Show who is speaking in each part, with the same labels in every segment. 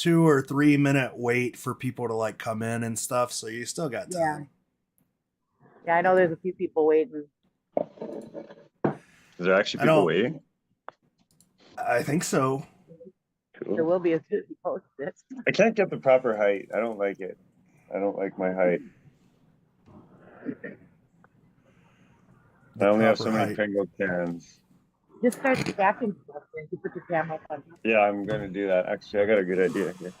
Speaker 1: 2 or 3 minute wait for people to like come in and stuff, so you still got time.
Speaker 2: Yeah, I know there's a few people waiting.
Speaker 3: Is there actually people waiting?
Speaker 1: I think so.
Speaker 2: Cool. There will be as soon as you post it.
Speaker 3: I can't get the proper height. I don't like it. I don't like my height. I only have so many Pringle cans.
Speaker 2: Just start stacking stuff and you put your camera on.
Speaker 3: Yeah, I'm going to do that. Actually, I got a good idea here.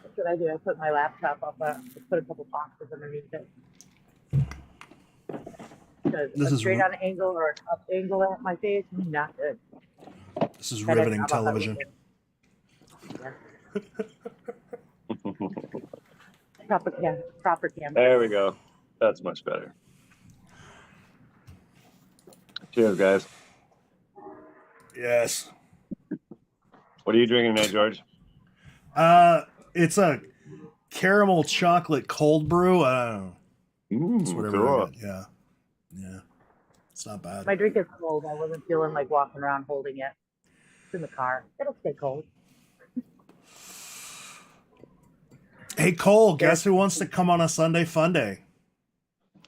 Speaker 2: That's what I do. I put my laptop up, put a couple boxes underneath it. Because a straight on angle or an up angle at my face, not good.
Speaker 1: This is riveting television.
Speaker 2: Proper camera.
Speaker 3: There we go. That's much better. Cheers, guys.
Speaker 1: Yes.
Speaker 3: What are you drinking tonight, George?
Speaker 1: It's a caramel chocolate cold brew. I don't know. It's whatever.
Speaker 3: Cool.
Speaker 1: Yeah. It's not bad.
Speaker 2: My drink is cold. I wasn't feeling like walking around holding it. It's in the car. It'll stay cold.
Speaker 1: Hey, Cole, guess who wants to come on a Sunday Fun Day?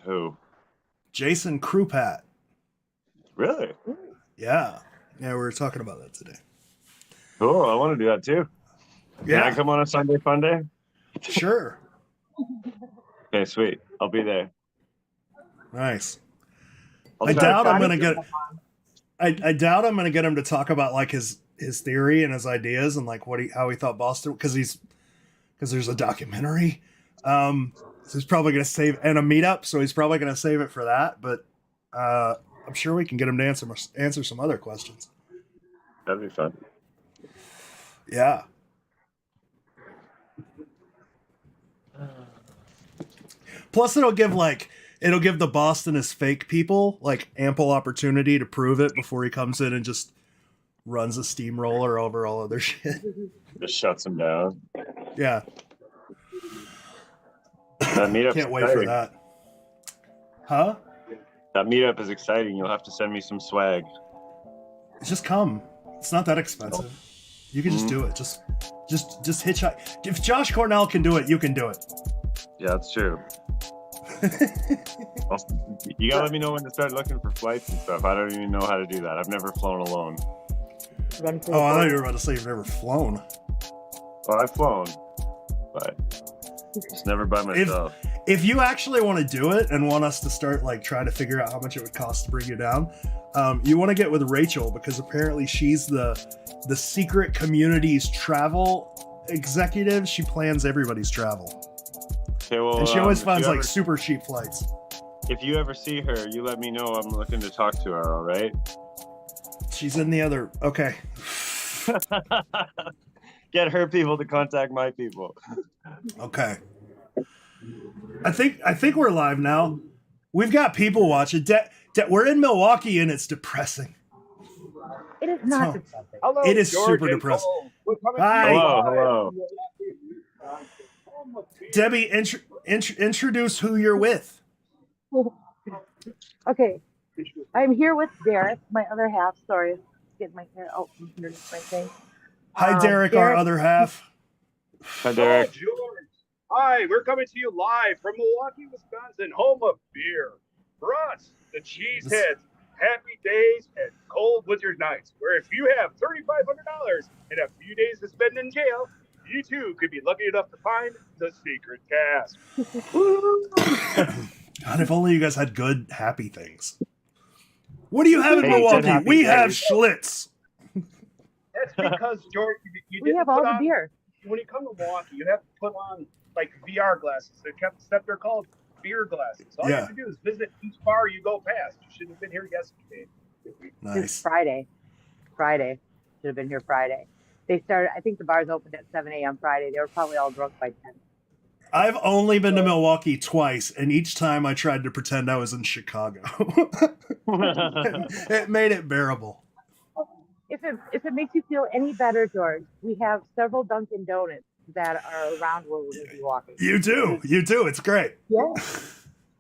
Speaker 3: Who?
Speaker 1: Jason Krupat.
Speaker 3: Really?
Speaker 1: Yeah. Yeah, we were talking about that today.
Speaker 3: Cool. I want to do that too.
Speaker 1: Yeah.
Speaker 3: Can I come on a Sunday Fun Day?
Speaker 1: Sure.
Speaker 3: Okay, sweet. I'll be there.
Speaker 1: Nice. I doubt I'm gonna get him to talk about like his theory and his ideas and like how he thought Boston, because there's a documentary. So he's probably gonna save, and a meetup, so he's probably gonna save it for that. But I'm sure we can get him to answer some other questions.
Speaker 3: That'd be fun.
Speaker 1: Yeah. Plus, it'll give the Bostonist fake people like ample opportunity to prove it before he comes in and just runs a steamroller over all of their shit.
Speaker 3: Just shuts them down.
Speaker 1: Yeah.
Speaker 3: That meetup's
Speaker 1: Can't wait for that. Huh?
Speaker 3: That meetup is exciting. You'll have to send me some swag.
Speaker 1: Just come. It's not that expensive. You can just do it. Just hitchhike. If Josh Cornell can do it, you can do it.
Speaker 3: Yeah, that's true. You gotta let me know when to start looking for flights and stuff. I don't even know how to do that. I've never flown alone.
Speaker 1: Oh, I thought you were about to say you've never flown.
Speaker 3: Well, I've flown, but just never by myself.
Speaker 1: If you actually want to do it and want us to start like trying to figure out how much it would cost to bring you down, you want to get with Rachel, because apparently she's the secret community's travel executive. She plans everybody's travel.
Speaker 3: Okay, well,
Speaker 1: and she always finds like super cheap flights.
Speaker 3: If you ever see her, you let me know. I'm looking to talk to her, all right?
Speaker 1: She's in the other... Okay.
Speaker 3: Get her people to contact my people.
Speaker 1: Okay. I think we're live now. We've got people watching. We're in Milwaukee and it's depressing.
Speaker 2: It is not depressing.
Speaker 1: Hello, it is George, super depressing. Hi.
Speaker 3: Hello.
Speaker 1: Debbie, introduce who you're with.
Speaker 2: Okay. I'm here with Derek, my other half. Sorry, get my hair out from underneath my thing.
Speaker 1: Hi, Derek, our other half.
Speaker 3: Hi, Derek.
Speaker 4: George. Hi, we're coming to you live from Milwaukee, Wisconsin, home of beer. For us, the Cheeseheads, happy days and cold winter nights, where if you have $3,500 and a few days to spend in jail, you too could be lucky enough to find the secret cast.
Speaker 1: God, if only you guys had good, happy things. What do you have in Milwaukee? We have Schlitz.
Speaker 4: That's because, George,
Speaker 2: we have all the beer.
Speaker 4: When you come to Milwaukee, you have to put on like VR glasses. They're called beer glasses. All you have to do is visit each bar you go past. You shouldn't have been here yesterday.
Speaker 1: Nice.
Speaker 2: It's Friday. Should have been here Friday. They started, I think the bars opened at 7 a.m. Friday. They were probably all drunk by 10.
Speaker 1: I've only been to Milwaukee twice, and each time I tried to pretend I was in Chicago. It made it bearable.
Speaker 2: If it makes you feel any better, George, we have several Dunkin' Donuts that are around where we're going to be walking.
Speaker 1: You do. It's great.
Speaker 2: Yeah.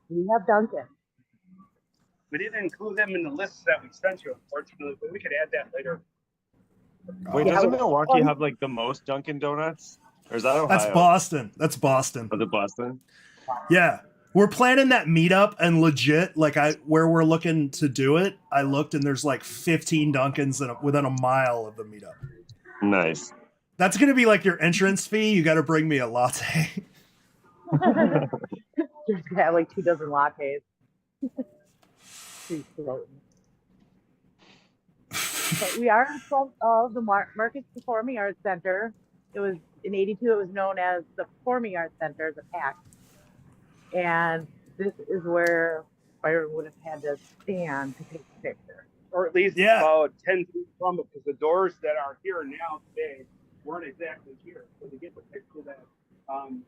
Speaker 2: We have Dunkin'.
Speaker 4: We didn't include them in the lists that we sent you, unfortunately, but we could add that later.
Speaker 3: Wait,
Speaker 2: Yeah,
Speaker 3: doesn't
Speaker 2: well,
Speaker 3: Milwaukee have like the most Dunkin' Donuts? Or is that Ohio?
Speaker 1: That's Boston. That's Boston.
Speaker 3: Was it Boston?
Speaker 1: Yeah. We're planning that meetup, and legit, like where we're looking to do it, I looked and there's like 15 Dunkins within a mile of the meetup.
Speaker 3: Nice.
Speaker 1: That's gonna be like your entrance fee. You got to bring me a latte.
Speaker 2: Just gonna have like 2 dozen lattes. Pretty floating. But we are in front of the Marcus Performing Arts Center. It was in '82. It was known as the Performing Arts Center, the PAC. And this is where Byron would have had to stand to take a picture.
Speaker 4: Or at least about 10 feet from it, because the doors that are here now today weren't exactly here. So to get the picture that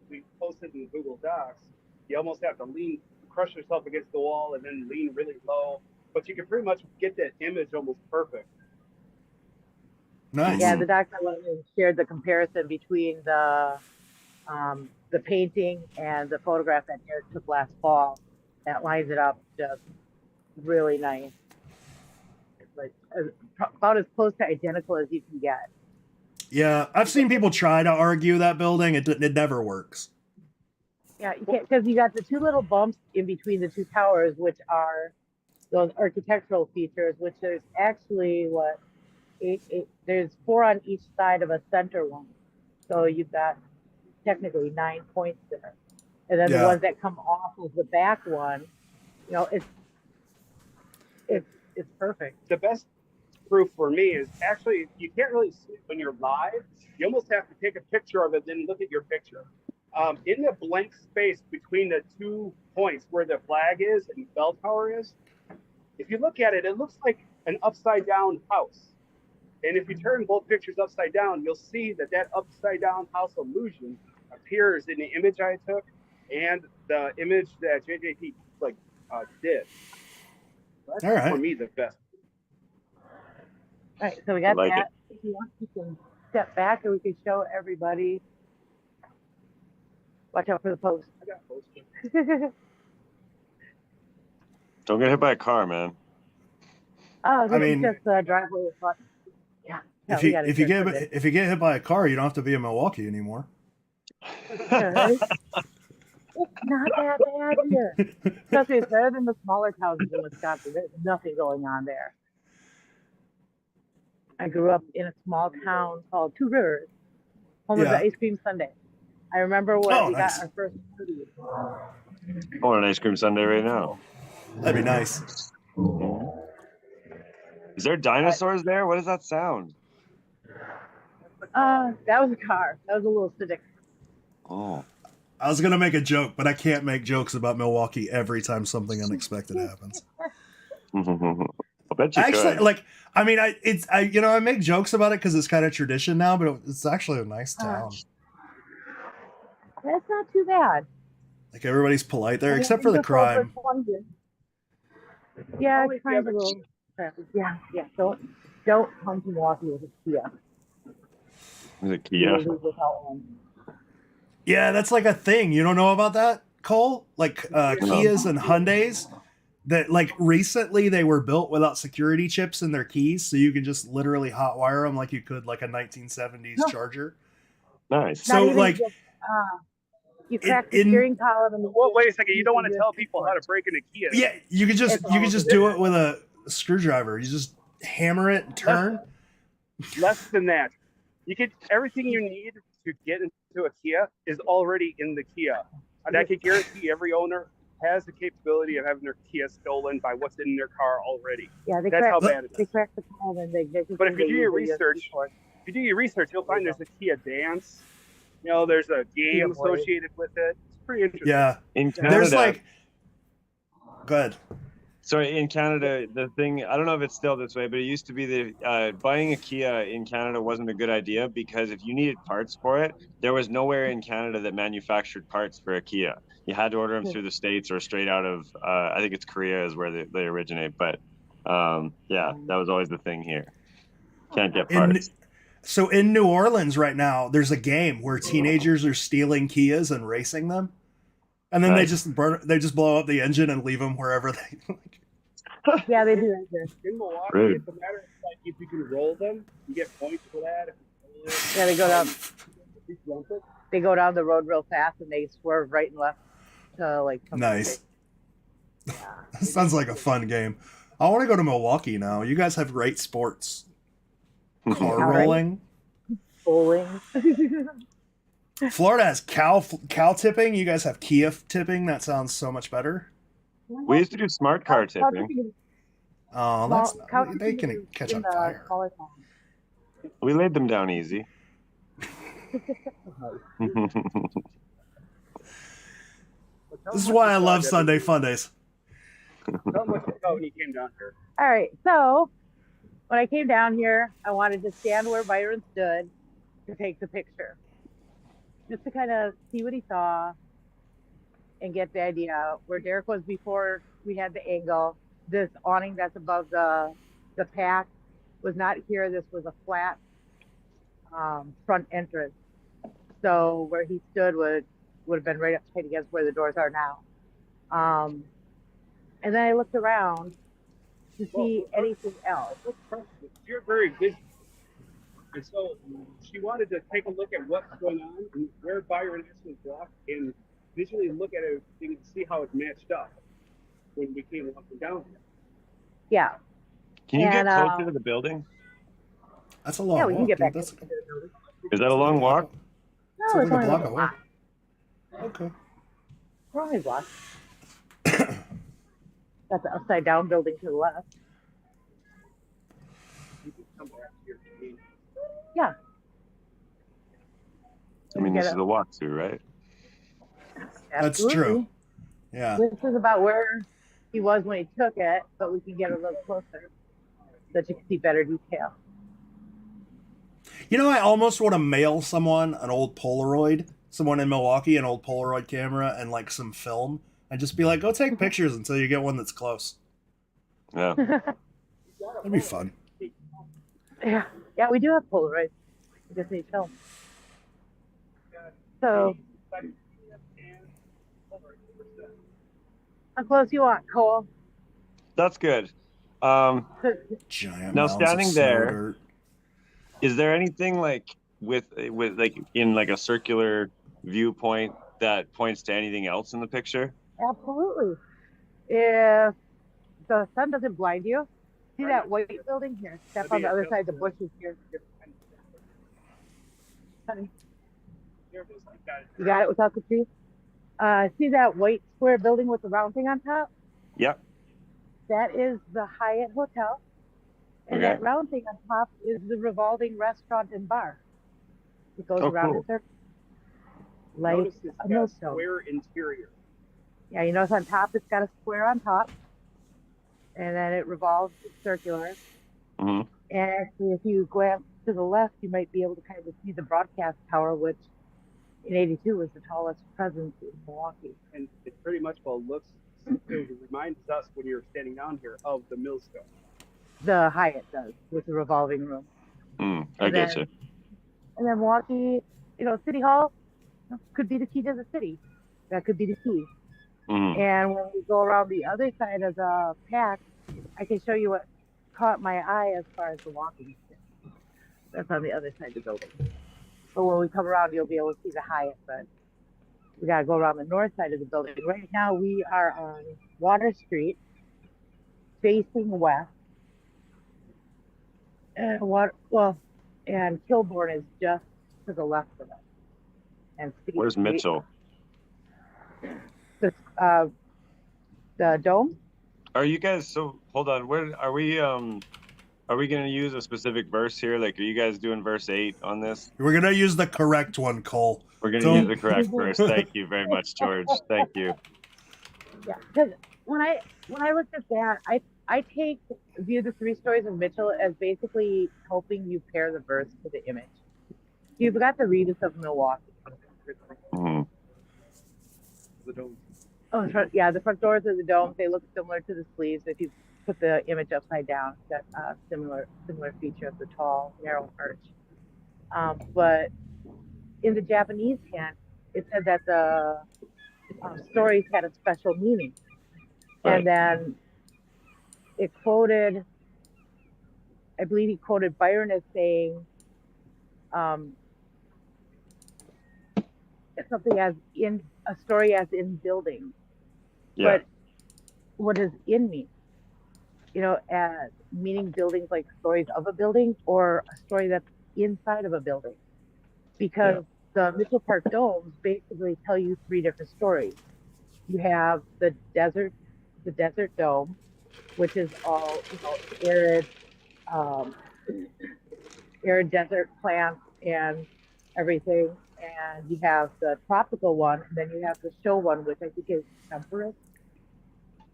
Speaker 4: we posted in Google Docs, you almost have to crush yourself against the wall and then lean really low. But you can pretty much get that image almost perfect.
Speaker 1: Nice.
Speaker 2: Yeah, the doctor shared the comparison between the painting and the photograph that Eric took last fall. That lines it up just really nice. It's like about as close to identical as you can get.
Speaker 1: Yeah, I've seen people try to argue that building. It never works.
Speaker 2: Yeah, you can't, because you got the 2 little bumps in between the 2 towers, which are those architectural features, which there's actually there's 4 on each side of a center one. So you've got technically 9 points there. And then the ones that come off of the back one, it's perfect.
Speaker 4: The best proof for me is actually, you can't really see it when you're live. You almost have to take a picture of it, then look at your picture. In the blank space between the 2 points where the flag is and the bell tower is, if you look at it, it looks like an upside down house. And if you turn both pictures upside down, you'll see that upside down house illusion appears in the image I took and the image that JJP did. That's
Speaker 1: all right.
Speaker 4: For me the best.
Speaker 2: All right, so we got that. If you want, you can step back and we can show everybody. Watch out for the post.
Speaker 4: I got posters.
Speaker 3: Don't get hit by a car, man.
Speaker 2: Oh, this is just the driveway. Yeah. No,
Speaker 1: if you get hit by a car, you don't have to be in Milwaukee anymore.
Speaker 2: It's not that bad here. Trust me, it's better than the smaller towns in Wisconsin. There's nothing going on there. I grew up in a small town called Two Rivers, home of the ice cream sundae. I remember when we got our first hoodie.
Speaker 3: I want an ice cream sundae right now.
Speaker 1: That'd be nice.
Speaker 3: Is there dinosaurs there? What does that sound?
Speaker 2: That was a car. That was a little Civic.
Speaker 3: Oh.
Speaker 1: I was gonna make a joke, but I can't make jokes about Milwaukee every time something unexpected happens.
Speaker 3: I bet you
Speaker 1: actually
Speaker 3: could.
Speaker 1: I make jokes about it because it's kind of tradition now, but it's actually a nice town.
Speaker 2: That's not too bad.
Speaker 1: Like everybody's polite there, except for the crime.
Speaker 2: Yeah, crime's a little crappy. Yeah. Don't come to Milwaukee with a Kia.
Speaker 3: Is it Kia?
Speaker 1: Yeah, that's like a thing. You don't know about that, Cole? Like Kias and Hyundais that like recently they were built without security chips in their keys, so you can just literally hotwire them like you could like a 1970s Charger.
Speaker 3: Nice.
Speaker 1: So like
Speaker 2: you crack the steering column and
Speaker 4: wait a second. You don't want to tell people how to break into Kia.
Speaker 1: Yeah, you could just do it with a screwdriver. You just hammer it and turn.
Speaker 4: Less than that. You get everything you need to get into a Kia is already in the Kia. And I can guarantee every owner has the capability of having their Kia stolen by what's in their car already.
Speaker 2: Yeah,
Speaker 4: that's how bad it is.
Speaker 2: They crack the column and they
Speaker 4: but if you do your research, you'll find there's a Kia Dance. There's a game associated with it. It's pretty interesting.
Speaker 1: Yeah.
Speaker 3: In Canada,
Speaker 1: there's like go ahead.
Speaker 3: So in Canada, the thing, I don't know if it's still this way, but it used to be that buying a Kia in Canada wasn't a good idea because if you needed parts for it, there was nowhere in Canada that manufactured parts for a Kia. You had to order them through the States or straight out of, I think it's Korea is where they originate. But that was always the thing here. Can't get parts.
Speaker 1: So in New Orleans right now, there's a game where teenagers are stealing Kias and racing them. And then they just blow up the engine and leave them wherever they like.
Speaker 2: Yeah, they do that here.
Speaker 4: In Milwaukee,
Speaker 3: Rude.
Speaker 4: it's a matter of like if you can roll them, you get points for that. If you roll it,
Speaker 2: Yeah, they go down.
Speaker 4: if you lump it,
Speaker 2: They go down the road real fast and they swerve right and left to like come
Speaker 1: Nice.
Speaker 2: Yeah.
Speaker 1: That sounds like a fun game. I want to go to Milwaukee now. You guys have great sports. Car
Speaker 2: Yeah, right.
Speaker 1: rolling.
Speaker 2: Bowling.
Speaker 1: Florida has cow tipping. You guys have Kia tipping. That sounds so much better.
Speaker 3: We used to do smart car tipping.
Speaker 1: Oh, that's they can catch on fire.
Speaker 2: Smaller town.
Speaker 3: We laid them down easy.
Speaker 1: This is why I love Sunday Fun Days.
Speaker 4: not much about when he came down here.
Speaker 2: All right, so when I came down here, I wanted to stand where Byron stood to take the picture, just to kind of see what he saw and get the idea where Derek was before we had the angle. This awning that's above the pack was not here. This was a flat front entrance. So where he stood would have been right up tight against where the doors are now. And then I looked around to see anything else.
Speaker 4: You're very busy. And so she wanted to take a look at what's going on and where Byron actually walked and visually look at it and see how it matched up when we came up and down here.
Speaker 2: Yeah.
Speaker 3: Can you get
Speaker 2: And,
Speaker 3: closer to the building?
Speaker 1: That's a long
Speaker 2: Yeah, we can
Speaker 1: walk,
Speaker 2: get back
Speaker 1: dude.
Speaker 2: into the building.
Speaker 3: Is that a long walk?
Speaker 2: No,
Speaker 1: It's
Speaker 2: it's
Speaker 1: like
Speaker 2: only
Speaker 1: a
Speaker 2: like
Speaker 1: block
Speaker 2: a
Speaker 1: away.
Speaker 2: block.
Speaker 1: Okay.
Speaker 2: We're only a block. Got the upside down building to the left.
Speaker 4: You can come back here.
Speaker 2: Yeah.
Speaker 3: I mean, this is a walkthrough, right?
Speaker 1: That's
Speaker 2: Absolutely.
Speaker 1: true. Yeah.
Speaker 2: This is about where he was when he took it, but we can get a little closer so that you can see better detail.
Speaker 1: You know, I almost want to mail someone an old Polaroid, someone in Milwaukee, an old Polaroid camera and like some film, and just be like, go take pictures until you get one that's close.
Speaker 3: Yeah.
Speaker 1: That'd be fun.
Speaker 2: Yeah, we do have Polaroids. We just need film. So, how close you want, Cole?
Speaker 3: That's good.
Speaker 1: Giant
Speaker 3: Now,
Speaker 1: mounds of
Speaker 3: standing
Speaker 1: snow
Speaker 3: there-
Speaker 1: dirt.
Speaker 3: Is there anything like with like in like a circular viewpoint that points to anything else in the picture?
Speaker 2: Absolutely. If the sun doesn't blind you, see that white building here? Step on the other side of the bushes here. Honey, you got it without the tree? See that white square building with the round thing on top?
Speaker 3: Yep.
Speaker 2: That is the Hyatt Hotel. And
Speaker 3: Okay.
Speaker 2: that round thing on top is the revolving restaurant and bar. It goes
Speaker 3: Oh,
Speaker 2: around
Speaker 3: cool.
Speaker 2: in circles. Like
Speaker 4: Notice it's
Speaker 2: a
Speaker 4: got a
Speaker 2: millstone.
Speaker 4: square interior.
Speaker 2: Yeah, you notice on top it's got a square on top. And then it revolves, it's circular.
Speaker 3: hmm
Speaker 2: And actually, if you glance to the left, you might be able to kind of see the broadcast tower, which in '82 was the tallest presence in Milwaukee.
Speaker 4: And it pretty much looks, it reminds us when you're standing down here of the millstone.
Speaker 2: The Hyatt does with the revolving room.
Speaker 3: I
Speaker 2: And
Speaker 3: get
Speaker 2: then-
Speaker 3: you.
Speaker 2: And then Milwaukee, City Hall could be the key to the city. That could be the key.
Speaker 3: hmm
Speaker 2: And when we go around the other side of the pack, I can show you what caught my eye as far as the walking. That's on the other side of the building. But when we come around, you'll be able to see the Hyatt. But we got to go around the north side of the building. Right now, we are on Water Street, facing west. And and Kilbourne is just to the left of us. And City
Speaker 3: Where's
Speaker 2: Street-
Speaker 3: Mitchell?
Speaker 2: The dome?
Speaker 3: Are you guys so hold on, where are we gonna use a specific verse here? Like, are you guys doing verse 8 on this?
Speaker 1: We're gonna use the correct one, Cole.
Speaker 3: We're gonna
Speaker 1: Don't-
Speaker 3: use the correct verse. Thank you very much, George. Thank you.
Speaker 2: Yeah, because when I looked at that, I view the 3 stories of Mitchell as basically helping you pair the verse to the image. You've got the Revis of Milwaukee.
Speaker 3: hmm
Speaker 4: The dome.
Speaker 2: Oh, the front doors of the dome, they look similar to the sleeves. If you put the image upside down, it's got a similar feature of the tall, narrow arch. But in the Japanese hand, it said that the stories had a special meaning.
Speaker 3: Right.
Speaker 2: And then it quoted, I believe he quoted Byron as saying, something as in a story as in building.
Speaker 3: Yeah.
Speaker 2: But what does in mean? You know, as meaning buildings like stories of a building or a story that's inside of a building. Because the Mitchell Park domes basically tell you three different stories. You have the desert dome, which is all, you know, arid desert plants and everything. And you have the tropical one, and then you have the show one, which I think is temperate.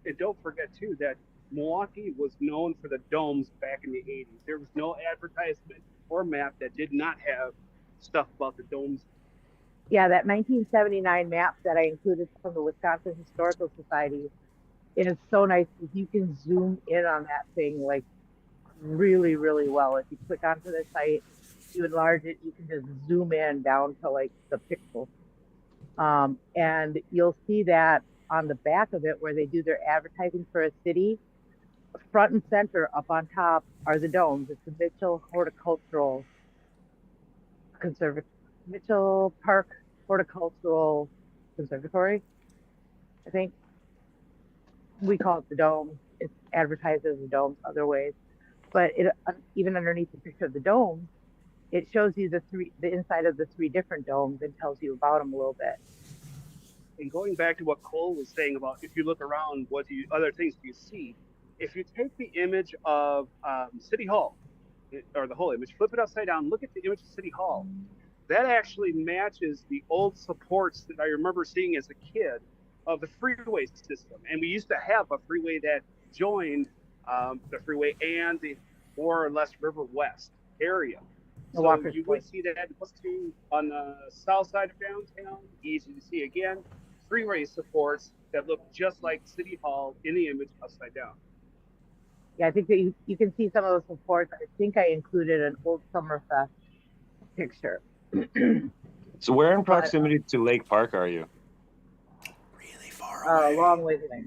Speaker 4: And don't forget too that Milwaukee was known for the domes back in the 80s. There was no advertisement or map that did not have stuff about the domes.
Speaker 2: Yeah, that 1979 map that I included from the Wisconsin Historical Society is so nice because you can zoom in on that thing like really, really well. If you click onto the site, you enlarge it, you can just zoom in down to like the pixels. And you'll see that on the back of it where they do their advertising for a city. Front and center up on top are the domes. It's the Mitchell Horticultural Mitchell Park Horticultural Conservatory, I think. We call it the dome. It's advertised as the domes other ways. But it even underneath the picture of the dome, it shows you the inside of the three different domes and tells you about them a little bit.
Speaker 4: And going back to what Cole was saying about if you look around, other things do you see? If you take the image of City Hall, or the whole image, flip it upside down, look at the image of City Hall. That actually matches the old supports that I remember seeing as a kid of the freeway system. And we used to have a freeway that joined the freeway and the more or less River West area. So you would see that on the south side of downtown, easy to see again, freeway supports that look just like City Hall in the image upside down.
Speaker 2: Yeah, I think that you can see some of those supports. I think I included an old Summerfest picture.
Speaker 3: So where in proximity to Lake Park are you?
Speaker 1: Really far away.
Speaker 2: Long ways away.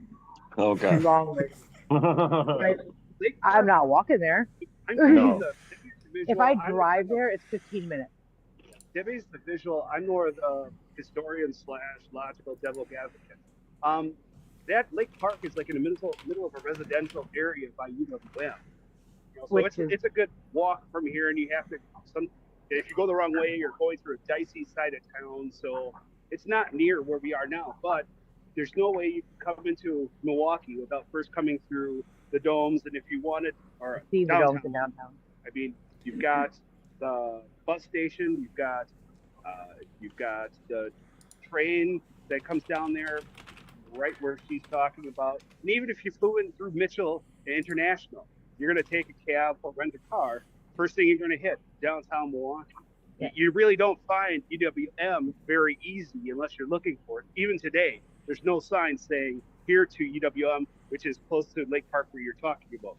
Speaker 3: Okay.
Speaker 2: Long ways. Right? I'm not walking there.
Speaker 3: No.
Speaker 2: If I drive there, it's 15 minutes.
Speaker 4: Debbie's the visual. I'm more of the historian / logical devil's advocate. That Lake Park is like in the middle of a residential area by UWM. You know, so it's a good walk from here, and you have to if you go the wrong way, you're going through a dicey side of town. So it's not near where we are now, but there's no way you can come into Milwaukee without first coming through the domes. And if you wanted, or
Speaker 2: see the domes in downtown.
Speaker 4: I mean, you've got the bus station, you've got the train that comes down there right where she's talking about. And even if you flew in through Mitchell International, you're going to take a cab or rent a car. First thing you're going to hit, downtown Milwaukee. Yeah. You really don't find UWM very easy unless you're looking for it. Even today, there's no sign saying here to UWM, which is close to Lake Park where you're talking about.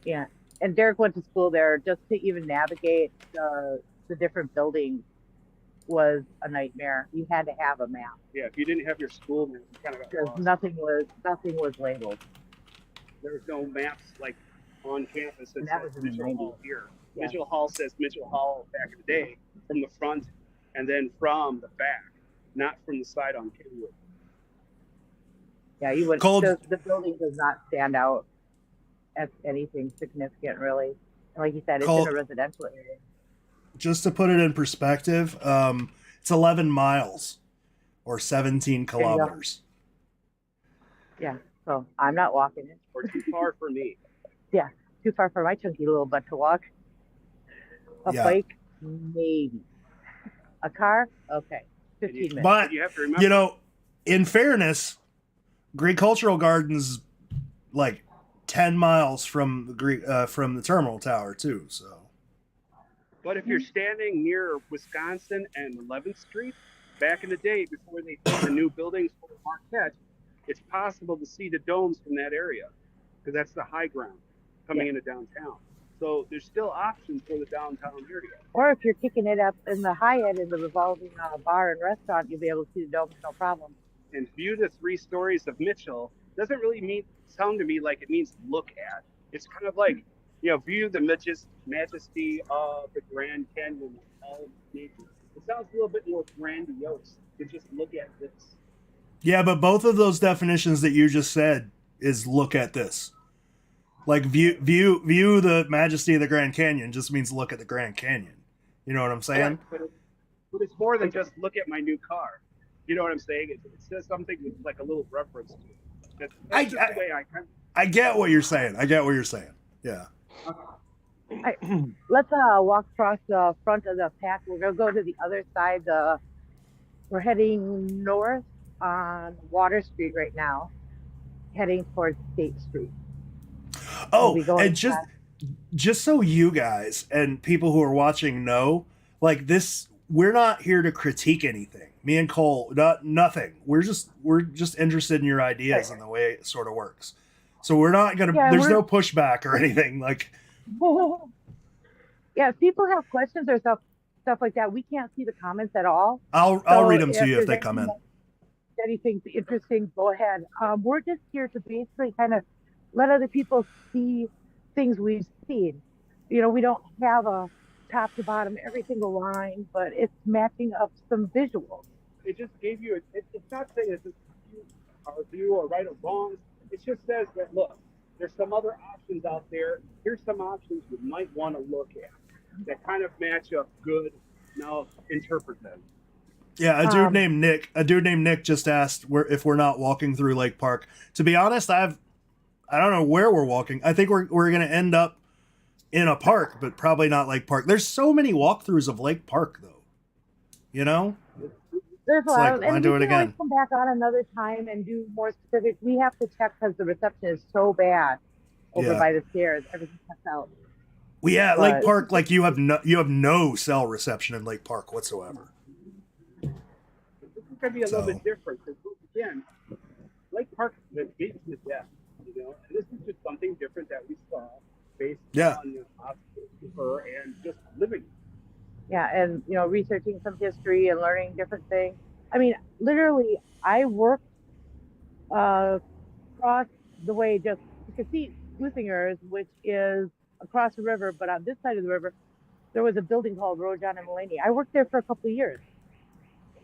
Speaker 2: Yeah. And Derek went to school there. Just to even navigate the different buildings was a nightmare. You had to have a map.
Speaker 4: Yeah, if you didn't have your school map, you kind of got lost.
Speaker 2: Nothing was labeled.
Speaker 4: There was no maps like on campus that says Mitchell Hall here. Yeah. Mitchell Hall says Mitchell Hall back in the day from the front and then from the back, not from the side on Kenwood.
Speaker 2: Yeah, you would. The building does not stand out as anything significant, really. And like you said, it's in a residential area.
Speaker 1: Just to put it in perspective, it's 11 miles or 17 kilometers.
Speaker 2: Yeah, so I'm not walking it.
Speaker 4: Or too far for me.
Speaker 2: Yeah, too far for my chunky little butt to walk. A bike, maybe. A car, okay, 15 minutes.
Speaker 1: But
Speaker 4: you have to remember,
Speaker 1: you know, in fairness, Greek Cultural Gardens, like 10 miles from the terminal tower too. So.
Speaker 4: But if you're standing near Wisconsin and 11th Street, back in the day before they built the new buildings for Marquette, it's possible to see the domes from that area because that's the high ground coming into downtown. So there's still options for the downtown area.
Speaker 2: Or if you're kicking it up in the Hyatt in the revolving bar and restaurant, you'll be able to see the domes, no problem.
Speaker 4: And view the three stories of Mitchell doesn't really sound to me like it means look at. It's kind of like, view the majesty of the Grand Canyon and all of nature. It sounds a little bit more grandiose to just look at this.
Speaker 1: Yeah, but both of those definitions that you just said is look at this. Like view the majesty of the Grand Canyon just means look at the Grand Canyon. You know what I'm saying?
Speaker 4: But it's more than just look at my new car. You know what I'm saying? It says something with like a little reference to it. That's just the way
Speaker 1: I get what you're saying. Yeah.
Speaker 2: Let's walk across the front of the pack. We're gonna go to the other side. We're heading north on Water Street right now, heading towards State Street.
Speaker 1: Oh, and just so you guys and people who are watching know, like this, we're not here to critique anything. Me and Cole, nothing. We're just interested in your ideas and the way it sort of works. So we're not gonna. There's no pushback or anything. Like,
Speaker 2: yeah, if people have questions or stuff like that, we can't see the comments at all.
Speaker 1: I'll read them to you if they come in.
Speaker 2: Anything interesting, go ahead. We're just here to basically kind of let other people see things we've seen. We don't have a top to bottom every single line, but it's matching up some visuals.
Speaker 4: It just gave you. It's not saying it's our view or right or wrong. It just says that look, there's some other options out there. Here's some options you might want to look at that kind of match up good. Now interpret them.
Speaker 1: Yeah, a dude named Nick just asked if we're not walking through Lake Park. To be honest, I don't know where we're walking. I think we're going to end up in a park, but probably not Lake Park. There's so many walkthroughs of Lake Park, though.
Speaker 2: There's a lot, and
Speaker 1: do
Speaker 2: we
Speaker 1: it
Speaker 2: can
Speaker 1: again.
Speaker 2: always come back on another time and do more specific. We have to check because the reception is so bad over by the stairs. Everything cuts out.
Speaker 1: Well, yeah, Lake Park, like you have no cell reception in Lake Park whatsoever.
Speaker 4: This is going to be a little bit different because again, Lake Park is beaten to death. And this is just something different that we saw based on her and just living.
Speaker 2: Yeah, and researching some history and learning different things. I mean, literally, I worked across the way. Just you can see Luthingers, which is across the river, but on this side of the river, there was a building called Rojan and Mulaney. I worked there for a couple of years,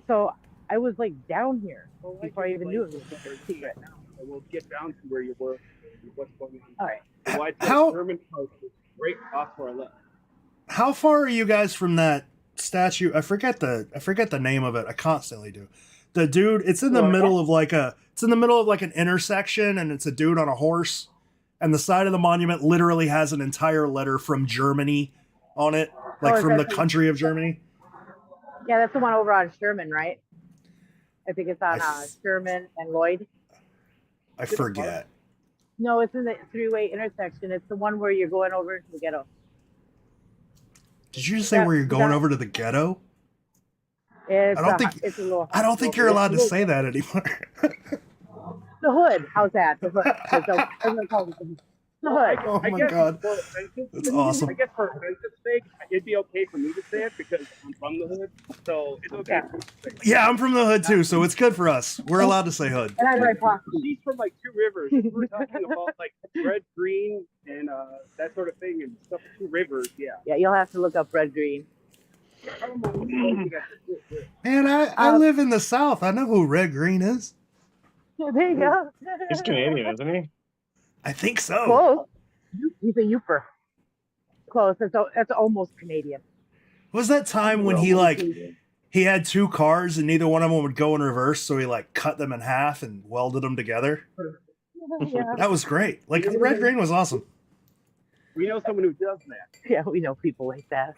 Speaker 2: so I was like down here before I even knew it was right now.
Speaker 4: We'll get down to where you were, what's going on.
Speaker 2: All right.
Speaker 4: How German post is right off to our left.
Speaker 1: How far are you guys from that statue? I forget the name of it. I constantly do. The dude, it's in the middle of like an intersection, and it's a dude on a horse, and the side of the monument literally has an entire letter from Germany on it, like from the country of Germany.
Speaker 2: Yeah, that's the one over on Sherman, right? I think it's on Sherman and Lloyd.
Speaker 1: I forget.
Speaker 2: No, it's in the three-way intersection. It's the one where you're going over to the ghetto.
Speaker 1: Did you just say where you're going over to the ghetto?
Speaker 2: I
Speaker 1: don't think you're allowed to say that anymore.
Speaker 2: The hood. How's that? The hood. The hood.
Speaker 1: Oh my God. That's awesome.
Speaker 4: I guess for offensive sake, it'd be okay for me to say it because I'm from the hood. So it's okay.
Speaker 1: Yeah, I'm from the hood too, so it's good for us. We're allowed to say hood.
Speaker 2: And I'm right
Speaker 4: She's from like Two Rivers. We're talking about like red, green, and that sort of thing, and stuff. Two Rivers, yeah.
Speaker 2: Yeah, you'll have to look up red, green.
Speaker 1: Man, I live in the South. I know who Red Green is.
Speaker 2: There you go.
Speaker 3: He's Canadian, isn't he?
Speaker 1: I think so.
Speaker 2: Close. He's a Youper. Close. That's almost Canadian.
Speaker 1: Was that time when he had two cars and neither one of them would go in reverse, so he like cut them in half and welded them together?
Speaker 2: Yeah.
Speaker 1: That was great. Like Red Green was awesome.
Speaker 4: We know someone who does that.
Speaker 2: Yeah, we know people like that.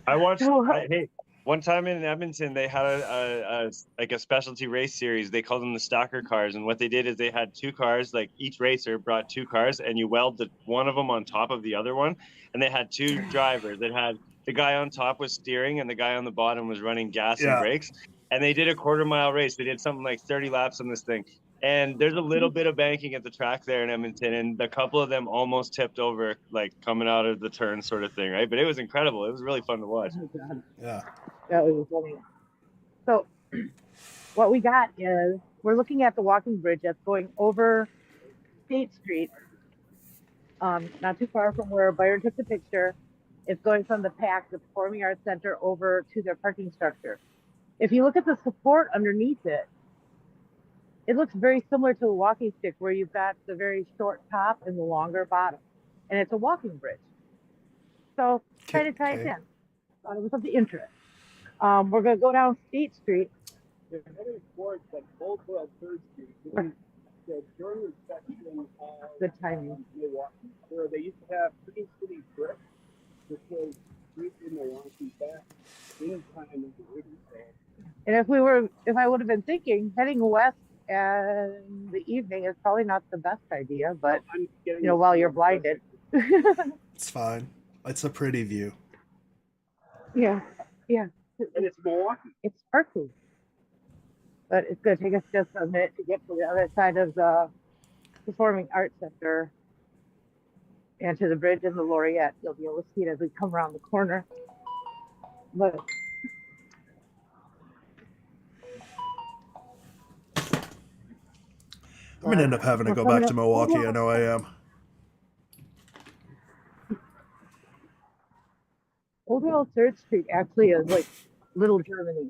Speaker 3: I watched. Hey, one time in Edmonton, they had a specialty race series. They called them the Stalker cars, and what they did is they had two cars. Like each racer brought two cars, and you weld one of them on top of the other one, and they had two drivers. It had the guy on top was steering, and the guy on the bottom was running gas and brakes. And they did a quarter-mile race. They did something like 30 laps on this thing. And there's a little bit of banking at the track there in Edmonton, and a couple of them almost tipped over, like coming out of the turn sort of thing, right? But it was incredible. It was really fun to watch.
Speaker 1: Yeah.
Speaker 2: That was funny. So what we got is we're looking at the walking bridge that's going over State Street, not too far from where Byron took the picture. It's going from the PAC, the Performing Arts Center, over to their parking structure. If you look at the support underneath it, it looks very similar to a walking stick where you've got the very short top and the longer bottom. And it's a walking bridge. So try to tie it in. Thought it was of interest. We're going to go down State Street.
Speaker 5: They're heading towards like Oldwell 3rd Street, the German section of
Speaker 2: Good timing.
Speaker 5: Milwaukee, where they used to have Green City brick, which was used in Milwaukee back in time of the 80s.
Speaker 2: And if I would have been thinking, heading west in the evening is probably not the best idea, but while you're blinded.
Speaker 1: It's fine. It's a pretty view.
Speaker 2: Yeah.
Speaker 5: And it's Milwaukee.
Speaker 2: It's perfect. But it's going to take us just a minute to get to the other side of the Performing Arts Center and to the bridge and the Laureate. You'll be able to see it as we come around the corner. But
Speaker 1: I'm going to end up having to go back to Milwaukee. I know I am.
Speaker 2: Oldwell 3rd Street actually is like Little Germany.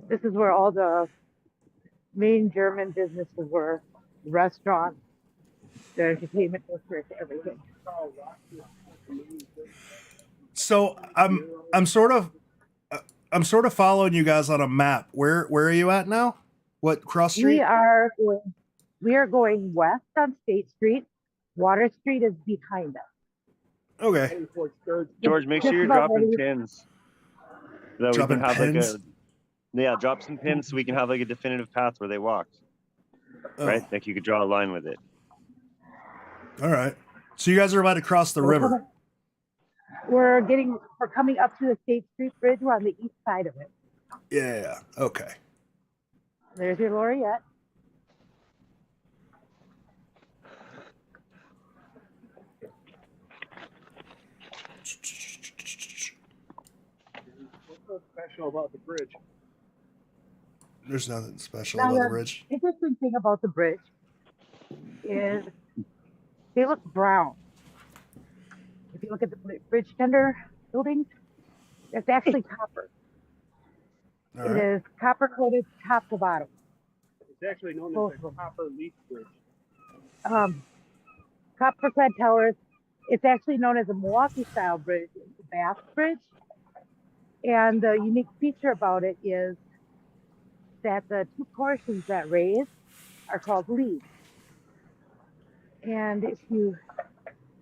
Speaker 2: This is where all the main German businesses were, restaurants, the entertainment district, everything.
Speaker 1: So I'm sort of following you guys on a map. Where are you at now? What cross street?
Speaker 2: We are going west on State Street. Water Street is behind us.
Speaker 1: Okay.
Speaker 3: George, make sure you're dropping pins. So that we can have pins? Drop some pins so we can have like a definitive path where they walked. Right? Like you could draw a line with it.
Speaker 1: All right. So you guys are about to cross the river.
Speaker 2: We're coming up to the State Street Bridge. We're on the east side of it.
Speaker 1: Yeah. Okay.
Speaker 2: There's your Laureate.
Speaker 5: What's so special about the bridge?
Speaker 1: There's nothing special about the bridge.
Speaker 2: The interesting thing about the bridge is they look brown. If you look at the bridge tender building, it's actually copper.
Speaker 1: All
Speaker 2: It
Speaker 1: right.
Speaker 2: is copper coated top to bottom.
Speaker 5: It's actually known as the Copper Leaf Bridge.
Speaker 2: Copper-clad towers. It's actually known as a Milwaukee style bridge. It's a Bath bridge. And the unique feature about it is that the two portions that raise are called leaves. And if you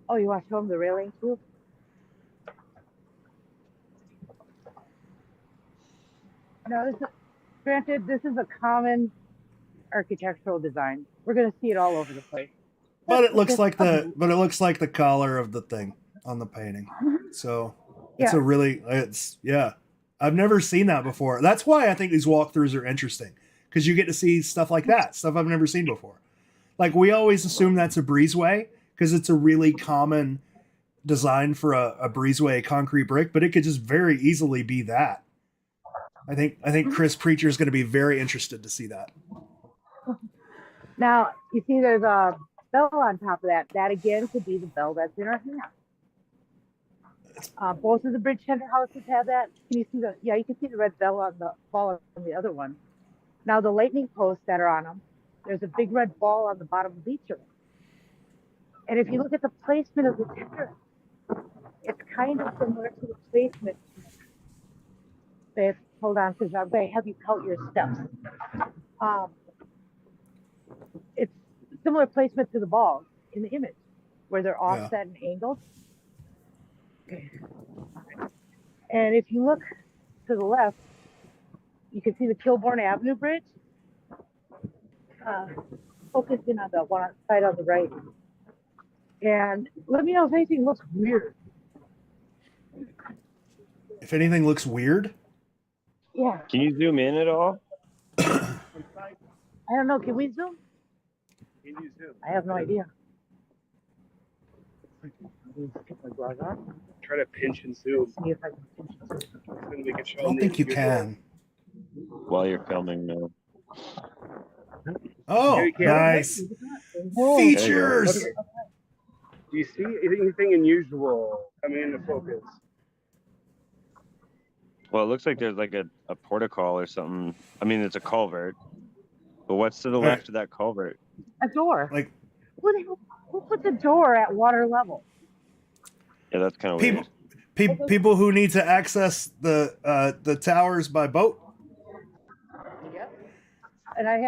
Speaker 2: want to show them the railing too? No, granted, this is a common architectural design. We're going to see it all over the place.
Speaker 1: But it looks like the collar of the thing on the painting. So it's I've never seen that before. That's why I think these walkthroughs are interesting, because you get to see stuff like that, stuff I've never seen before. Like, we always assume that's a breezeway because it's a really common design for a breezeway concrete brick, but it could just very easily be that. I think Chris Preacher is going to be very interested to see that.
Speaker 2: Now, you see there's a bell on top of that. That again could be the bell that's in our hand. Both of the bridge tender houses have that. Can you see you can see the red bell on the ball on the other one. Now the lightning posts that are on them, there's a big red ball on the bottom of each of them. And if you look at the placement of the tender, it's kind of similar to the placement. Hold on, because I'm going to have you count your steps. It's similar placement to the balls in the image, where they're offset and angled. Okay. And if you look to the left, you can see the Kilbourn Avenue bridge. Focus in on the one side on the right. And let me know if anything looks weird.
Speaker 1: If anything looks weird?
Speaker 2: Yeah.
Speaker 3: Can you zoom in at all?
Speaker 2: I don't know. Can we zoom?
Speaker 5: Can you zoom?
Speaker 2: I have no idea.
Speaker 5: Try to pinch and zoom.
Speaker 2: See if I can pinch and zoom.
Speaker 5: Then we can show
Speaker 1: I don't
Speaker 5: them
Speaker 1: think you
Speaker 5: the
Speaker 1: can.
Speaker 3: While you're filming, no.
Speaker 1: Oh,
Speaker 5: Yeah, you can.
Speaker 1: nice.
Speaker 2: Whoa.
Speaker 1: Features.
Speaker 5: Okay. Do you see anything unusual coming into focus?
Speaker 3: Well, it looks like there's like a portico or something. I mean, it's a culvert. But what's to the
Speaker 1: Right.
Speaker 3: left of that culvert?
Speaker 2: A door.
Speaker 1: Like
Speaker 2: Who put the door at water level?
Speaker 3: Yeah, that's kind of
Speaker 1: people,
Speaker 3: weird.
Speaker 1: people who need to access the towers by boat.
Speaker 2: Yep. And I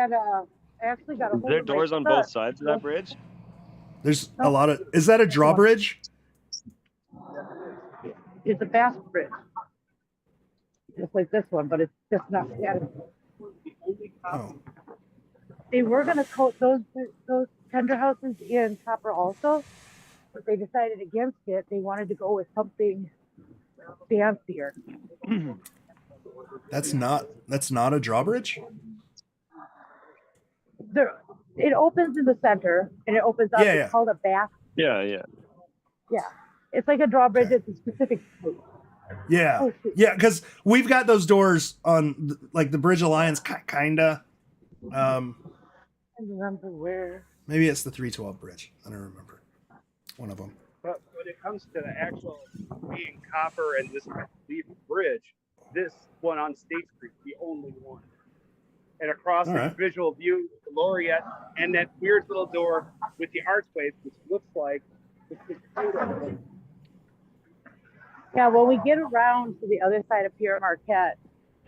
Speaker 2: actually got a
Speaker 3: Is
Speaker 2: hold
Speaker 3: there
Speaker 2: of my
Speaker 3: doors on
Speaker 2: son.
Speaker 3: both sides of that bridge?
Speaker 1: There's a lot of. Is that a drawbridge?
Speaker 2: It's a fast bridge. Just like this one, but it's just not static.
Speaker 1: Oh,
Speaker 2: They were going to coat those tender houses in copper also, but they decided against it. They wanted to go with something fancier.
Speaker 1: that's not a drawbridge.
Speaker 2: It opens in the center and it opens up.
Speaker 1: Yeah,
Speaker 2: It's
Speaker 1: yeah.
Speaker 2: called a bath.
Speaker 3: Yeah.
Speaker 2: Yeah, it's like a drawbridge.
Speaker 1: Okay.
Speaker 2: It's a specific shape.
Speaker 1: Yeah,
Speaker 2: Oh, shoot.
Speaker 1: yeah, because we've got those doors on like the Bridge Alliance, kinda.
Speaker 2: I remember where.
Speaker 1: Maybe it's the 312 bridge. I don't remember. One of them.
Speaker 5: But when it comes to the actual being copper and this leaf bridge, this one on State Street, the only one. And across
Speaker 1: All
Speaker 5: the
Speaker 1: right.
Speaker 5: visual view, the Laureate, and that weird little door with the archway, which looks like it's cicada.
Speaker 2: Yeah, when we get around to the other side of Pierre Marquette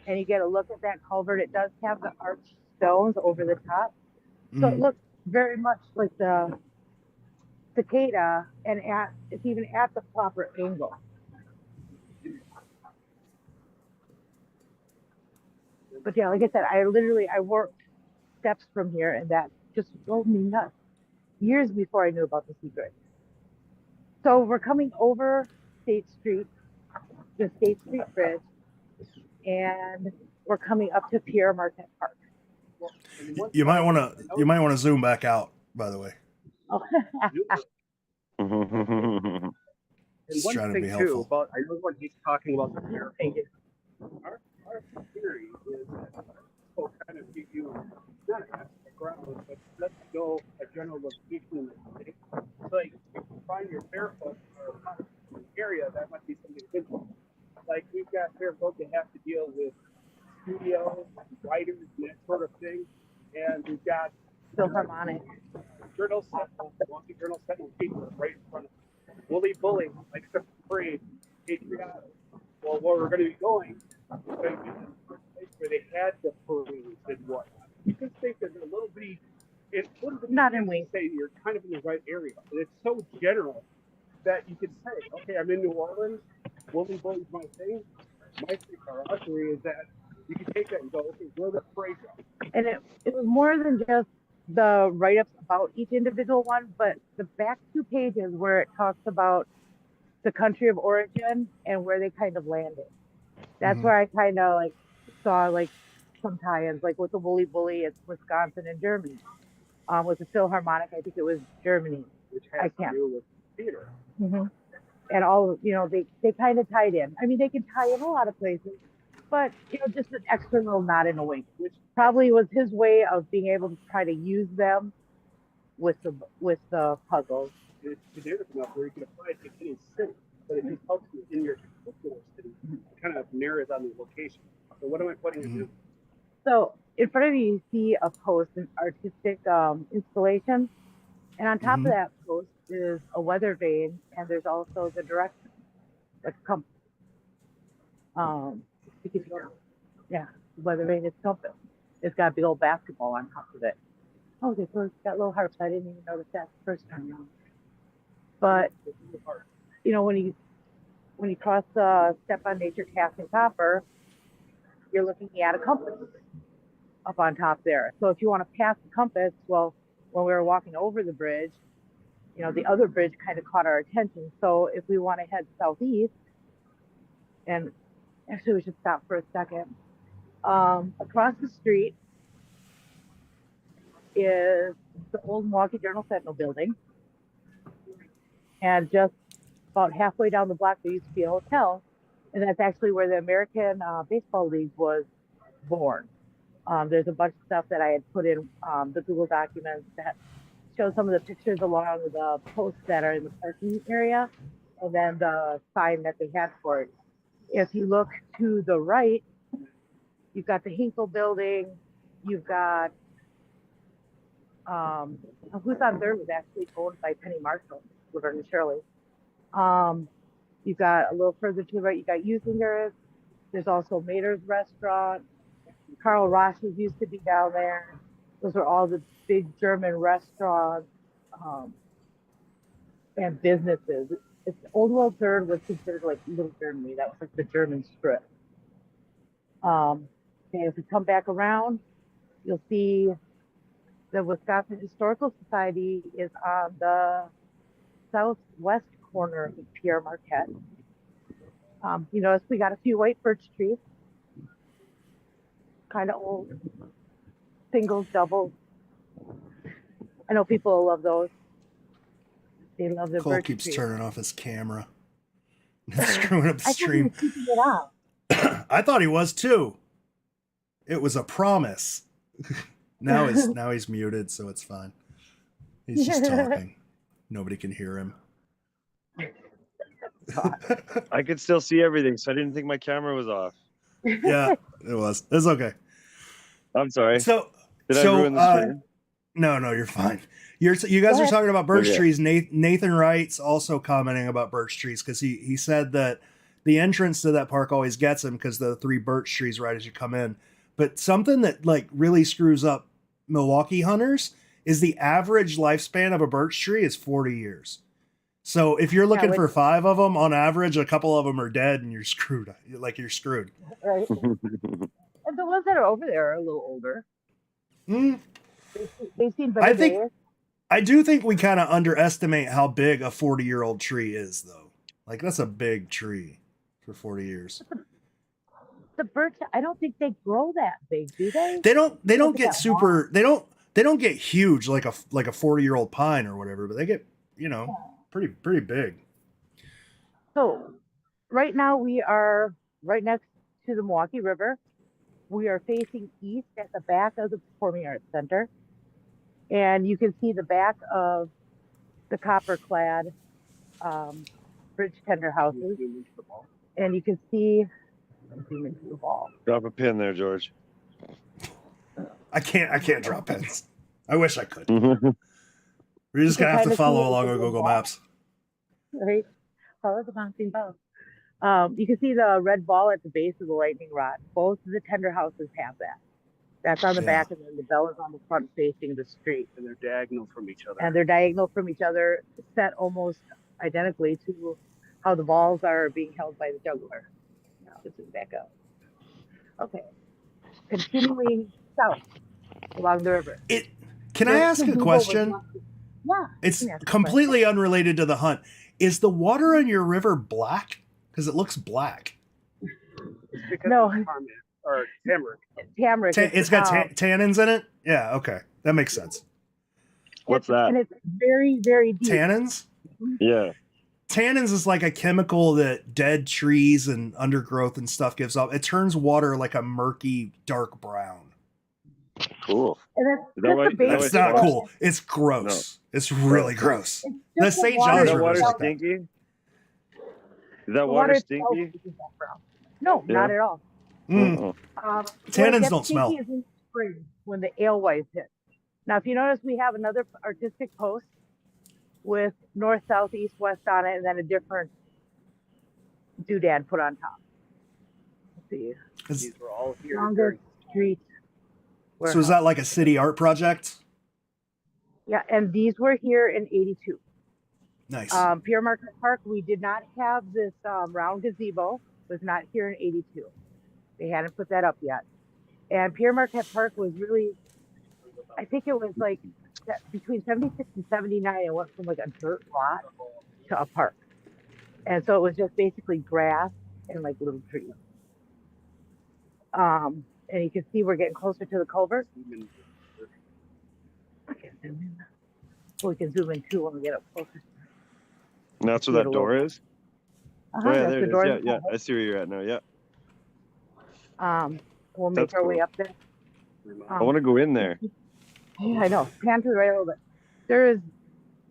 Speaker 2: and you get a look at that culvert, it does have the arched stones over the top. So it
Speaker 1: Mhm.
Speaker 2: looks very much like the cicada, and it's even at the proper angle. But yeah, like I said, I worked steps from here, and that just drove me nuts years before I knew about the secret. So we're coming over State Street, the State Street Bridge, and we're coming up to Pierre Marquette Park.
Speaker 1: You might want to zoom back out. By the way,
Speaker 2: Oh,
Speaker 5: And
Speaker 1: Just
Speaker 5: one
Speaker 1: trying to
Speaker 5: thing
Speaker 1: be
Speaker 5: too
Speaker 1: helpful.
Speaker 5: about I know when he's talking about the mirror. Our theory is that will kind of give you not a background, but let's go a general location in the city. So like if you find your barefoot or area, that might be something good. Like we've got barefoot that have to deal with studios, writers, and that sort of thing. And we've got
Speaker 2: Philharmonic.
Speaker 5: Journal Sentinel, Milwaukee Journal Sentinel paper right in front of us. Woolly Bully, like the parade, patriotic. Well, where we're going to be going is going to be the place where they had the parades and whatnot. You can think that a little bit, it's a little bit
Speaker 2: Not in Wayne.
Speaker 5: say you're kind of in the right area. And it's so general that you can say, okay, I'm in New Orleans, Woolly Bully's my thing. My thing, our archery is that you can take that and go, okay, where the parade go?
Speaker 2: And it was more than just the write-ups about each individual one, but the back 2 pages where it talks about the country of origin and where they kind of landed. That's
Speaker 1: Mhm.
Speaker 2: where I kind of like saw like some tie-ins, like with the Woolly Bully, it's Wisconsin and Germany. With the Philharmonic, I think it was Germany.
Speaker 5: Which
Speaker 2: I
Speaker 5: has to
Speaker 2: can't.
Speaker 5: do with theater.
Speaker 2: And all, they kind of tied in. I mean, they can tie in a lot of places, but just an extra little nod in a wink, which probably was his way of being able to try to use them with the puzzles.
Speaker 5: It's generic enough where you can apply it to any city, but it just helps you in your particular city. It kind of narrows on the location. So what am I putting in this?
Speaker 2: So in front of you, you see a post, an artistic installation, and on top
Speaker 1: Mhm.
Speaker 2: of that post is a weather vane, and there's also the direction, like a compass. Yeah, weather vane is compass. It's got a big old basketball on top of it. Oh, it's got little harps. I didn't even notice that the first time around. But when you cross step on nature cast in copper, you're looking at a compass up on top there. So if you want to pass the compass, well, when we were walking over the bridge, the other bridge kind of caught our attention. So if we want to head southeast, and actually we should stop for a second. Across the street is the old Milwaukee Journal Sentinel building. And just about halfway down the block, there used to be a hotel. And that's actually where the American Baseball League was born. There's a bunch of stuff that I had put in the Google documents that show some of the pictures along the posts that are in the parking area, and then the sign that they had for it. If you look to the right, you've got the Hinkle building, you've got who's on third was actually owned by Penny Marshall, Laverne and Shirley. You've got a little further to the right, you got Usinger's. There's also Mater's restaurant. Carl Ross's used to be down there. Those were all the big German restaurants and businesses. It's Old World Third was considered like Little Germany. That was like the German strip. And if we come back around, you'll see the Wisconsin Historical Society is on the southwest corner of Pierre Marquette. You notice we got a few white birch trees, kind of old, singles, doubles. I know people love those. They love the
Speaker 1: Cole
Speaker 2: birch
Speaker 1: keeps
Speaker 2: trees.
Speaker 1: turning off his camera. Screwing up the
Speaker 2: I thought he
Speaker 1: stream.
Speaker 2: was keeping it on.
Speaker 1: I thought he was too. It was a promise. now he's muted, so it's fine. He's just talking. Nobody can hear him.
Speaker 3: I could still see everything, so I didn't think my camera was off.
Speaker 1: Yeah, it was. It's okay.
Speaker 3: I'm sorry.
Speaker 1: So
Speaker 3: Did I ruin the stream?
Speaker 1: No, you're fine. You guys are talking about birch
Speaker 3: Okay.
Speaker 1: trees. Nathan Wright's also commenting about birch trees because he said that the entrance to that park always gets him because the 3 birch trees right as you come in. But something that like really screws up Milwaukee hunters is the average lifespan of a birch tree is 40 years. So if you're looking for 5 of them on average, a couple of them are dead and you're screwed. You're screwed.
Speaker 2: Right. And the ones that are over there are a little older.
Speaker 1: Mm.
Speaker 2: They've seen better days.
Speaker 1: I do think we kind of underestimate how big a 40-year-old tree is, though. Like that's a big tree for 40 years.
Speaker 2: The birch, I don't think they grow that big, do they?
Speaker 1: They don't get super. They don't get huge like a 40-year-old pine or whatever, but they get pretty big.
Speaker 2: So right now we are right next to the Milwaukee River. We are facing east at the back of the Performing Arts Center. And you can see the back of the copper-clad bridge tender houses. And you can see, zoom into the ball.
Speaker 3: Drop a pin there, George.
Speaker 1: I can't drop pins. I wish I could.
Speaker 3: Mm-hmm.
Speaker 1: We're just gonna have to
Speaker 2: kinda
Speaker 1: follow
Speaker 2: see
Speaker 1: along
Speaker 2: it
Speaker 1: on
Speaker 2: with the
Speaker 1: Google
Speaker 2: ball.
Speaker 1: Maps.
Speaker 2: Right? Follow the bouncing ball. You can see the red ball at the base of the lightning rod. Both of the tender houses have that. That's on the
Speaker 1: Yeah.
Speaker 2: back, and then the bell is on the front facing the street.
Speaker 5: And they're diagonal from each other.
Speaker 2: And they're diagonal from each other, set almost identically to how the balls are being held by the juggler. Now this is back up. Okay. Continuing south along the river.
Speaker 1: Can I ask a question?
Speaker 2: Yeah.
Speaker 1: It's
Speaker 2: you can ask a
Speaker 1: completely unrelated to the hunt. Is the water on your river black? Because it looks black.
Speaker 5: It's because
Speaker 2: No.
Speaker 5: of tarmac or tamaric.
Speaker 2: question. Tamaric.
Speaker 1: It's got tannins in it? Yeah, okay. That makes sense.
Speaker 3: What's that?
Speaker 2: And it's very, very deep.
Speaker 1: Tannins?
Speaker 3: Yeah.
Speaker 1: Tannins is like a chemical that dead trees and undergrowth and stuff gives off. It turns water like a murky, dark brown.
Speaker 3: Cool.
Speaker 2: And
Speaker 3: Is that
Speaker 2: that's
Speaker 3: why-
Speaker 2: the base
Speaker 1: That's
Speaker 3: It's
Speaker 1: not
Speaker 2: of the-
Speaker 1: cool. It's gross. It's really gross.
Speaker 2: It's
Speaker 1: The
Speaker 2: just
Speaker 1: St.
Speaker 2: water.
Speaker 1: John's
Speaker 3: Is that
Speaker 1: River's
Speaker 3: water
Speaker 1: like that.
Speaker 3: stinky? Is
Speaker 2: The
Speaker 3: that water
Speaker 2: itself
Speaker 3: stinky?
Speaker 2: is that brown. No,
Speaker 3: Yeah.
Speaker 2: not at all.
Speaker 1: Mm.
Speaker 3: Uh-oh.
Speaker 2: When
Speaker 1: Tannins
Speaker 2: it gets
Speaker 1: don't smell.
Speaker 2: stinky is in spring when the alewives hit. Now, if you notice, we have another artistic post with north, south, east, west on it, and then a different doodad put on top. Let's see.
Speaker 5: These were all here.
Speaker 2: Longest street.
Speaker 1: So is that like a city art project?
Speaker 2: Yeah, and these were here in '82.
Speaker 1: Nice.
Speaker 2: Pierre Marquette Park, we did not have this round gazebo. Was not here in '82. They hadn't put that up yet. And Pierre Marquette Park was really, I think it was like between 76 and 79. It went from like a dirt lot to a park. And so it was just basically grass and like little trees. And you can see we're getting closer to the culvert. I can zoom in. Well, we can zoom in too when we get up closer.
Speaker 3: And that's where that door is?
Speaker 2: Uh-huh,
Speaker 3: Oh, yeah,
Speaker 2: that's
Speaker 3: there
Speaker 2: the
Speaker 3: it
Speaker 2: door.
Speaker 3: is. Yeah. I see where you're at now. Yeah.
Speaker 2: We'll make
Speaker 3: That's
Speaker 2: our way
Speaker 3: cool.
Speaker 2: up there.
Speaker 3: I want to go in there.
Speaker 2: Yeah, I know. Pan to the right a little bit. There is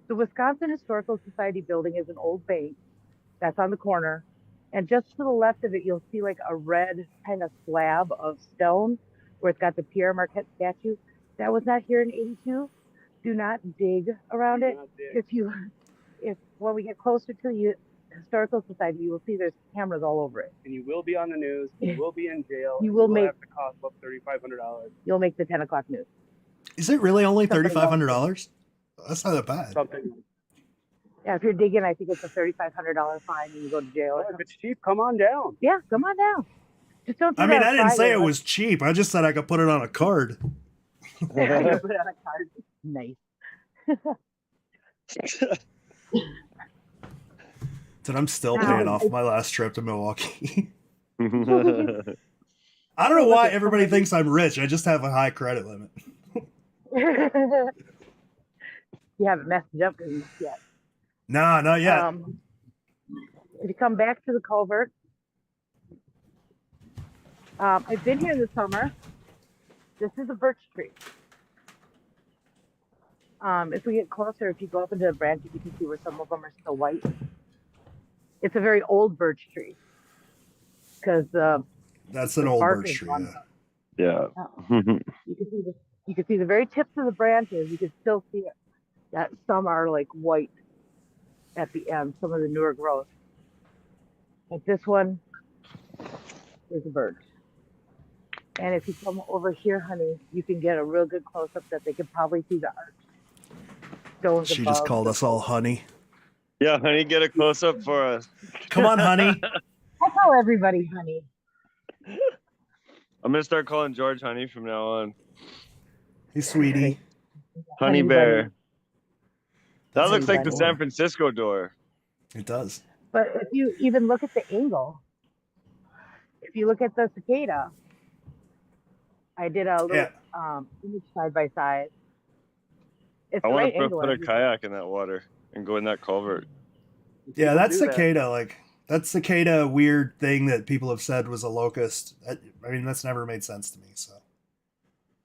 Speaker 2: the Wisconsin Historical Society building is an old bank that's on the corner. And just to the left of it, you'll see like a red kind of slab of stone where it's got the Pierre Marquette statue. That was not here in 82. Do not dig around it. If when we get closer to the Historical Society, you will see there's cameras all over it.
Speaker 5: And you will be on the news. You will be in jail.
Speaker 2: You will
Speaker 5: have to cost about $3,500.
Speaker 2: You'll make the 10 o'clock news.
Speaker 1: Is it really only $3,500? That's not that bad.
Speaker 5: Something.
Speaker 2: Yeah, if you're digging, I think it's a $3,500 fine and you go to jail.
Speaker 5: If it's cheap, come on down.
Speaker 2: Yeah, come on down. Just don't.
Speaker 1: I mean, I didn't say it was cheap. I just said I could put it on a card.
Speaker 2: Put it on a card. Nice.
Speaker 1: Dude, I'm still paying off my last trip to Milwaukee. I don't know why everybody thinks I'm rich. I just have a high credit limit.
Speaker 2: You haven't messed it up yet.
Speaker 1: Nah, not yet.
Speaker 2: If you come back to the culvert, I've been here this summer. This is a birch tree. If we get closer, if you go up into the branches, you can see where some of them are still white. It's a very old birch tree because
Speaker 1: that's an old birch tree.
Speaker 3: Yeah.
Speaker 2: You can see the very tips of the branches. You can still see it. That some are like white at the end. Some of the newer growth. But this one is a birch. And if you come over here, honey, you can get a real good close up that they can probably see the arch. Stones
Speaker 1: She
Speaker 2: above.
Speaker 1: just called us all honey.
Speaker 3: Yeah, honey, get a close up for us.
Speaker 1: Come on, honey.
Speaker 2: I call everybody honey.
Speaker 3: I'm gonna start calling George honey from now on.
Speaker 1: Hey, sweetie.
Speaker 3: Honey bear.
Speaker 2: Buddy.
Speaker 3: That looks like the
Speaker 2: buddy.
Speaker 3: San Francisco door.
Speaker 1: It does.
Speaker 2: But if you even look at the angle, if you look at the cicada, I did a little image side by side. It's
Speaker 3: I
Speaker 2: the
Speaker 3: want
Speaker 2: right
Speaker 3: to
Speaker 2: angle.
Speaker 3: put a kayak in that water and go in that culvert.
Speaker 1: Yeah, that's
Speaker 5: do that.
Speaker 1: cicada. Like, that's cicada weird thing that people have said was a locust. I mean, that's never made sense to me. So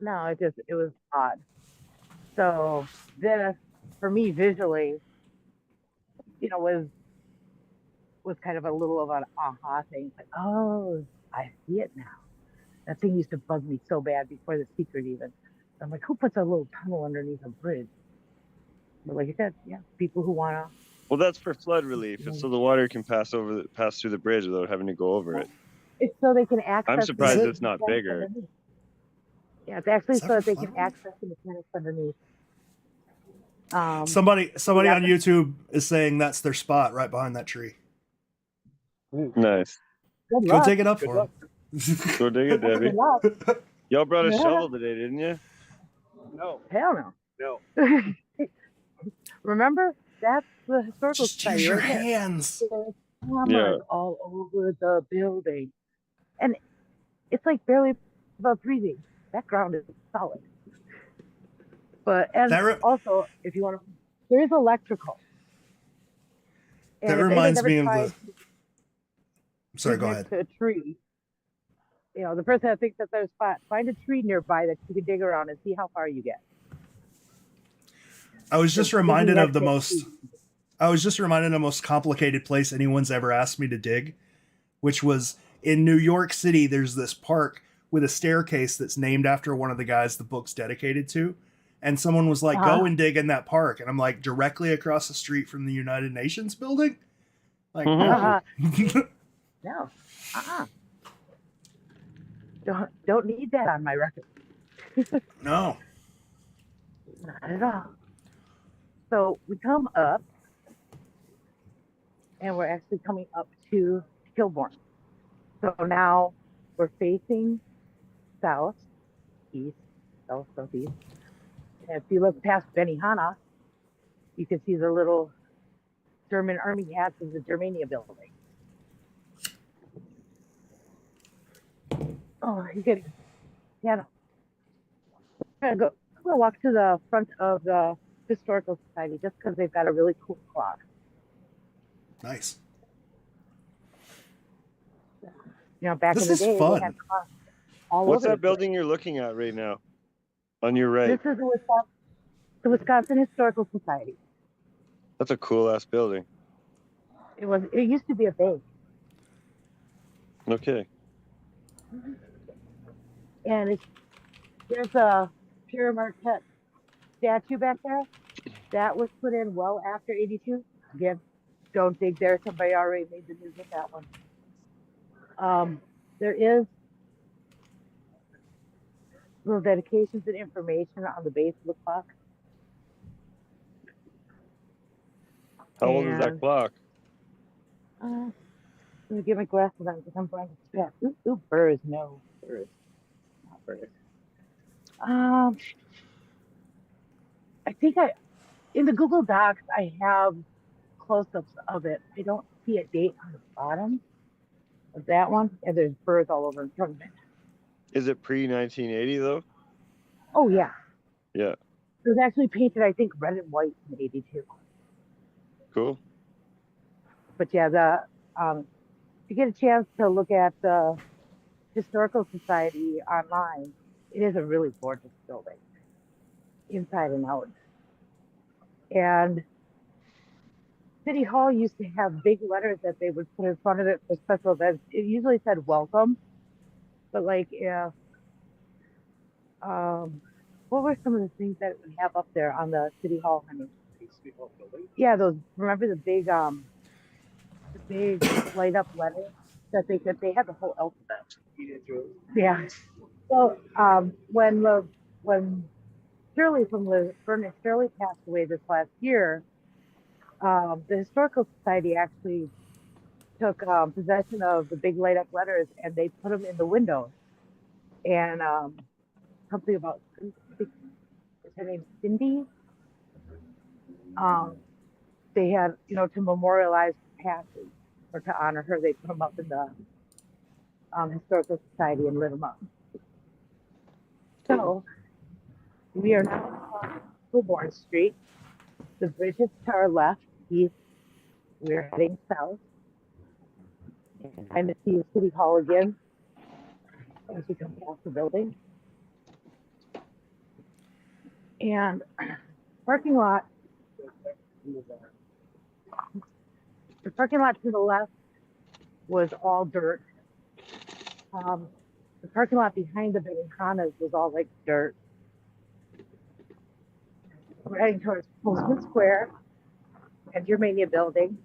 Speaker 2: No, it was odd. So this, for me visually, was kind of a little of an aha thing. Like, oh, I see it now. That thing used to bug me so bad before The Secret even. I'm like, who puts a little tunnel underneath a bridge? But like I said, yeah, people who want to.
Speaker 3: Well, that's for flood relief. It's so the water can pass through the bridge without having to go over it.
Speaker 2: It's so they can access.
Speaker 3: I'm surprised
Speaker 2: the
Speaker 3: it's not
Speaker 2: mechanics
Speaker 3: bigger.
Speaker 2: underneath. Yeah, it's actually
Speaker 1: Is that
Speaker 2: so that
Speaker 1: for
Speaker 2: they can
Speaker 1: fun?
Speaker 2: access the mechanics underneath.
Speaker 1: somebody
Speaker 2: Yeah.
Speaker 1: on YouTube is saying that's their spot right behind that tree.
Speaker 3: Nice.
Speaker 2: Good
Speaker 1: Go
Speaker 2: luck.
Speaker 1: dig it up
Speaker 5: Good
Speaker 1: for
Speaker 5: luck.
Speaker 1: them.
Speaker 3: Go dig it, Debbie.
Speaker 2: Good luck.
Speaker 3: Y'all brought a
Speaker 2: Yeah.
Speaker 3: shovel today, didn't you?
Speaker 5: No,
Speaker 2: Hell
Speaker 5: no.
Speaker 2: no. Remember, that's the historical
Speaker 1: Just
Speaker 2: society
Speaker 1: use your
Speaker 2: right there.
Speaker 1: hands.
Speaker 2: There's cameras
Speaker 3: Yeah.
Speaker 2: all over the building, and it's like barely above freezing. That ground is solid. But and
Speaker 1: That re-
Speaker 2: also, if you want to, there is electrical. And
Speaker 1: That
Speaker 2: if
Speaker 1: reminds
Speaker 2: anybody's
Speaker 1: me of
Speaker 2: ever
Speaker 1: the.
Speaker 2: tried
Speaker 1: Sorry,
Speaker 2: dig
Speaker 1: go
Speaker 2: next
Speaker 1: ahead.
Speaker 2: to a tree, the person that thinks that there's a spot, find a tree nearby that you can dig around and see how far you get.
Speaker 1: I was just
Speaker 2: Digging
Speaker 1: reminded of
Speaker 2: next
Speaker 1: the
Speaker 2: to a
Speaker 1: most.
Speaker 2: tree.
Speaker 1: I was just reminded of the most complicated place anyone's ever asked me to dig, which was in New York City. There's this park with a staircase that's named after one of the guys the book's dedicated to. And someone was like,
Speaker 2: Uh-huh.
Speaker 1: go and dig in that park. And I'm like, directly across the street from the United Nations building? Like,
Speaker 3: Mhm.
Speaker 1: no.
Speaker 2: No. Don't need that on my record.
Speaker 1: No.
Speaker 2: Not at all. So we come up, and we're actually coming up to Kilbourne. So now we're facing south, east, south, southeast. And if you look past Benihana, you can see the little German army hats of the Germania Building. Oh, you're kidding. Yeah. I'm gonna walk to the front of the Historical Society just because they've got a really cool clock.
Speaker 1: Nice.
Speaker 2: Back
Speaker 1: This
Speaker 2: in the
Speaker 1: is
Speaker 2: day,
Speaker 1: fun.
Speaker 2: they had clocks all
Speaker 3: What's
Speaker 2: over
Speaker 3: that
Speaker 2: the
Speaker 3: building you're looking at right now? On your
Speaker 2: place.
Speaker 3: right.
Speaker 2: This is the Wisconsin. the Wisconsin Historical Society.
Speaker 3: That's a cool ass building.
Speaker 2: It used to be a bank.
Speaker 3: Okay.
Speaker 2: And there's a Pierre Marquette statue back there. That was put in well after 82. Again, don't dig there. Somebody already made the news with that one. There is little dedications and information on the base of the clock.
Speaker 3: How old is that clock?
Speaker 2: Let me get my glasses on because I'm blind as crap. Ooh, birds. No, birds. Not birds. I think in the Google Docs, I have close-ups of it. I don't see a date on the bottom of that one, and there's birds all over in front of it.
Speaker 3: Is it pre-1980 though?
Speaker 2: Oh, yeah.
Speaker 3: Yeah.
Speaker 2: It was actually painted, I think, red and white in 82.
Speaker 3: Cool.
Speaker 2: But yeah, if you get a chance to look at the Historical Society online, it is a really gorgeous building, inside and out. And City Hall used to have big letters that they would put in front of it for special events. It usually said welcome, but like if what were some of the things that it would have up there on the City Hall? I mean,
Speaker 5: City Hall building.
Speaker 2: yeah, remember the big light up letters that they had the whole alphabet. Yeah. So when Shirley from Furnace Shirley passed away this last year, the Historical Society actually took possession of the big light up letters and they put them in the windows. And something about, is her name Cindy? They had, to memorialize her passing or to honor her, they put them up in the Historical Society and lit them up. So we are now on Kilbourne Street. The bridge is to our left, east. We're heading south. And to see City Hall again as we come past the building. And parking lot. The parking lot to the left was all dirt. The parking lot behind the Benihana's was all like dirt. We're heading towards Postman Square and Germania Building.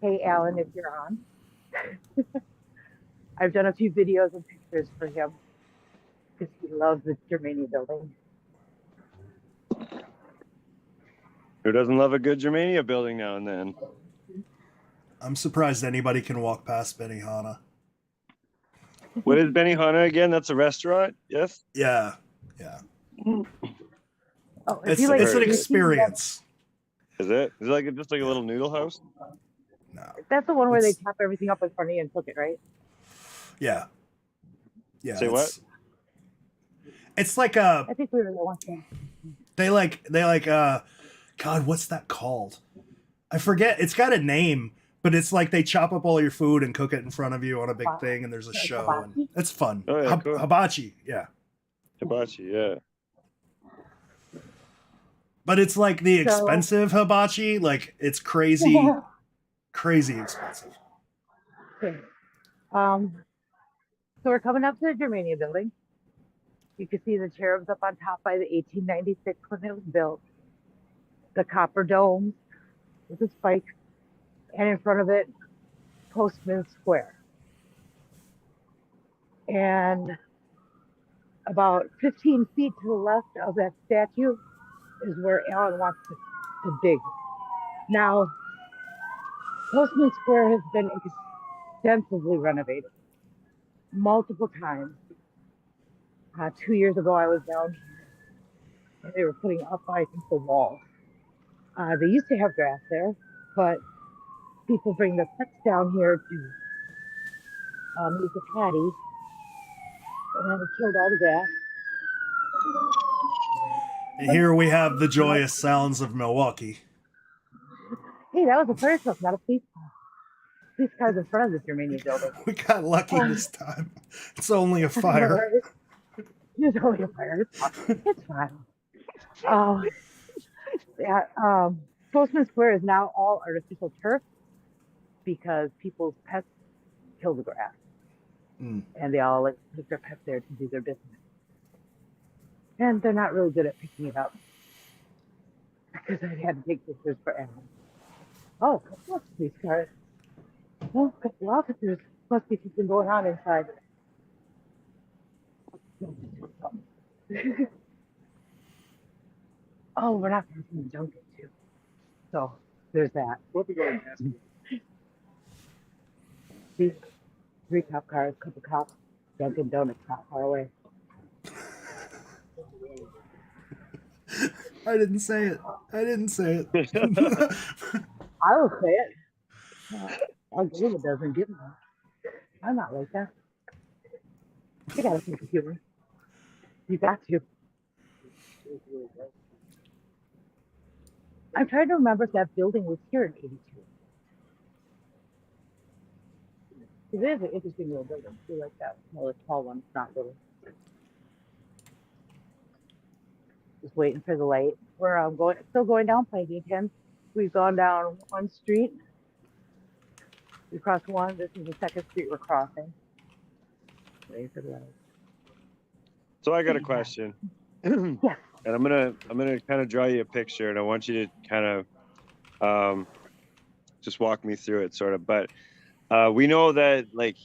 Speaker 2: Hey, Alan, if you're on. I've done a few videos and pictures for him because he loves the Germania Building.
Speaker 3: Who doesn't love a good Germania building now and then?
Speaker 1: I'm surprised anybody can walk past Benihana.
Speaker 3: What is Benihana again? That's a restaurant? Yes?
Speaker 1: Yeah.
Speaker 2: Oh,
Speaker 1: It's an experience.
Speaker 3: Is it? Is it just like a little noodle house?
Speaker 1: No.
Speaker 2: That's the one where they chop everything up in front of you and cook it, right?
Speaker 1: Yeah. Yeah.
Speaker 3: Say what?
Speaker 1: It's like
Speaker 2: I think we were the ones.
Speaker 1: they like God, what's that called? I forget. It's got a name, but it's like they chop up all your food and cook it in front of you on a big thing, and there's a show, and it's fun.
Speaker 3: Oh, yeah, cool.
Speaker 1: Hibachi, yeah.
Speaker 3: Hibachi, yeah.
Speaker 1: But it's like the expensive hibachi, like it's crazy, crazy expensive.
Speaker 2: Okay. So we're coming up to the Germania Building. You can see the cherubs up on top by the 1896 when it was built. The copper dome with the spikes, and in front of it, Postman Square. And about 15 feet to the left of that statue is where Alan wants to dig. Now, Postman Square has been extensively renovated multiple times. 2 years ago, I was down here, and they were putting up, I think, the wall. They used to have grass there, but people bring the pets down here to use the patty, and then they killed all the grass.
Speaker 1: And here we have the joyous sounds of Milwaukee.
Speaker 2: Hey, that was a fire truck, not a police car. Police car's in front of the Germania Building.
Speaker 1: We got lucky this time. It's only a fire.
Speaker 2: It's only a fire. It's fine. Yeah, Postman Square is now all artificial turf because people's pets kill the grass,
Speaker 1: Mm.
Speaker 2: and they all like take their pets there to do their business. And they're not really good at picking it up because I had to take pictures for animals. Oh, a couple of police cars. Well, a couple officers. Must be something going on inside. Oh, we're not going to Dunkin' too. So there's that.
Speaker 5: We'll be going past.
Speaker 2: See, 3 cop cars, couple cops, Dunkin' Donuts not far away.
Speaker 1: I didn't say it. I didn't say it.
Speaker 2: I will say it. I'll give it doesn't give me. I'm not like that. You gotta think of humor. You got to. I'm trying to remember if that building was here in '82. It is an interesting little building. I like that. Well, it's tall one, it's not little. Just waiting for the light. We're still going down Plantation. We've gone down one street. We crossed one. This is the second street we're crossing. Waiting for the light.
Speaker 3: So I got a question.
Speaker 2: Yeah.
Speaker 3: And I'm gonna kind of draw you a picture, and I want you to kind of just walk me through it, sort of. But we know that, like,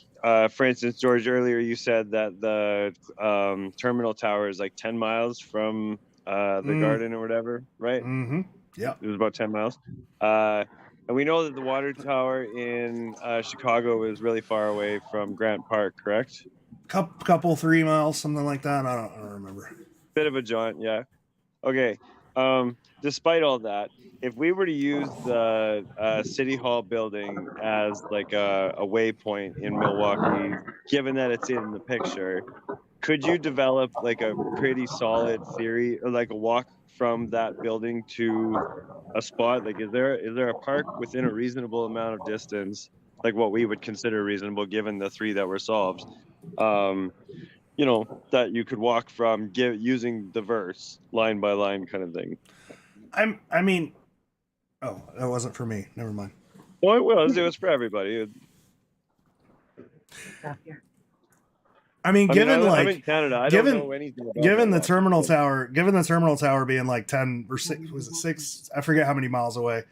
Speaker 3: for instance, George, earlier you said that the terminal tower is like 10 miles from the garden or whatever, right?
Speaker 1: Mm-hmm. Yeah.
Speaker 3: It was about 10 miles. And we know that the water tower in Chicago is really far away from Grant Park, correct?
Speaker 1: Couple 3 miles, something like that. I don't remember.
Speaker 3: Bit of a jaunt, yeah. Okay. Despite all that, if we were to use the City Hall building as like a waypoint in Milwaukee, given that it's in the picture, could you develop like a pretty solid theory, or like a walk from that building to a spot? Like, is there a park within a reasonable amount of distance, like what we would consider reasonable given the 3 that were solved, you know, that you could walk from using the verse line by line kind of thing?
Speaker 1: I mean, oh, that wasn't for me. Never mind.
Speaker 3: Well, it was for everybody.
Speaker 1: I'm in Canada.
Speaker 3: I don't know anything about
Speaker 1: given the
Speaker 3: Milwaukee.
Speaker 1: terminal tower being like 10 or 6, was it 6? I forget how many miles away.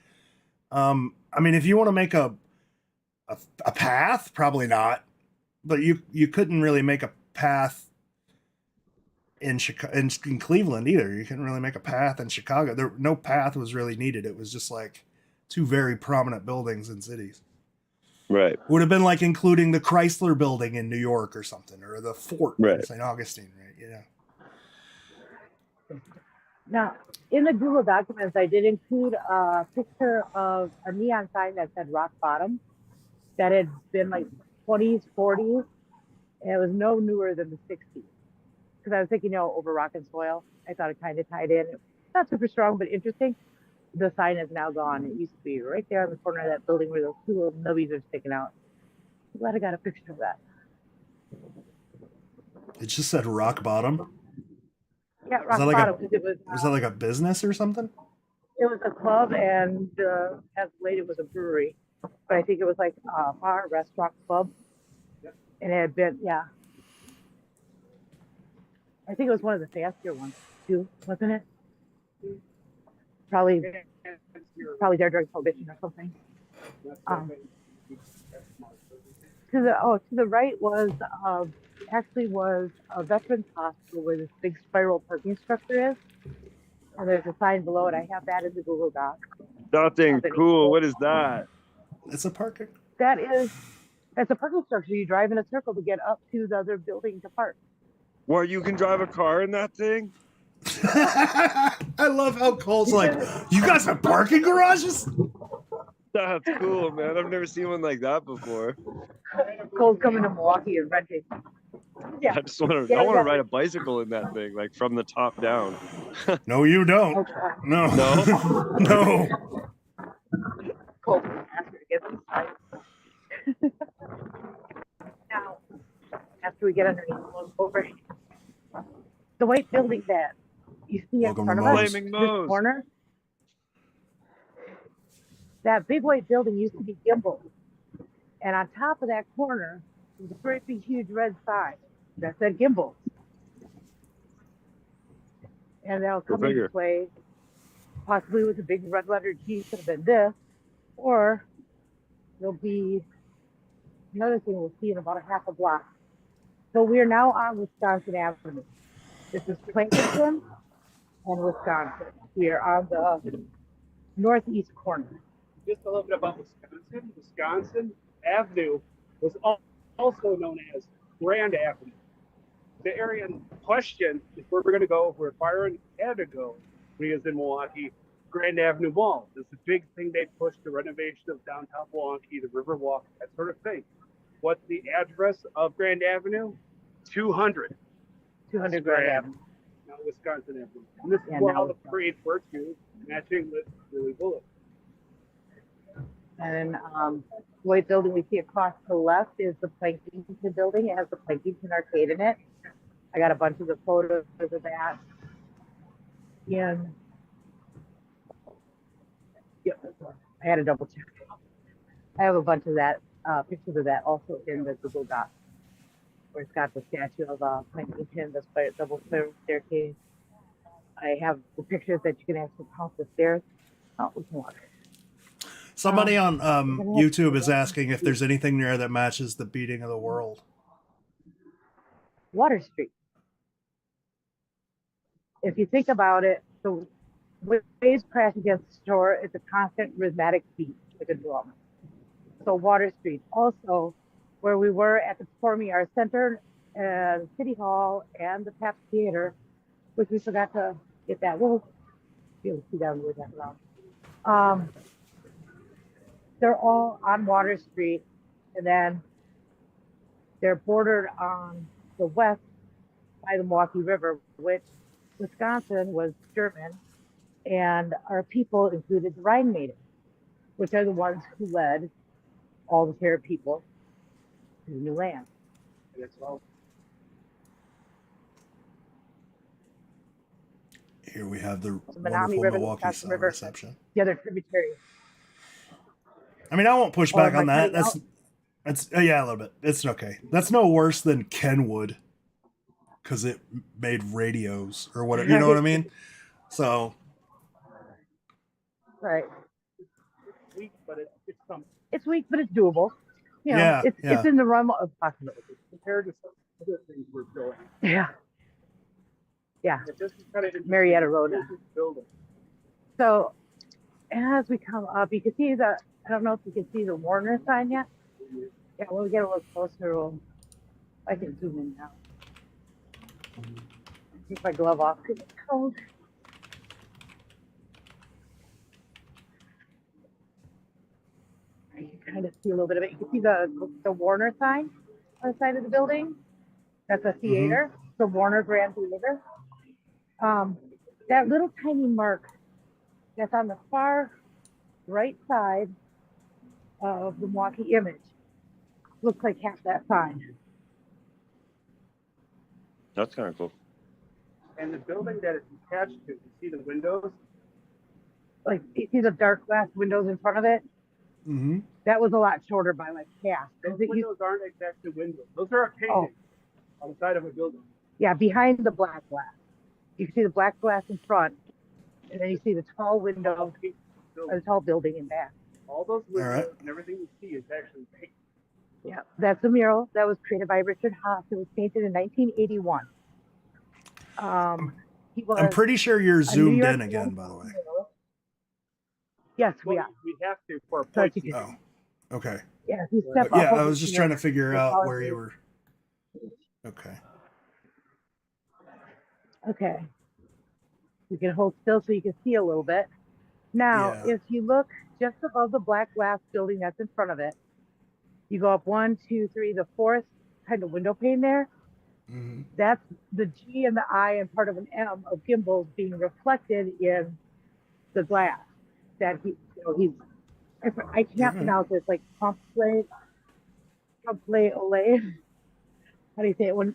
Speaker 1: I mean, if you want to make a path, probably not. But you couldn't really make a path in Cleveland either. You couldn't really make a path in Chicago. No path was really needed. It was just like 2 very prominent buildings in cities.
Speaker 3: Right.
Speaker 1: Would have been like including the Chrysler Building in New York or something, or the fort in St. Augustine, right? Yeah.
Speaker 2: Now, in the Google documents, I did include a picture of a neon sign that said Rock Bottom that had been like 20s, 40s, and it was no newer than the 60s. Because I was thinking, over rock and soil. I thought it kind of tied in. Not super strong, but interesting. The sign is now gone. It used to be right there on the corner of that building where those 2 little nubbies are sticking out. I'm glad I got a picture of that.
Speaker 1: It just said Rock Bottom.
Speaker 2: Yeah, Rock Bottom.
Speaker 1: Was that like a business or something?
Speaker 2: It was a club, and as late it was a brewery. But I think it was like a bar, restaurant, club. And it had been, yeah. I think it was one of the fancier ones too, wasn't it? Probably there during Prohibition or something. To the right was actually was a veterans hospital where this big spiral parking structure is, and there's a sign below it. I have that in the Google Doc.
Speaker 3: Nothing cool. What is that?
Speaker 1: It's a parking.
Speaker 2: That's a parking structure. You drive in a circle to get up to the other building to park.
Speaker 3: Well, you can drive a car in that thing?
Speaker 1: I love how Cole's like, you guys have parking garages?
Speaker 3: That's cool, man. I've never seen one like that before.
Speaker 2: Cole's coming to Milwaukee and renting. Yeah.
Speaker 3: I want to ride a bicycle in that thing, like from the top down.
Speaker 1: No, you don't.
Speaker 2: Okay.
Speaker 1: No.
Speaker 3: No?
Speaker 2: Cole asked her to get inside. Now, after we get underneath, over the white building that you see in front of us, this corner, That big white building used to be Gimbels. And on top of that corner was a great big huge red sign that said Gimbels. And they'll come in this way, possibly with a big red letter G could have been this, or there'll be another thing we'll see in about a half a block. So we are now on Wisconsin Avenue. This is Plankinton and Wisconsin. We are on the northeast corner.
Speaker 5: Just a little bit about Wisconsin. Wisconsin Avenue was also known as Grand Avenue. The area in question is where we're going to go, where Byron had to go when he was in Milwaukee. Grand Avenue Mall. This is a big thing they pushed, the renovation of downtown Milwaukee, the Riverwalk, that sort of thing. What's the address of Grand Avenue? 200.
Speaker 2: 200 Grand Avenue.
Speaker 5: Now Wisconsin Avenue. And this is
Speaker 2: Yeah,
Speaker 5: where
Speaker 2: now
Speaker 5: all the parades were too, matching with Billy Bullet.
Speaker 2: And white building we see across to the left is the Plankinton building. It has the Plankinton arcade in it. I got a bunch of the photos of that. And yeah, I had to double check. I have a bunch of that pictures of that also in the Google Doc, where it's got the statue of Plankinton, the double spiral staircase. I have the pictures that you can actually count the stairs. Oh, we can walk.
Speaker 1: Somebody on YouTube is asking if there's anything there that matches the beating of the world.
Speaker 2: Water Street. If you think about it, the waves crash against the shore, it's a constant rhythmic beat, like a drum. So Water Street, also where we were at the Performing Arts Center, City Hall, and the Pabst Theater, which we forgot to get that. We'll be able to see that when we're that around. They're all on Water Street, and then they're bordered on the west by the Milwaukee River, which Wisconsin was German, and our people included the Rhine Maidens, which are the ones who led all the fair people to the new land.
Speaker 1: Here we have the
Speaker 2: Menominee
Speaker 1: wonderful
Speaker 2: River,
Speaker 1: Milwaukee
Speaker 2: Wisconsin
Speaker 1: Sun
Speaker 2: River,
Speaker 1: reception.
Speaker 2: the other tributaries.
Speaker 1: I mean, I won't push back on that.
Speaker 2: That's
Speaker 1: Yeah, a little bit. It's okay. That's no worse than Kenwood, because it made radios or whatever. You know what I mean? So,
Speaker 2: right.
Speaker 5: It's weak, but it's something.
Speaker 2: It's weak, but it's doable. You know,
Speaker 1: Yeah,
Speaker 2: it's in the realm of possibility.
Speaker 5: Compared to some other things we're doing.
Speaker 2: Yeah. Yeah.
Speaker 5: This is kind of
Speaker 2: Marietta Road.
Speaker 5: building.
Speaker 2: So as we come up, you can see I don't know if you can see the Warner sign yet. Yeah, when we get a little closer, I can zoom in now. Take my glove off because it's cold. You can kind of see a little bit of it. You can see the Warner sign on the side of the building. That's a theater, the Warner Grand Theater. That little tiny mark that's on the far right side of the Milwaukee image looks like half that sign.
Speaker 3: That's kind of cool.
Speaker 5: And the building that it's attached to, you see the windows?
Speaker 2: Like, you see the dark glass windows in front of it?
Speaker 1: mm-hmm.
Speaker 2: That was a lot shorter by like half.
Speaker 5: Those windows aren't exactly windows. Those are a painting on the side of a building.
Speaker 2: Yeah, behind the black glass. You can see the black glass in front, and then you see the tall window, the tall building in back.
Speaker 5: All those windows
Speaker 1: right.
Speaker 5: and everything you see is actually paint.
Speaker 2: Yeah, that's a mural that was created by Richard Haas. It was painted in 1981. He was
Speaker 1: I'm pretty sure you're zoomed
Speaker 2: York
Speaker 1: in again, by the way.
Speaker 2: mural. Yes, we
Speaker 5: Well,
Speaker 2: are.
Speaker 5: we have to for a
Speaker 2: So
Speaker 5: point.
Speaker 2: you can-
Speaker 1: Oh, okay.
Speaker 2: Yeah, if you step
Speaker 1: But yeah,
Speaker 2: up
Speaker 1: I
Speaker 2: over
Speaker 1: was just
Speaker 2: here,
Speaker 1: trying to figure out
Speaker 2: follow
Speaker 1: where
Speaker 2: me.
Speaker 1: you were. Okay.
Speaker 2: Okay. You can hold still so you can see a little bit. Now,
Speaker 1: Yeah.
Speaker 2: if you look just above the black glass building that's in front of it, you go up 1, 2, 3, the fourth kind of window pane there.
Speaker 1: Mm-hmm.
Speaker 2: That's the G and the I and part of an M of Gimbels being reflected in the glass. That he's, I can't pronounce it. It's like Pomplay Ole. How do you say it when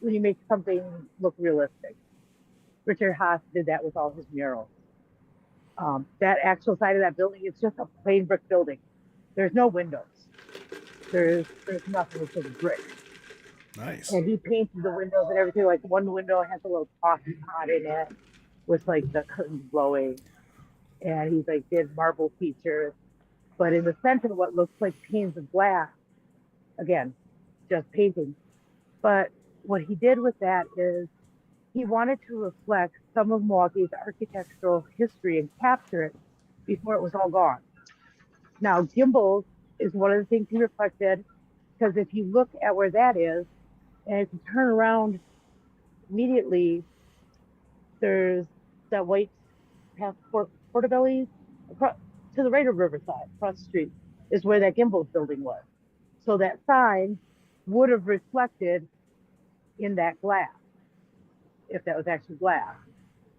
Speaker 2: you make something look realistic? Richard Haas did that with all his murals. That actual side of that building is just a plain brick building. There's no windows. There's nothing. It's just brick.
Speaker 1: Nice.
Speaker 2: And he painted the windows and everything. Like one window has a little coffee pot in it with like the curtains blowing. And he's like did marble features. But in the center, what looks like panes of glass, again, just painting. But what he did with that is he wanted to reflect some of Milwaukee's architectural history and capture it before it was all gone. Now, Gimbels is one of the things he reflected, because if you look at where that is, and if you turn around immediately, there's that white past Portobello's across to the right of Riverside, across the street, is where that Gimbels building was. So that sign would have reflected in that glass, if that was actually glass,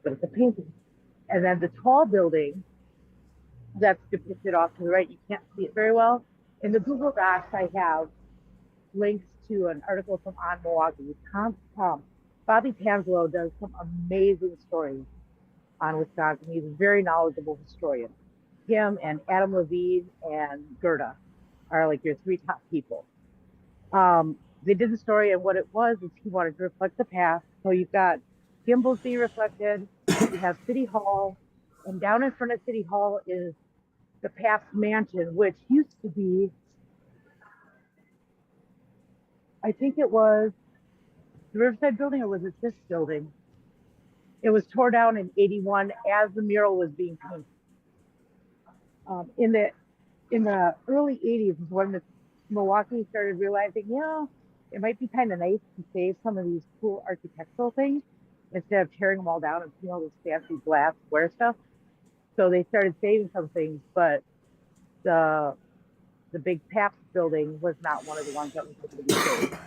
Speaker 2: but it's a painting. And then the tall building that's depicted off to the right, you can't see it very well. In the Google Docs, I have links to an article from On Milwaukee. Bobby Tanslow does some amazing stories on Wisconsin. He's a very knowledgeable historian. Him and Adam Levine and Gerda are like your three top people. They did the story, and what it was is he wanted to reflect the past. So you've got Gimbels being reflected, you have City Hall, and down in front of City Hall is the Pabst Mansion, which used to be, I think it was the Riverside Building, or was it this building? It was torn down in '81 as the mural was being painted. In the early '80s is when Milwaukee started realizing, it might be kind of nice to save some of these cool architectural things instead of tearing them all down and putting all this fancy glass square stuff. So they started saving some things, but the big Pabst building was not one of the ones that was going to be saved.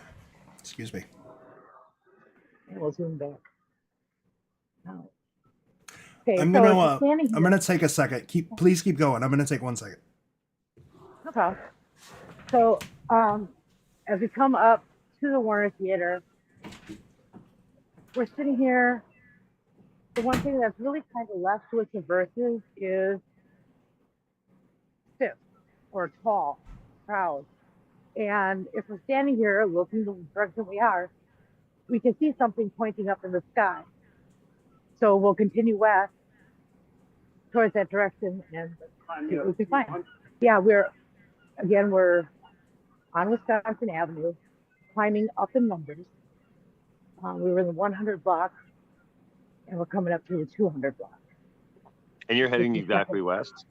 Speaker 1: Excuse me.
Speaker 2: And we'll zoom back. Oh. Okay,
Speaker 1: I'm gonna take a second. Please keep going. I'm gonna take 1 second.
Speaker 2: No problem. So as we come up to the Warner Theater, we're sitting here. The one thing that's really kind of left with the verses is stiff or tall crowds. And if we're standing here looking the direction we are, we can see something pointing up in the sky. So we'll continue west towards that direction and see what we can find. Yeah, we're on Wisconsin Avenue, climbing up in numbers. We were in the 100 block, and we're coming up to the 200 block.
Speaker 3: And you're heading exactly west?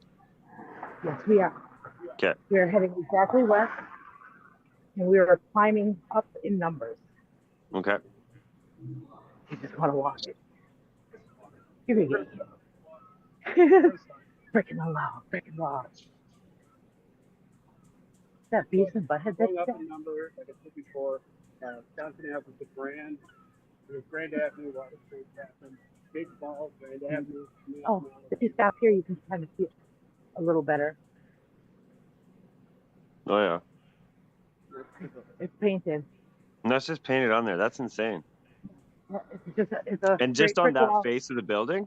Speaker 2: Yes, we are.
Speaker 3: Okay.
Speaker 2: We are heading exactly west, and we are climbing up in numbers.
Speaker 3: Okay.
Speaker 2: You just want to watch it. You're going to get it. Freaking the law. That Beavis and Butthead,
Speaker 5: Going up in number, like I said before, Wisconsin Avenue is a Grand. There's Grand Avenue, Water Street, Catherine, Big Falls, Grand Avenue.
Speaker 2: Oh, if you stop here, you can kind of see it a little better.
Speaker 3: Oh, yeah.
Speaker 2: It's painted.
Speaker 3: And that's just painted on there. That's insane.
Speaker 2: It's a
Speaker 3: And just on that
Speaker 2: wall.
Speaker 3: face of the building?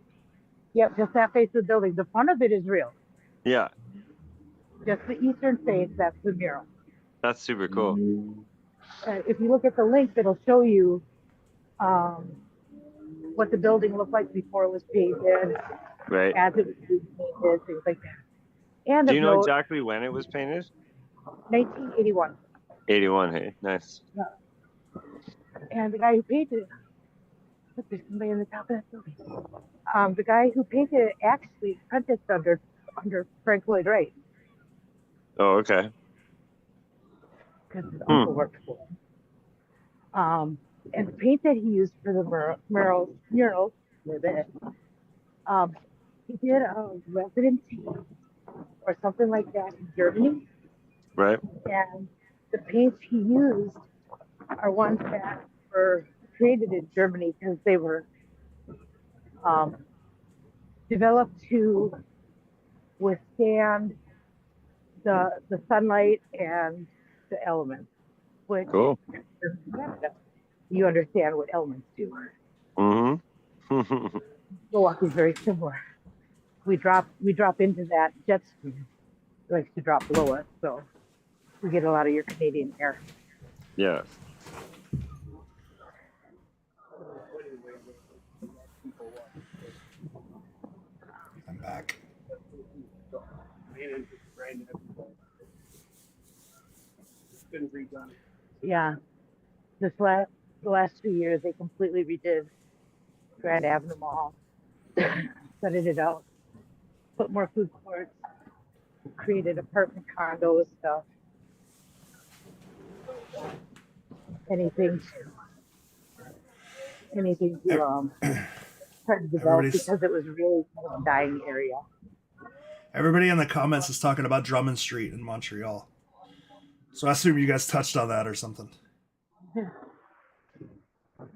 Speaker 2: Yep, just that face of the building. The front of it is real.
Speaker 3: Yeah.
Speaker 2: Just the eastern face, that's the mural.
Speaker 3: That's super cool.
Speaker 2: If you look at the link, it'll show you what the building looked like before it was painted,
Speaker 3: Right.
Speaker 2: as it was being painted, things like that. And
Speaker 3: Do you know exactly when it was painted?
Speaker 2: 1981.
Speaker 3: 81, hey. Nice.
Speaker 2: Yeah. And the guy who painted it, look, there's somebody in the top of that building. The guy who painted it actually apprenticed under Frank Lloyd Wright.
Speaker 3: Oh, okay.
Speaker 2: Because his uncle worked for him. And the paint that he used for the murals, he did a residency or something like that in Germany.
Speaker 3: Right.
Speaker 2: And the paints he used are ones that were created in Germany because they were developed to withstand the sunlight and the elements, which
Speaker 3: Cool.
Speaker 2: you understand what elements do.
Speaker 3: Mm-hmm.
Speaker 2: Milwaukee's very similar. we drop into that jet stream. It likes to drop below us, so we get a lot of your Canadian air.
Speaker 3: Yeah.
Speaker 1: I'm back.
Speaker 5: It's been redone.
Speaker 2: Yeah, the last 2 years they completely redid Grand Avenue Mall, gutted it out, put more food courts, created apartment condos stuff. Anything to try to develop because it was really kind of a dying area.
Speaker 1: Everybody in the comments is talking about Drummond Street in Montreal. So I assume you guys touched on that or something.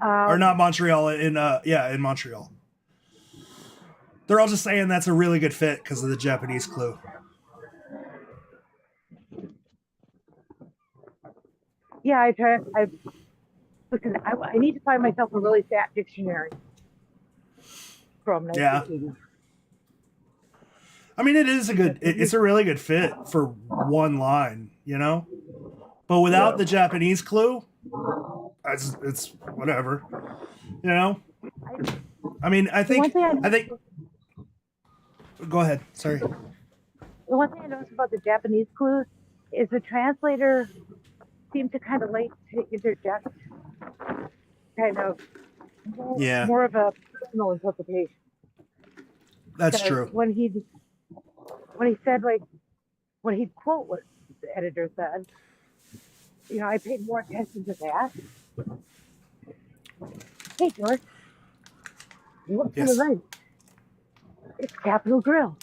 Speaker 1: Or not Montreal, in Montreal. They're all just saying that's a really good fit because of the Japanese clue.
Speaker 2: Yeah, I need to find myself a really fat dictionary from 1980.
Speaker 1: Yeah. I mean, it's a really good fit for one line, you know? But without the Japanese clue, it's whatever, you know? I mean, I think, go ahead. Sorry.
Speaker 2: The one thing I noticed about the Japanese clues is the translator seemed to kind of like to interject kind of more of a personal interpretation.
Speaker 1: That's true.
Speaker 2: When he said, like, when he'd quote what the editor said, you know, I paid more attention to that. Hey, George, look to the right. It's Capitol Grill.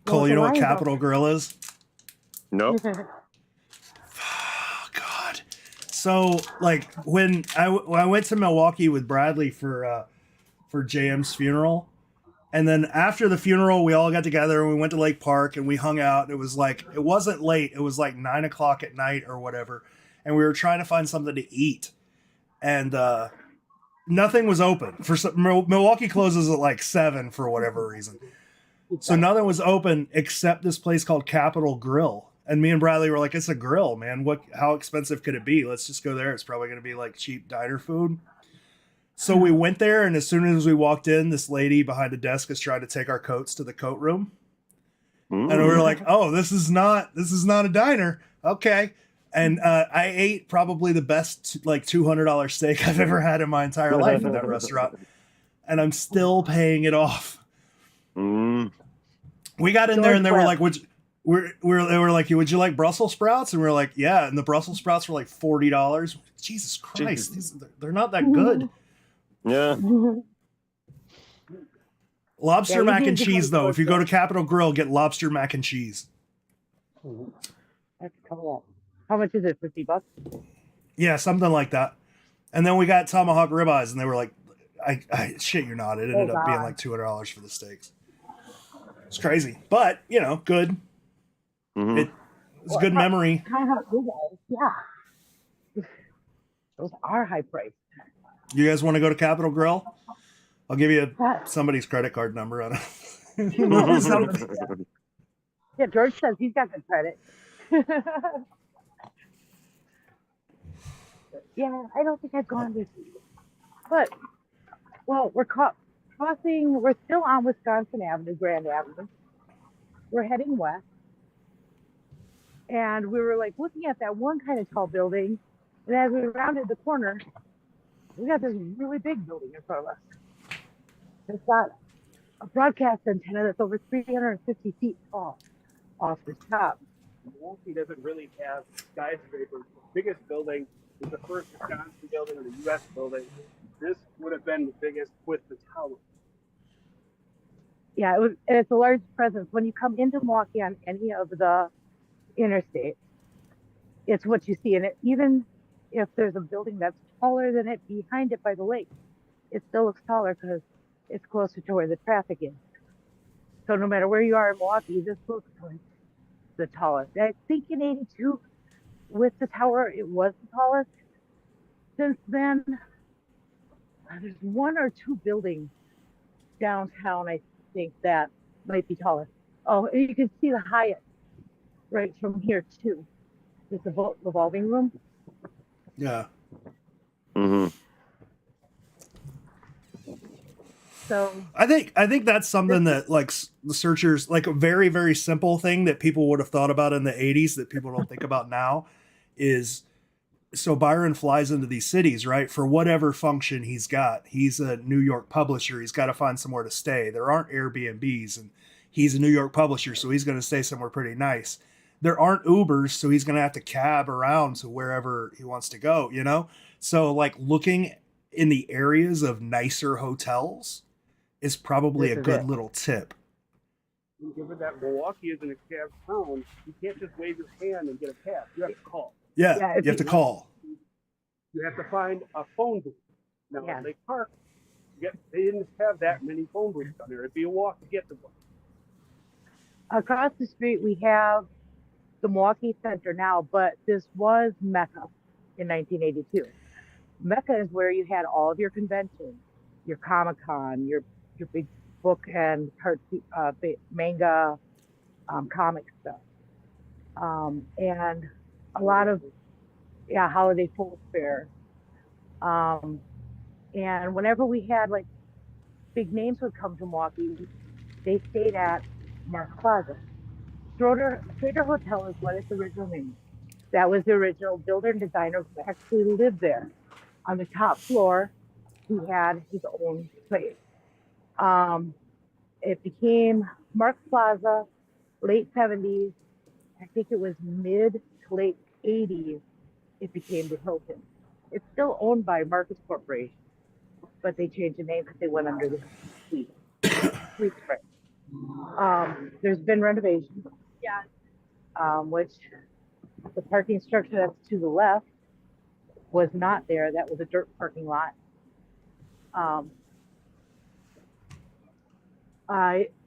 Speaker 1: Cole, you know what Capitol Grill is?
Speaker 3: Nope.
Speaker 1: Oh, God. So, like, when I went to Milwaukee with Bradley for JM's funeral, and then after the funeral, we all got together and we went to Lake Park and we hung out. It was like, it wasn't late. It was like 9 o'clock at night or whatever. And we were trying to find something to eat. And nothing was open. Milwaukee closes at like 7 for whatever reason. So nothing was open except this place called Capitol Grill. And me and Bradley were like, it's a grill, man. How expensive could it be? Let's just go there. It's probably going to be like cheap diner food. So we went there, and as soon as we walked in, this lady behind a desk is trying to take our coats to the coat room. And we were like, oh, this is not a diner. Okay. And I ate probably the best like $200 steak I've ever had in my entire life in that restaurant. And I'm still paying it off. We got in there and they were like, they were like, would you like Brussels sprouts? And we were like, yeah. And the Brussels sprouts were like $40. Jesus Christ. They're not that good.
Speaker 3: Yeah.
Speaker 1: Lobster mac and cheese, though. If you go to Capitol Grill, get lobster mac and cheese.
Speaker 2: That's cool. How much is it? $50?
Speaker 1: Yeah, something like that. And then we got tomahawk ribeyes, and they were like, I shit you not. It ended up being like $200 for the steaks. It's crazy, but you know, good. It's a good memory.
Speaker 2: Yeah, those are high priced.
Speaker 1: You guys want to go to Capitol Grill? I'll give you somebody's credit card number on it.
Speaker 2: Yeah, George says he's got good credit. Yeah, I don't think I've gone this week. But, well, we're still on Wisconsin Avenue, Grand Avenue. We're heading west. And we were like looking at that one kind of tall building. And as we rounded the corner, we got this really big building in front of us. It's got a broadcast antenna that's over 350 feet tall off the top.
Speaker 5: Milwaukee doesn't really have skyscrapers. The biggest building is the first Wisconsin building or the U.S. building. This would have been the biggest with the tower.
Speaker 2: Yeah, it's a large presence. When you come into Milwaukee on any of the interstates, it's what you see. And even if there's a building that's taller than it behind it by the lake, it still looks taller because it's closer to where the traffic is. So no matter where you are in Milwaukee, this looks like the tallest. I think in 82, with the tower, it was the tallest. Since then, there's one or two buildings downtown, I think that might be taller. Oh, and you can see the Hyatt right from here too. It's a revolving room.
Speaker 1: Yeah.
Speaker 3: Mm-hmm.
Speaker 2: So
Speaker 1: I think that's something that like the searchers, like a very, very simple thing that people would have thought about in the 80s that people don't think about now is, so Byron flies into these cities, right? For whatever function he's got. He's a New York publisher. He's got to find somewhere to stay. There aren't Airbnbs, and he's a New York publisher, so he's going to stay somewhere pretty nice. There aren't Ubers, so he's going to have to cab around to wherever he wants to go, you know? So like looking in the areas of nicer hotels is probably
Speaker 2: This
Speaker 1: a
Speaker 2: is
Speaker 1: good
Speaker 2: it.
Speaker 1: little tip.
Speaker 5: Given that Milwaukee isn't a cab town, you can't just wave your hand and get a cab. You have to call.
Speaker 1: Yeah,
Speaker 2: Yeah,
Speaker 1: you have to call.
Speaker 5: You have to find a phone booth. Now,
Speaker 2: Yeah.
Speaker 5: at Lake Park, they didn't have that many phone booths down there. It'd be a walk to get to one.
Speaker 2: across the street we have the Milwaukee Center now, but this was Mecca in 1982. Mecca is where you had all of your conventions, your Comic-Con, your big book and manga, comic stuff, and a lot of holiday folk fair. And whenever we had like big names would come to Milwaukee, they stayed at Mark Plaza. Schroeder Hotel is what its original name. That was the original builder and designer who actually lived there. On the top floor, he had his own place. It became Mark Plaza, late 70s. I think it was mid to late 80s. It became the Hilton. It's still owned by Marcus Corporation, but they changed the name because they went under the suite. There's been renovations. Which the parking structure that's to the left was not there. That was a dirt parking lot.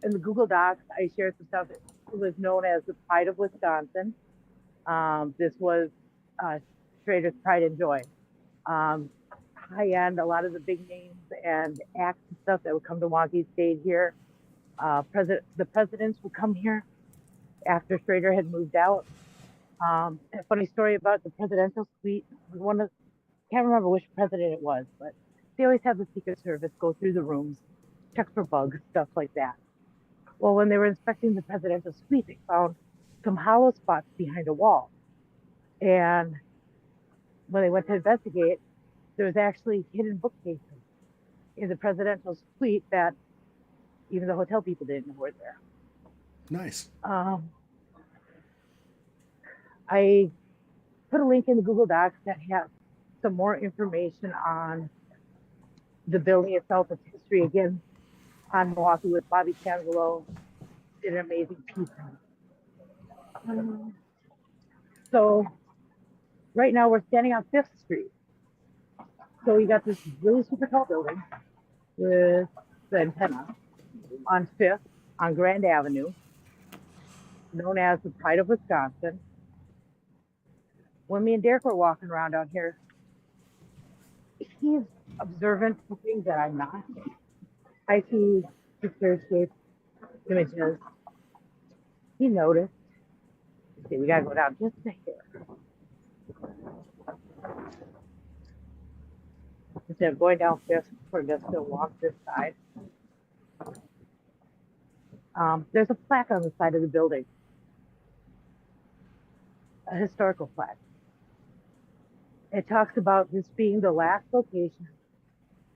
Speaker 2: In the Google Docs, I shared some stuff. It was known as the Pride of Wisconsin. This was Schroeder's Pride and Joy. High end, a lot of the big names and acts and stuff that would come to Milwaukee stayed here. The presidents would come here after Schroeder had moved out. A funny story about the presidential suite. Can't remember which president it was, but they always have the Secret Service go through the rooms, check for bugs, stuff like that. Well, when they were inspecting the presidential suite, they found some hollow spots behind a wall. And when they went to investigate, there was actually hidden bookcases in the presidential suite that even the hotel people didn't know were there.
Speaker 1: Nice.
Speaker 2: I put a link in the Google Docs that has some more information on the building itself, its history, again, on Milwaukee with Bobby Cangelo, did an amazing piece on it. So right now we're standing on 5th Street. So we got this really super tall building with the antenna on 5th on Grand Avenue, known as the Pride of Wisconsin. When me and Derek were walking around out here, he's observant to things that I'm not. I see pictures, shapes, images. He noticed. Let's see, we gotta go down just a hair. Instead of going down 5th, we're just gonna walk this side. There's a plaque on the side of the building, a historical plaque. It talks about this being the last location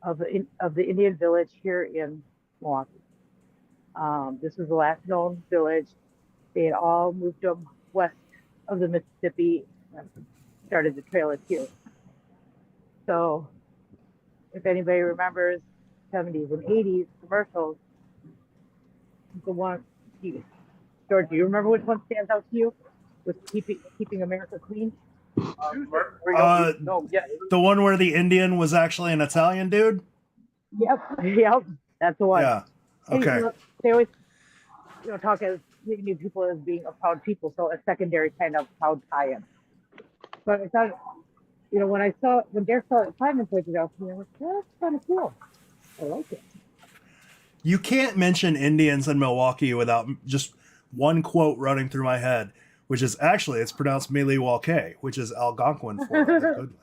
Speaker 2: of the Indian village here in Milwaukee. This was the last known village. They had all moved them west of the Mississippi and started to trail it here. So if anybody remembers 70s and 80s commercials, the one, George, do you remember which one stands out to you with keeping America clean?
Speaker 1: The one where the Indian was actually an Italian dude?
Speaker 2: Yep, that's the one.
Speaker 1: Yeah.
Speaker 2: And,
Speaker 1: Okay.
Speaker 2: they always, talk as Indian people as being a proud people, so a secondary kind of proud tie-in. But I thought, when Derek saw it, Simon pointed out to me, I was like, that's kind of cool. I like it.
Speaker 1: You can't mention Indians in Milwaukee without just one quote running through my head, which is actually, it's pronounced Milwaukee, which is Algonquin for the good one.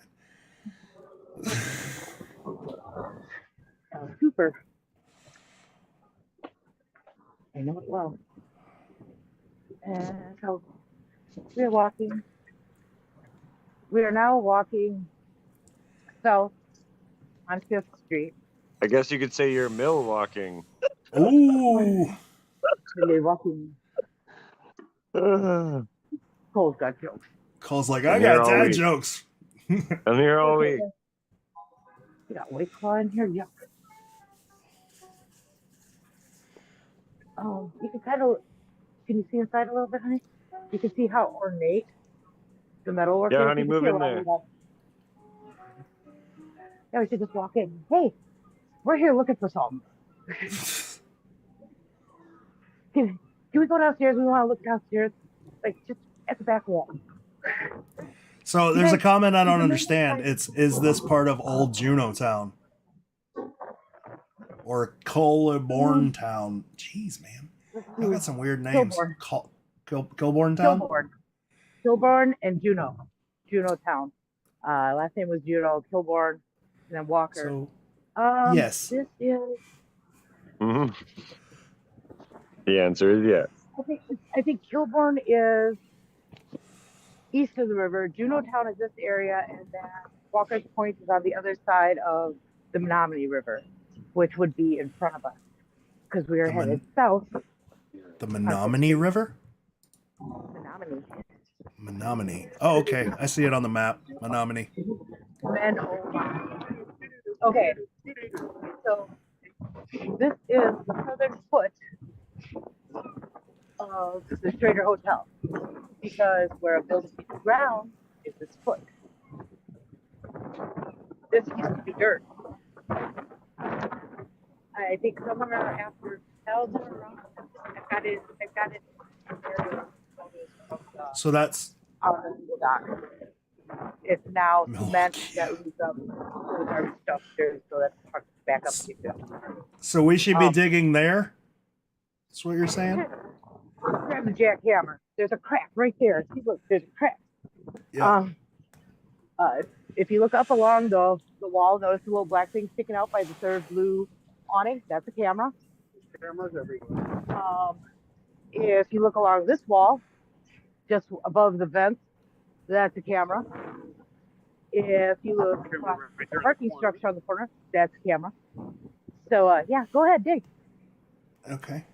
Speaker 2: Super. I know it well. And so we're walking. We are now walking south on 5th Street.
Speaker 3: I guess you could say you're mill walking.
Speaker 1: Ooh.
Speaker 2: We're walking. Cole's got jokes.
Speaker 1: Cole's like,
Speaker 3: I'm
Speaker 1: I
Speaker 3: here
Speaker 1: got
Speaker 3: all
Speaker 1: dad
Speaker 3: week.
Speaker 1: jokes.
Speaker 3: I'm here all week.
Speaker 2: You got White Claw in here? Yuck. Oh, you can kind of, can you see inside a little bit, honey? You can see how ornate the metalwork is.
Speaker 3: Yeah, honey,
Speaker 2: You can
Speaker 3: move
Speaker 2: see a
Speaker 3: in
Speaker 2: lot
Speaker 3: there.
Speaker 2: of that. Yeah, we should just walk in. Hey, we're here looking for something. Can we go downstairs? We want to look downstairs. Like, just at the back wall.
Speaker 1: So there's a comment I don't understand. Is this part of old Juno Town? Or Kilbourne Town? Jeez, man. I've got some weird names. Kilbourne Town?
Speaker 2: Kilbourne and Juno Town. Last name was Juno, Kilbourne, and then Walker.
Speaker 1: So,
Speaker 2: yes. This is.
Speaker 3: Mm-hmm. The answer is yes.
Speaker 2: I think Kilbourne is east of the river. Juno Town is this area, and then Walker's Point is on the other side of the Menominee River, which would be in front of us because we are headed south.
Speaker 1: The Menominee River?
Speaker 2: Menominee.
Speaker 1: Menominee. Oh, okay. I see it on the map. Menominee.
Speaker 2: Okay. So this is the southern foot of the Schroeder Hotel because where a building hits the ground is this foot. This used to be dirt. I think somewhere after 2000 around, I've got it.
Speaker 1: So that's
Speaker 2: on the Google Doc. It's now cement that was up to the garbage dumpster, so that's back up to you.
Speaker 1: So we should be digging there? That's what you're saying?
Speaker 2: Grab the jackhammer. There's a crack right there. See, look, there's a crack.
Speaker 1: Yeah.
Speaker 2: If you look up along the wall, notice the little black thing sticking out by the third blue awning. That's a camera. There's cameras everywhere. If you look along this wall, just above the vents, that's a camera. If you look across the parking structure on the corner, that's a camera. So, yeah, go ahead, dig.
Speaker 1: Okay.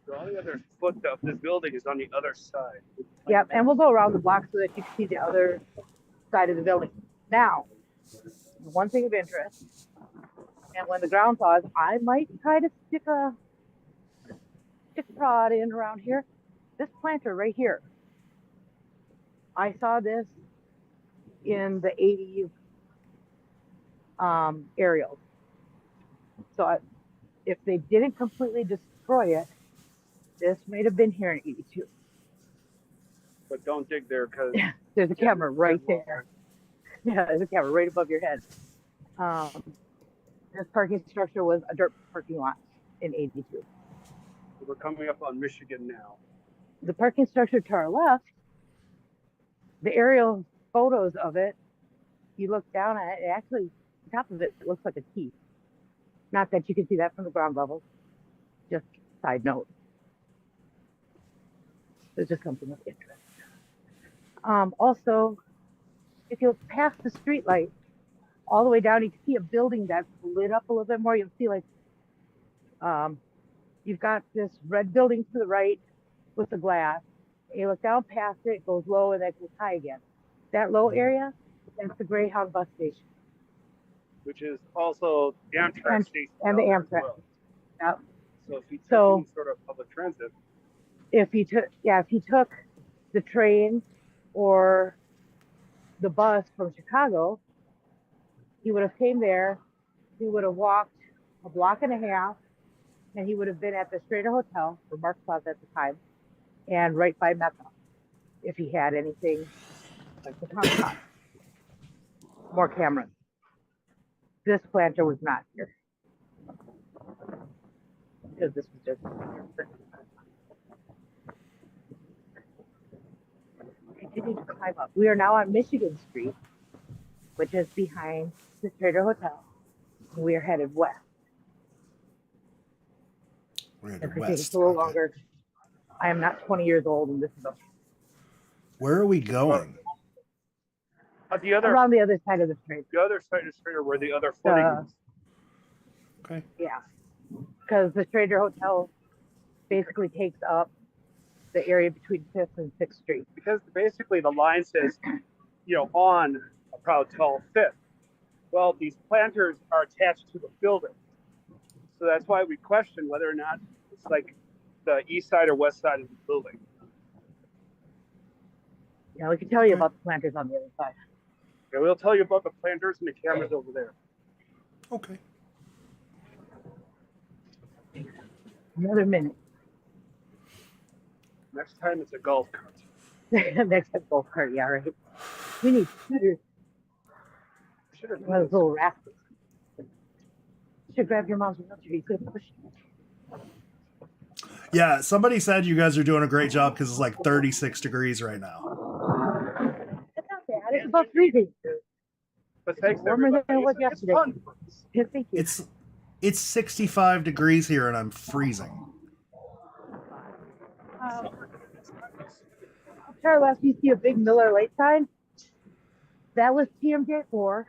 Speaker 5: So all the other foot of this building is on the other side.
Speaker 2: Yep, and we'll go around the block so that you can see the other side of the building. Now, one thing of interest, and when the ground thaws, I might try to stick a prod in around here. This planter right here. I saw this in the 80s aerials. So if they didn't completely destroy it, this might have been here in 82.
Speaker 5: But don't dig there because
Speaker 2: there's a camera right there. Yeah, there's a camera right above your head. This parking structure was a dirt parking lot in 82.
Speaker 5: we're coming up on Michigan now.
Speaker 2: The parking structure to our left, the aerial photos of it, you look down at it, actually, the top of it looks like a T. Not that you can see that from the ground level. Just side note. There's just something of interest. Also, if you look past the street light, all the way down, you can see a building that's lit up a little bit more. You'll see like, you've got this red building to the right with the glass. And you look down past it, it goes low and then goes high again. That low area, that's the Greyhound bus station.
Speaker 5: Which is also the Amtrak station.
Speaker 2: And the Amtrak. Well. Yep.
Speaker 5: So if you took any sort of public transit.
Speaker 2: If you took the train or the bus from Chicago, he would have came there, he would have walked a block and a half, and he would have been at the Schroeder Hotel, or Mark Plaza at the time, and right by Mecca, if he had anything like the Comic-Con. More cameras. This planter was not here. because this was just continue to climb up. We are now on Michigan Street, which is behind the Schroeder Hotel. We are headed west.
Speaker 1: We're
Speaker 2: It's
Speaker 1: headed
Speaker 2: going to take us
Speaker 1: west.
Speaker 2: a little
Speaker 1: Okay.
Speaker 2: longer. I am not 20 years old, and this is
Speaker 1: Where are we going?
Speaker 5: The other
Speaker 2: around the other side of the street.
Speaker 5: side of the street, or where the other footing is.
Speaker 1: Okay.
Speaker 2: Yeah, because the Schroeder Hotel basically takes up the area between 5th and 6th Street.
Speaker 5: Because basically the line says, on a proud tall fifth. Well, these planters are attached to the building. So that's why we question whether or not it's like the east side or west side of the building.
Speaker 2: Yeah, we can tell you about the planters on the other side.
Speaker 5: Okay, we'll tell you about the planters and the cameras over there.
Speaker 1: Okay.
Speaker 2: Another minute.
Speaker 5: Next time it's a golf cart.
Speaker 2: Next time, golf cart. Yeah, right. We need scooters.
Speaker 5: Should have
Speaker 2: One of those little rafters. Should grab your mom's wheelchair. You could push.
Speaker 1: Yeah, somebody said you guys are doing a great job because it's like 36 degrees right now.
Speaker 2: It's not bad. It's about freezing.
Speaker 5: But thanks
Speaker 2: Warmer than
Speaker 5: everybody.
Speaker 2: it was
Speaker 5: It's
Speaker 2: yesterday.
Speaker 5: fun for us.
Speaker 2: Yeah, thank you.
Speaker 1: It's 65 degrees here and I'm freezing.
Speaker 2: Charlie, last you see a big Miller Lite sign. That was TMJ4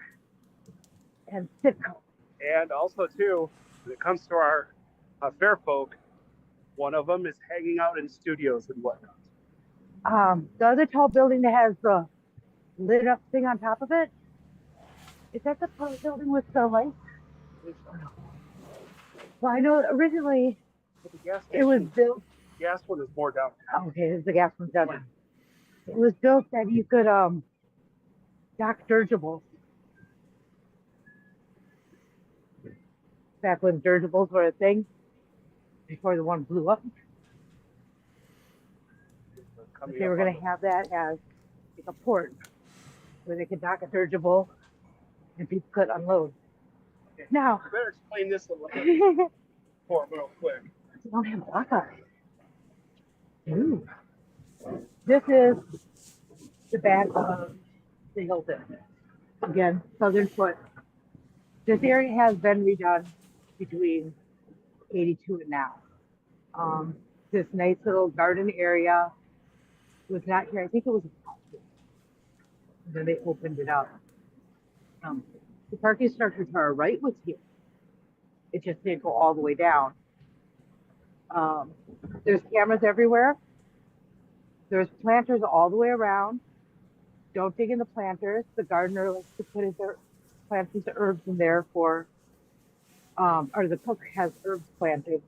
Speaker 2: and Sitco.
Speaker 5: And also, too, when it comes to our fair folk, one of them is hanging out in studios and whatnot.
Speaker 2: The other tall building that has the lit up thing on top of it, is that the tall building with the lights? Well, I know originally
Speaker 5: But the gas
Speaker 2: it was
Speaker 5: station-
Speaker 2: built.
Speaker 5: gas one is more downtown.
Speaker 2: Okay, it's the gas one's done. It was built that you could dock dirigibles. Back when dirigibles were a thing, before the one blew up.
Speaker 5: Coming
Speaker 2: They were
Speaker 5: up
Speaker 2: going
Speaker 5: on
Speaker 2: to have that as like a port where they could dock a dirigible and people could unload. Now,
Speaker 5: I better explain this a little
Speaker 2: we
Speaker 5: bit more real quick.
Speaker 2: don't have Wi-Fi. Ooh. This is the back of the Hilton. Again, southern foot. This area has been redone between 82 and now. This nice little garden area was not here. I think it was a park. And then they opened it up. The parking structure to our right was here. It just didn't go all the way down. There's cameras everywhere. There's planters all the way around. Don't dig in the planters. The gardener likes to put his plants into herbs in there for, or the cook has herbs planted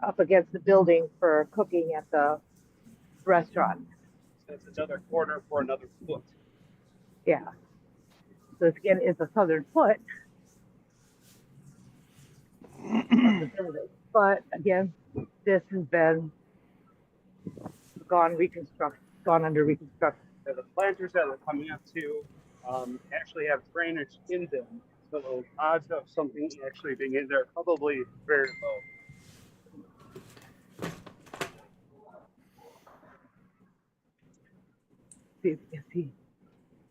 Speaker 2: up against the building for cooking at the restaurant.
Speaker 5: That's another corner for another foot.
Speaker 2: Yeah. So this again is the southern foot of the building. But again, this has been gone under reconstruction.
Speaker 5: So the planters that are coming up to actually have drainage in them. So the odds of something actually being in there are probably very low.
Speaker 2: See if you can see.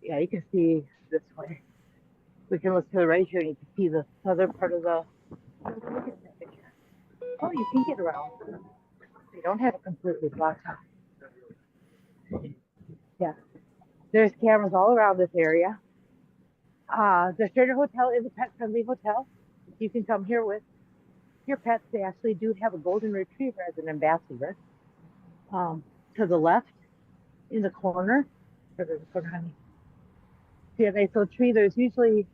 Speaker 2: Yeah, you can see this way. We can look to the right here and you can see the southern part of the. Look at that picture. Oh, you can get around. They don't have it completely blocked off. Yeah. There's cameras all around this area. The Schroeder Hotel is a pet-friendly hotel. You can come here with your pets. They actually do have a golden retriever as an ambassador. To the left, in the corner, honey. See a nice little tree. There's usually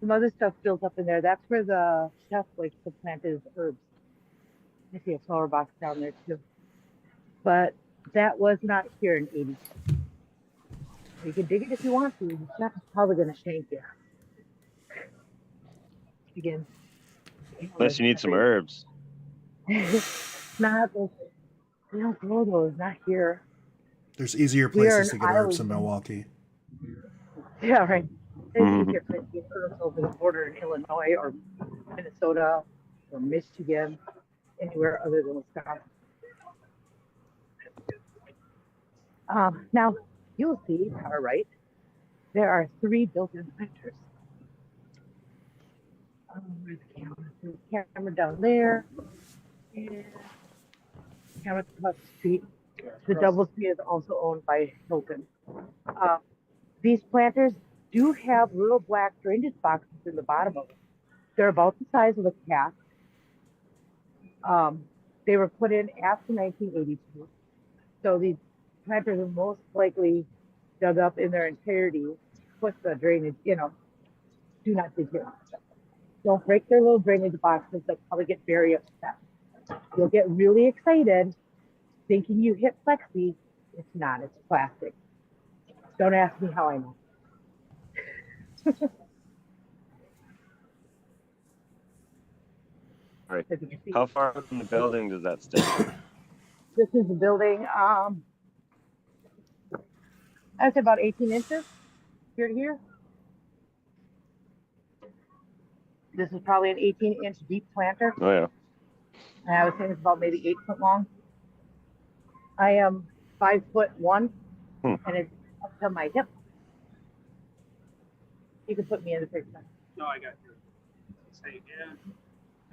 Speaker 2: some other stuff built up in there. That's where the chef likes to plant his herbs. I see a flower box down there too. But that was not here in 82. You can dig it if you want to. The chef is probably going to shank you. Again.
Speaker 3: Unless you need some herbs.
Speaker 2: Not those. We don't grow those. Not here.
Speaker 1: There's easier
Speaker 2: We are
Speaker 1: places to
Speaker 2: an
Speaker 1: get herbs
Speaker 2: island.
Speaker 1: in Milwaukee.
Speaker 2: Yeah, right. There's
Speaker 3: Mhm.
Speaker 2: easier places to get herbs over the border in Illinois or Minnesota or Michigan. anywhere other than Wisconsin. Now, you'll see to our right, there are 3 built-in planters. Where's the camera? There's the camera down there. And camera across the street. The double tree is also owned by Hilton. These planters do have little black drainage boxes in the bottom of them. They're about the size of a cask. They were put in after 1982. So these planters are most likely dug up in their entirety, put the drainage, do not dig here. Don't break their little drainage boxes. They'll probably get very upset. You'll get really excited thinking you hit plexi. It's not, it's plastic. Don't ask me how I know.
Speaker 3: All right. How far from the building does that stand?
Speaker 2: This is the building. I'd say about 18 inches here to here. This is probably an 18-inch deep planter.
Speaker 3: Oh yeah.
Speaker 2: And I was saying it's about maybe 8 foot long. I am 5'1", and it's up to my hip. You can put me in the picture.
Speaker 5: No, I got you. Say again.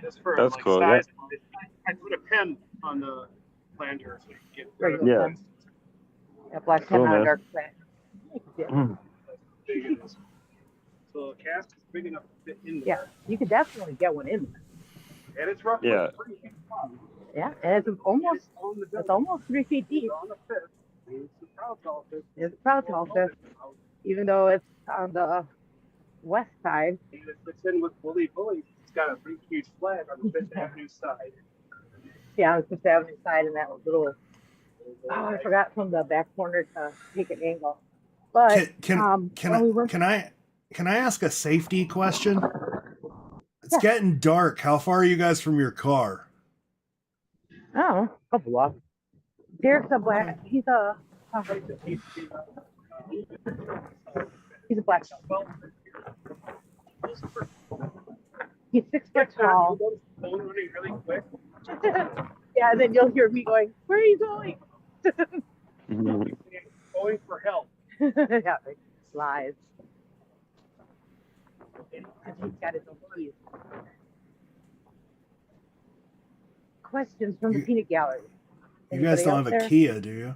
Speaker 5: Just for
Speaker 3: That's
Speaker 5: like
Speaker 3: cool,
Speaker 5: size. I put a pen on the planter so you can get rid of
Speaker 3: Yeah.
Speaker 2: A black
Speaker 3: Cool,
Speaker 2: pen on a
Speaker 3: man.
Speaker 2: dark plant.
Speaker 5: how big it is. So the cask is big enough to fit in
Speaker 2: Yeah,
Speaker 5: there.
Speaker 2: you could definitely get one in there.
Speaker 5: And it's roughly
Speaker 3: Yeah.
Speaker 5: 3 feet long.
Speaker 2: Yeah, and it's almost
Speaker 5: It's on the
Speaker 2: it's
Speaker 5: building.
Speaker 2: almost 3 feet deep.
Speaker 5: It's on the fifth. It's a proud tall fifth.
Speaker 2: It's proud tall fifth, even though it's on the west side.
Speaker 5: And it fits in with Bully. It's got a big, huge flag on the Fifth Avenue side.
Speaker 2: Yeah, on the Fifth Avenue side, and that little. Oh, I forgot from the back corner to take an angle. But when we went,
Speaker 1: Can I ask a safety question? It's
Speaker 2: Yeah.
Speaker 1: getting dark. How far are you guys from your car?
Speaker 2: oh, a couple blocks. Derek's a black. He's a black belt. He's 6 foot tall.
Speaker 5: Phone running really quick.
Speaker 2: Yeah, and then you'll hear me going, "Where are you going?"
Speaker 5: Going for help.
Speaker 2: Yeah, like, lies. And he's got his own keys. Questions from the peanut gallery.
Speaker 1: You guys
Speaker 2: Anybody
Speaker 1: don't
Speaker 2: else
Speaker 1: have a
Speaker 2: there?
Speaker 1: Kia, do you?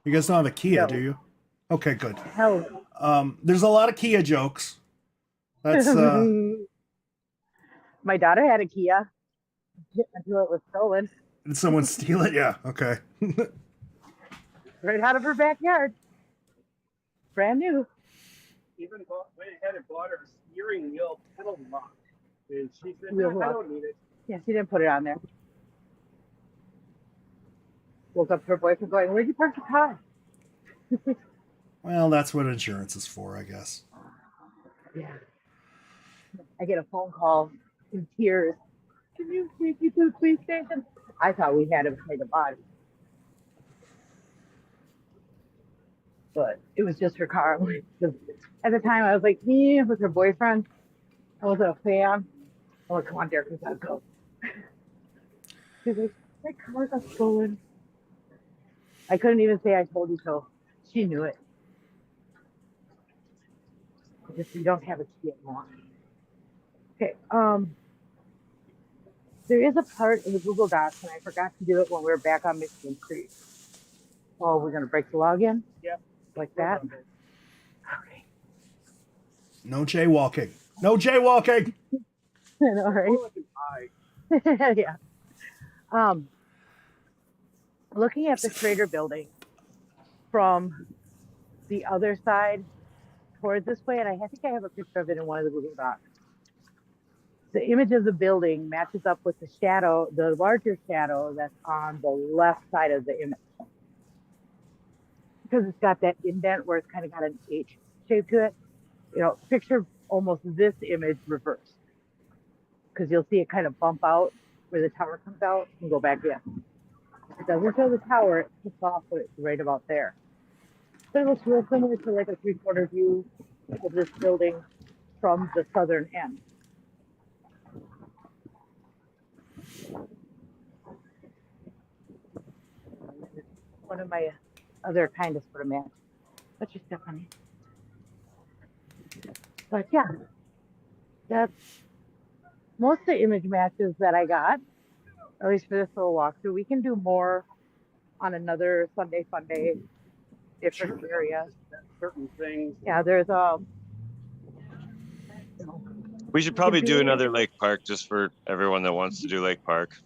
Speaker 1: You guys don't have a Kia,
Speaker 2: No.
Speaker 1: do you? Okay, good.
Speaker 2: Hell.
Speaker 1: There's a lot of Kia jokes. That's
Speaker 2: My daughter had a Kia until it was stolen
Speaker 1: did someone steal it? Yeah, okay.
Speaker 2: right out of her backyard. Brand new.
Speaker 5: Even went ahead and bought her steering wheel pedal lock. And she said,
Speaker 2: Wheel
Speaker 5: no, I
Speaker 2: lock.
Speaker 5: don't need it.
Speaker 2: Yeah, she didn't put it on there. Woke up to her boyfriend going, "Where'd you park the car?"
Speaker 1: Well, that's what insurance is for, I guess.
Speaker 2: Yeah. I get a phone call in tears. "Can you take me to the police station?" I thought we had him take a body. But it was just her car. At the time, I was like, "Yeah," with her boyfriend. I wasn't a fan. I'm like, "Come on, Derek, we gotta go." She's like, "My car got stolen." I couldn't even say I told you so. She knew it. Just you don't have a key anymore. Okay. There is a part in the Google Docs, and I forgot to do it when we were back on Michigan Street. Oh, we're gonna break the law again?
Speaker 5: Yep.
Speaker 2: Like that? Okay.
Speaker 1: No jaywalking. No jaywalking.
Speaker 2: I know, right? Yeah. Looking at the Schroeder Building from the other side towards this way, and I think I have a picture of it in one of the Google Docs. The image of the building matches up with the shadow, the larger shadow that's on the left side of the image. Because it's got that indent where it's kind of got an H shape to it. Picture almost this image reversed. Because you'll see it kind of bump out where the tower comes out and go back in. It doesn't show the tower, it kicks off right about there. So it looks real similar to like a 3/4 view of this building from the southern end. one of my other kind of sort of match. That's your step, honey. But yeah, that's most of the image matches that I got, at least for this little walkthrough. We can do more on another Sunday fun day, different areas.
Speaker 5: Certain things.
Speaker 2: Yeah, there's
Speaker 3: We should probably do another Lake Park just for everyone that wants to do Lake Park.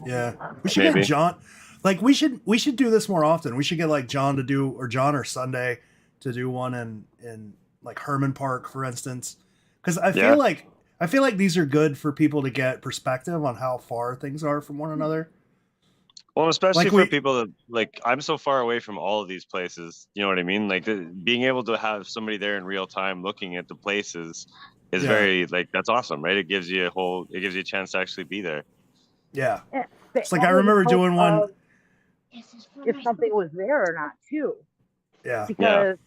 Speaker 1: Yeah, we should
Speaker 3: Maybe.
Speaker 1: get John. Like we should do this more often. We should get like John to do, or John or Sunday to do one in like Herman Park, for instance, because I feel like these are good for people to get perspective on how far things are from one another.
Speaker 3: Well, especially
Speaker 1: Like
Speaker 3: for
Speaker 1: we-
Speaker 3: people that like, I'm so far away from all of these places. You know what I mean? Like being able to have somebody there in real time looking at the places is
Speaker 1: Yeah.
Speaker 3: very like, that's awesome, right? It gives you a chance to actually be there.
Speaker 1: Yeah,
Speaker 2: the
Speaker 1: it's like I remember
Speaker 2: added
Speaker 1: doing
Speaker 2: help
Speaker 1: one.
Speaker 2: of if something was there or not too,
Speaker 1: Yeah,
Speaker 2: because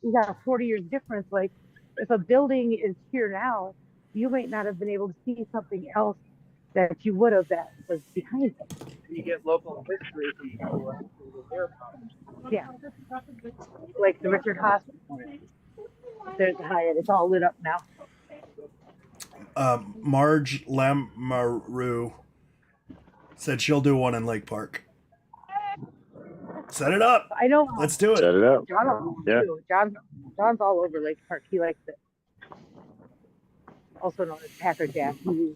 Speaker 2: you got a 40 years difference. Like if a building is here now, you might not have been able to see something else that you would have that was behind it.
Speaker 5: You get local history from people who actually were there about it.
Speaker 2: Yeah, like the Richard Haas. There's the Hyatt. It's all lit up now.
Speaker 1: Marge Lamaru said she'll do one in Lake Park. Set it up.
Speaker 2: I know.
Speaker 1: Let's do
Speaker 3: Set
Speaker 1: it.
Speaker 3: it up.
Speaker 2: John,
Speaker 3: Yeah.
Speaker 2: too. John's all over Lake Park. He likes it. Also known as Packer Jack. He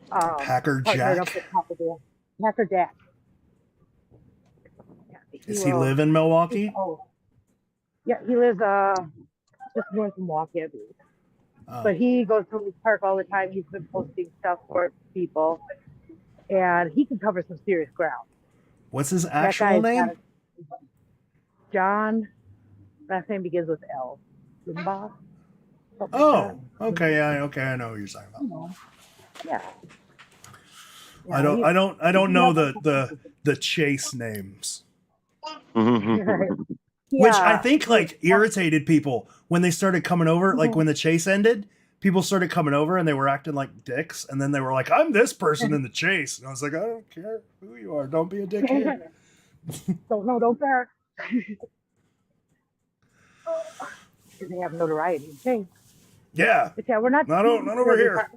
Speaker 1: Packer
Speaker 2: partnered up
Speaker 1: Jack.
Speaker 2: with Packer Jack. Yeah,
Speaker 1: Does he live in Milwaukee?
Speaker 2: Yeah, he lives just north of Milwaukee, I believe.
Speaker 1: Oh.
Speaker 2: But he goes to Lake Park all the time. He's been posting stuff for people, and he can cover some serious ground.
Speaker 1: What's his
Speaker 2: That
Speaker 1: actual
Speaker 2: guy's
Speaker 1: name?
Speaker 2: got John. Last name begins with L. Gimbels.
Speaker 1: Oh, okay, yeah, okay, I know who you're talking about.
Speaker 2: Yeah.
Speaker 1: I don't know the chase names, which I think like irritated people when they started coming over. Like when the chase ended, people started coming over and they were acting like dicks, and then they were like, "I'm this person in the chase," and I was like, "I don't care who you are. Don't be a dick here."
Speaker 2: Don't care. They have notoriety. Thing.
Speaker 1: Yeah,
Speaker 2: But yeah, we're not
Speaker 1: over here.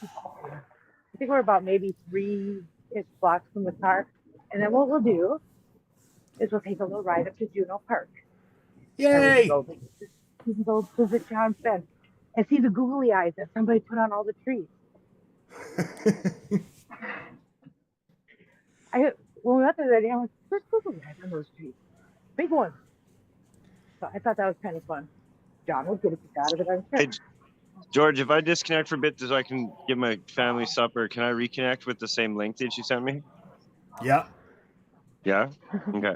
Speaker 2: I think we're about maybe 3-ish blocks from the park. And then what we'll do is we'll take a little ride up to Juno Park.
Speaker 1: Yay!
Speaker 2: We can go visit John's fence and see the googly eyes that somebody put on all the trees. When we went there that day, I was like, there's googly eyes on those trees. Big ones. So I thought that was kind of fun. John will get a kick out of it, I'm sure.
Speaker 3: Hey, George, if I disconnect for a bit so I can get my family supper, can I reconnect with the same link that you sent me?
Speaker 1: Yeah.
Speaker 3: Yeah? Okay.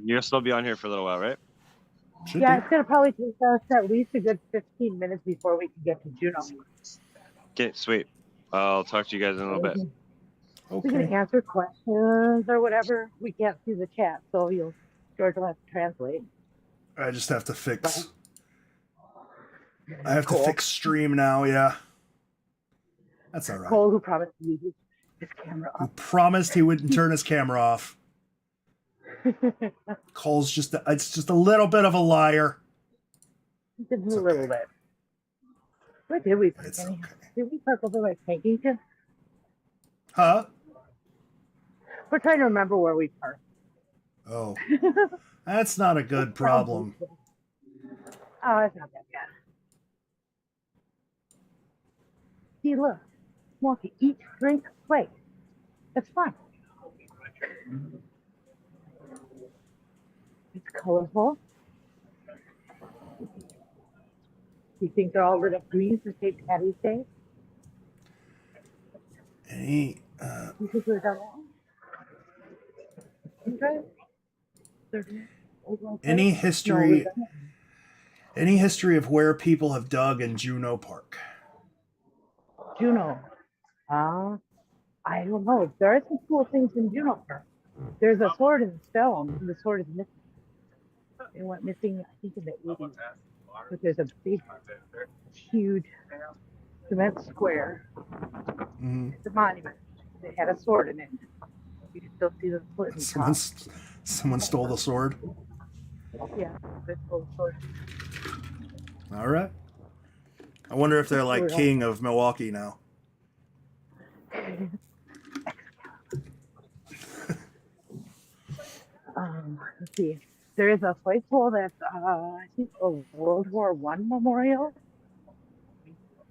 Speaker 3: You'll still be on here for a little while, right?
Speaker 1: Should
Speaker 2: Yeah,
Speaker 1: do.
Speaker 2: it's going to probably take us at least a good 15 minutes before we can get to Juno.
Speaker 3: Okay, sweet. I'll talk to you guys in a little bit.
Speaker 2: We can
Speaker 1: Okay.
Speaker 2: answer questions or whatever. We can't see the chat, so George will have to translate.
Speaker 1: I just have to fix. I have to fix stream now. Yeah. That's all right.
Speaker 2: Cole, who promised to use his camera
Speaker 1: Who
Speaker 2: up.
Speaker 1: promised he wouldn't turn his camera off. Cole's it's just a little bit of a liar.
Speaker 2: Just a little bit. Where did we park?
Speaker 1: It's
Speaker 2: anyhow?
Speaker 1: okay.
Speaker 2: Did we park over by Pankington?
Speaker 1: Huh?
Speaker 2: We're trying to remember where we parked.
Speaker 1: Oh. That's not a good problem.
Speaker 2: Oh, it's not that bad. See, look. Milwaukee, eat, drink, play. That's fun. It's colorful. You think they're all lit up green for St. Patty's Day?
Speaker 1: Any
Speaker 2: You think we're done? Okay.
Speaker 1: any history of where people have dug in Juno Park?
Speaker 2: Juno. I don't know. There are some cool things in Juno Park. There's a sword in stone, and the sword is missing. It went missing, I think, in the 80s. But there's a big, huge cement square.
Speaker 1: Mhm.
Speaker 2: It's a monument. It had a sword in it. You can still see the split in top.
Speaker 1: Someone stole the sword.
Speaker 2: Yeah, they stole the sword.
Speaker 1: All right. I wonder if they're like king of Milwaukee now.
Speaker 2: Let's see. There is a flagpole that's I think a World War One memorial.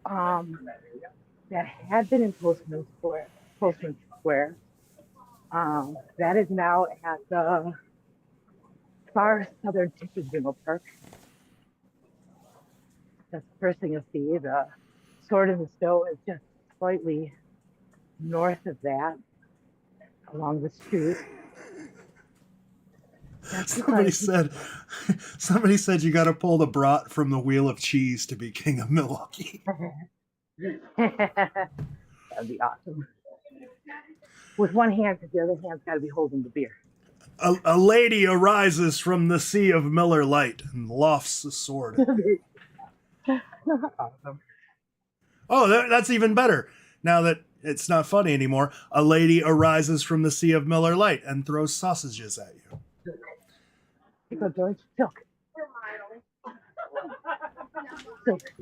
Speaker 2: That had been in Postman Square. That is now at the far southern tip of Juno Park. That's the first thing you'll see. The Sword in the Snow is just slightly north of that, along the street.
Speaker 1: Somebody said you got to pull the brat from the wheel of cheese to be king of Milwaukee.
Speaker 2: That'd be awesome. With one hand, because the other hand's got to be holding the beer.
Speaker 1: A lady arises from the sea of Miller Lite and lofts the sword.
Speaker 2: Awesome.
Speaker 1: Oh, that's even better. Now that it's not funny anymore, a lady arises from the sea of Miller Lite and throws sausages at you.
Speaker 2: Go, George. Silk. Silk.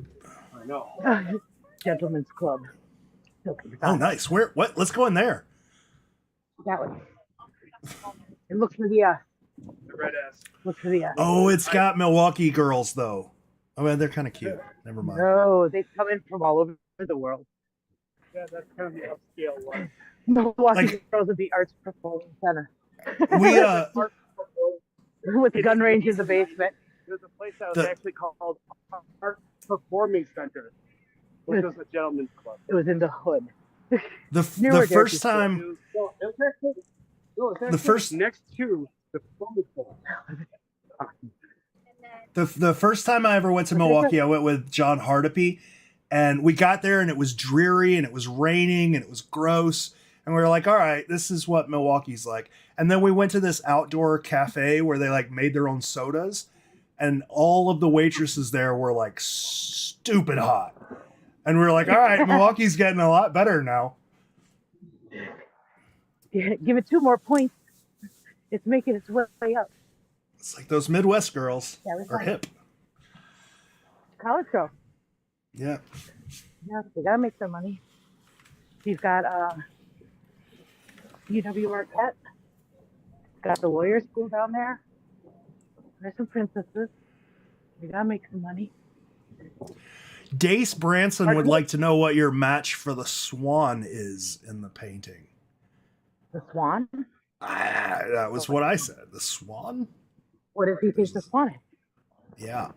Speaker 5: I know.
Speaker 2: Gentlemen's Club. Silk.
Speaker 1: Oh, nice. Where? What? Let's go in there.
Speaker 2: That one. And look for the
Speaker 4: The red S.
Speaker 2: look for the
Speaker 1: Oh, it's got Milwaukee girls though. Oh, well, they're kind of cute. Never mind.
Speaker 2: No, they come in from all over the world.
Speaker 5: Yeah, that's kind of the upscale one.
Speaker 2: Milwaukee Girls at the Arts Performance Center.
Speaker 1: We
Speaker 2: With the gun range in the basement.
Speaker 5: There's a place that was actually called Art Performing Center, which was a gentleman's club.
Speaker 2: It was in the hood.
Speaker 1: the first time
Speaker 5: So it was actually, no, it's
Speaker 1: The first-
Speaker 5: next to the performance club.
Speaker 1: the first time I ever went to Milwaukee, I went with John Hardapy, and we got there and it was dreary and it was raining and it was gross. And we were like, all right, this is what Milwaukee's like. And then we went to this outdoor cafe where they like made their own sodas, and all of the waitresses there were like stupid hot. And we were like, all right, Milwaukee's getting a lot better now.
Speaker 2: Yeah, give it 2 more points. It's making its way up.
Speaker 1: It's like those Midwest girls
Speaker 2: Yeah, that's
Speaker 1: are
Speaker 2: right.
Speaker 1: hip.
Speaker 2: College girl.
Speaker 1: Yeah.
Speaker 2: Yeah, they gotta make some money. You've got UW Marquette. Got the lawyer school down there. There's some princesses. You gotta make some money.
Speaker 1: Dace Branson would like to know what your match for the swan is in the painting.
Speaker 2: The swan?
Speaker 1: That was what I said. The swan?
Speaker 2: What does he think the swan is?
Speaker 1: Yeah.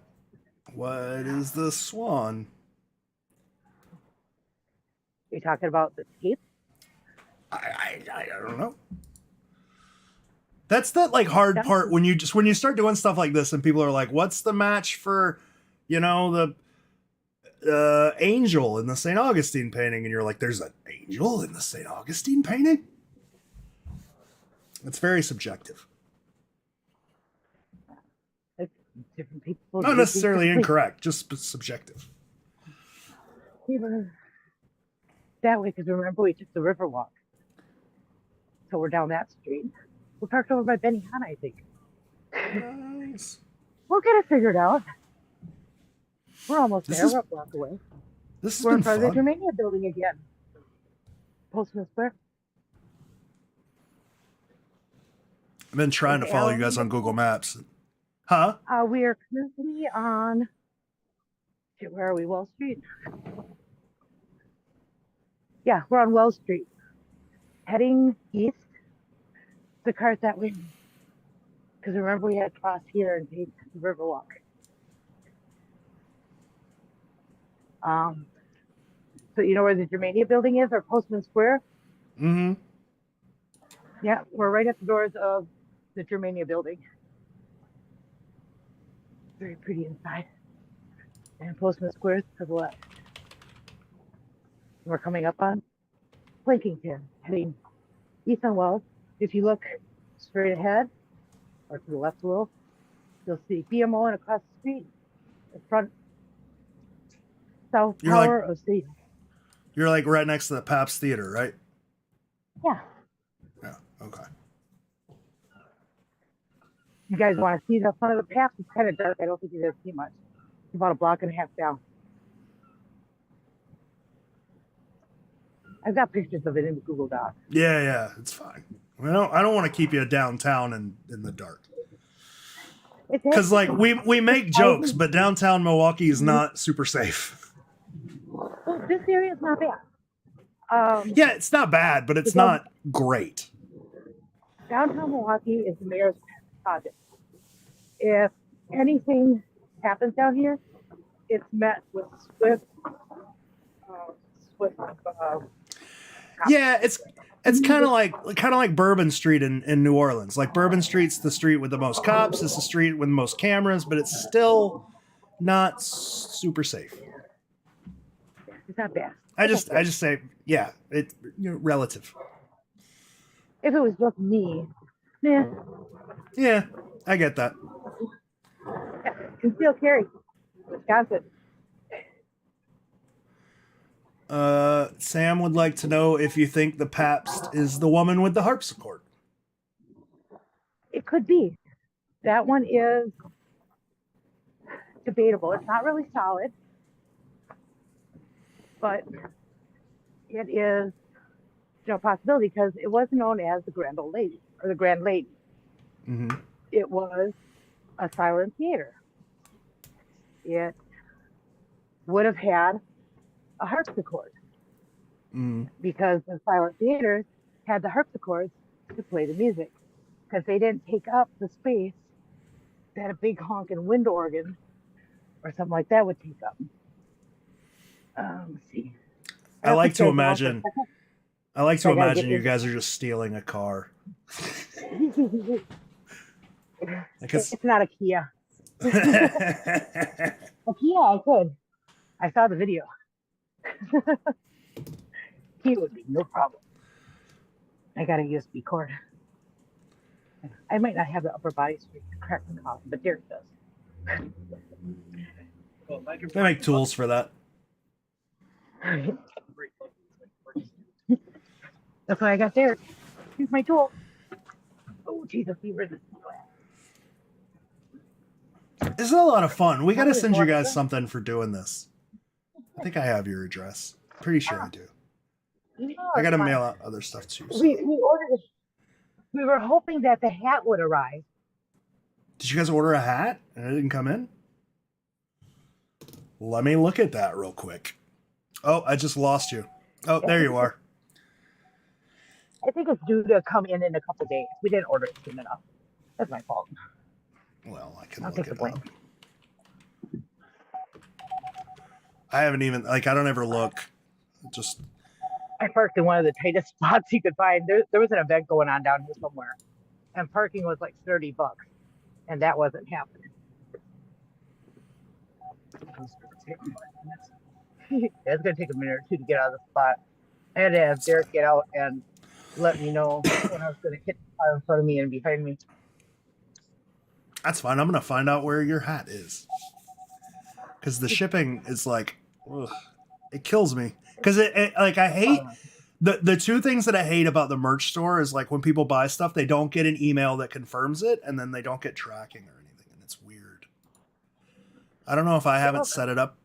Speaker 1: What is the swan?
Speaker 2: You're talking about the tape?
Speaker 1: I don't know. That's the like hard part when you start doing stuff like this and people are like, what's the match for, the angel in the St. Augustine painting? And you're like, there's an angel in the St. Augustine painting? It's very subjective.
Speaker 2: It's different people.
Speaker 1: Not necessarily incorrect, just subjective.
Speaker 2: That way, because remember we took the river walk. So we're down that street. We're parked over by Benihana, I think.
Speaker 1: Nice.
Speaker 2: We'll get it figured out. We're almost
Speaker 1: This
Speaker 2: there.
Speaker 1: is-
Speaker 2: We're a block away.
Speaker 1: This has
Speaker 2: We're in
Speaker 1: been
Speaker 2: front of the
Speaker 1: fun.
Speaker 2: Germania Building again. Postman Square.
Speaker 1: I've been trying to follow you guys on Google Maps. Huh?
Speaker 2: We are currently on. Shit, where are we? Wall Street. Yeah, we're on Wells Street, heading east. The car's that way. Because remember, we had to cross here and take the Riverwalk. So you know where the Germania Building is, or Postman Square?
Speaker 1: Mm-hmm.
Speaker 2: Yeah, we're right at the doors of the Germania Building. Very pretty inside. And Postman Square is to the left. We're coming up on Blankington, heading east on Wells. If you look straight ahead, or to the left a little, you'll see BMO, and across the street, the front south
Speaker 1: You're
Speaker 2: tower of Satan.
Speaker 1: You're like right next to the Pabst Theater, right?
Speaker 2: Yeah.
Speaker 1: Yeah. Okay.
Speaker 2: You guys want to see the front of the Pabst? It's kind of dark. I don't think you're going to see much. It's about a block and a half down. I've got pictures of it in the Google Doc.
Speaker 1: Yeah, it's fine. I don't want to keep you downtown in the dark. Because like we make jokes, but downtown Milwaukee is not super safe.
Speaker 2: Well, this area is not bad.
Speaker 1: Yeah, it's not bad, but it's not great.
Speaker 2: Downtown Milwaukee is the mayor's project. If anything happens down here, it's met with swift.
Speaker 1: Yeah, it's kind of like Bourbon Street in New Orleans. Like Bourbon Street's the street with the most cops. It's the street with the most cameras, but it's still not super safe.
Speaker 2: It's not bad.
Speaker 1: I just say, yeah, it relative.
Speaker 2: If it was just me, yeah.
Speaker 1: Yeah, I get that.
Speaker 2: Concealed carry, Wisconsin.
Speaker 1: Sam would like to know if you think the Pabst is the woman with the harpsichord.
Speaker 2: It could be. That one is debatable. It's not really solid, but it is, a possibility because it was known as the Grand Old Lady or the Grand Lady.
Speaker 1: Mm-hmm.
Speaker 2: It was a silent theater. It would have had a harpsichord because the silent theaters had the harpsichords to play the music because they didn't take up the space that a big honking wind organ or something like that would take up. Let's see.
Speaker 1: I like to imagine you guys are just stealing a car.
Speaker 2: It's not a Kia. A Kia, I could. I saw the video. Kia would be no problem. I got a USB cord. I might not have the upper body strength to crack the coffin, but Derek does.
Speaker 1: They make tools for that.
Speaker 2: That's why I got Derek. Here's my tool. Oh, Jesus, he really.
Speaker 1: This is a lot of fun. We got to send you guys something for doing this. I think I have your address. Pretty sure I do. I got to mail out other stuff too. So.
Speaker 2: We ordered it. We were hoping that the hat would arrive.
Speaker 1: Did you guys order a hat and it didn't come in? Let me look at that real quick. Oh, I just lost you. Oh, there you are.
Speaker 2: I think it's due to come in a couple days. We didn't order it soon enough. That's my fault.
Speaker 1: Well, I can
Speaker 2: I'll
Speaker 1: look
Speaker 2: take the
Speaker 1: it
Speaker 2: blame.
Speaker 1: up. I haven't even, I don't ever look. Just.
Speaker 2: I parked in one of the tightest spots you could find. There was an event going on down here somewhere, and parking was like $30, and that wasn't happening. It's gonna take a minute or two to get out of the spot. I had to have Derek get out and let me know when I was gonna hit the car in front of me and behind me.
Speaker 1: That's fine. I'm gonna find out where your hat is, because the shipping is like, ugh, it kills me. Because I hate the two things that I hate about the merch store is like when people buy stuff, they don't get an email that confirms it, and then they don't get tracking or anything, and it's weird. I don't know if I haven't set it up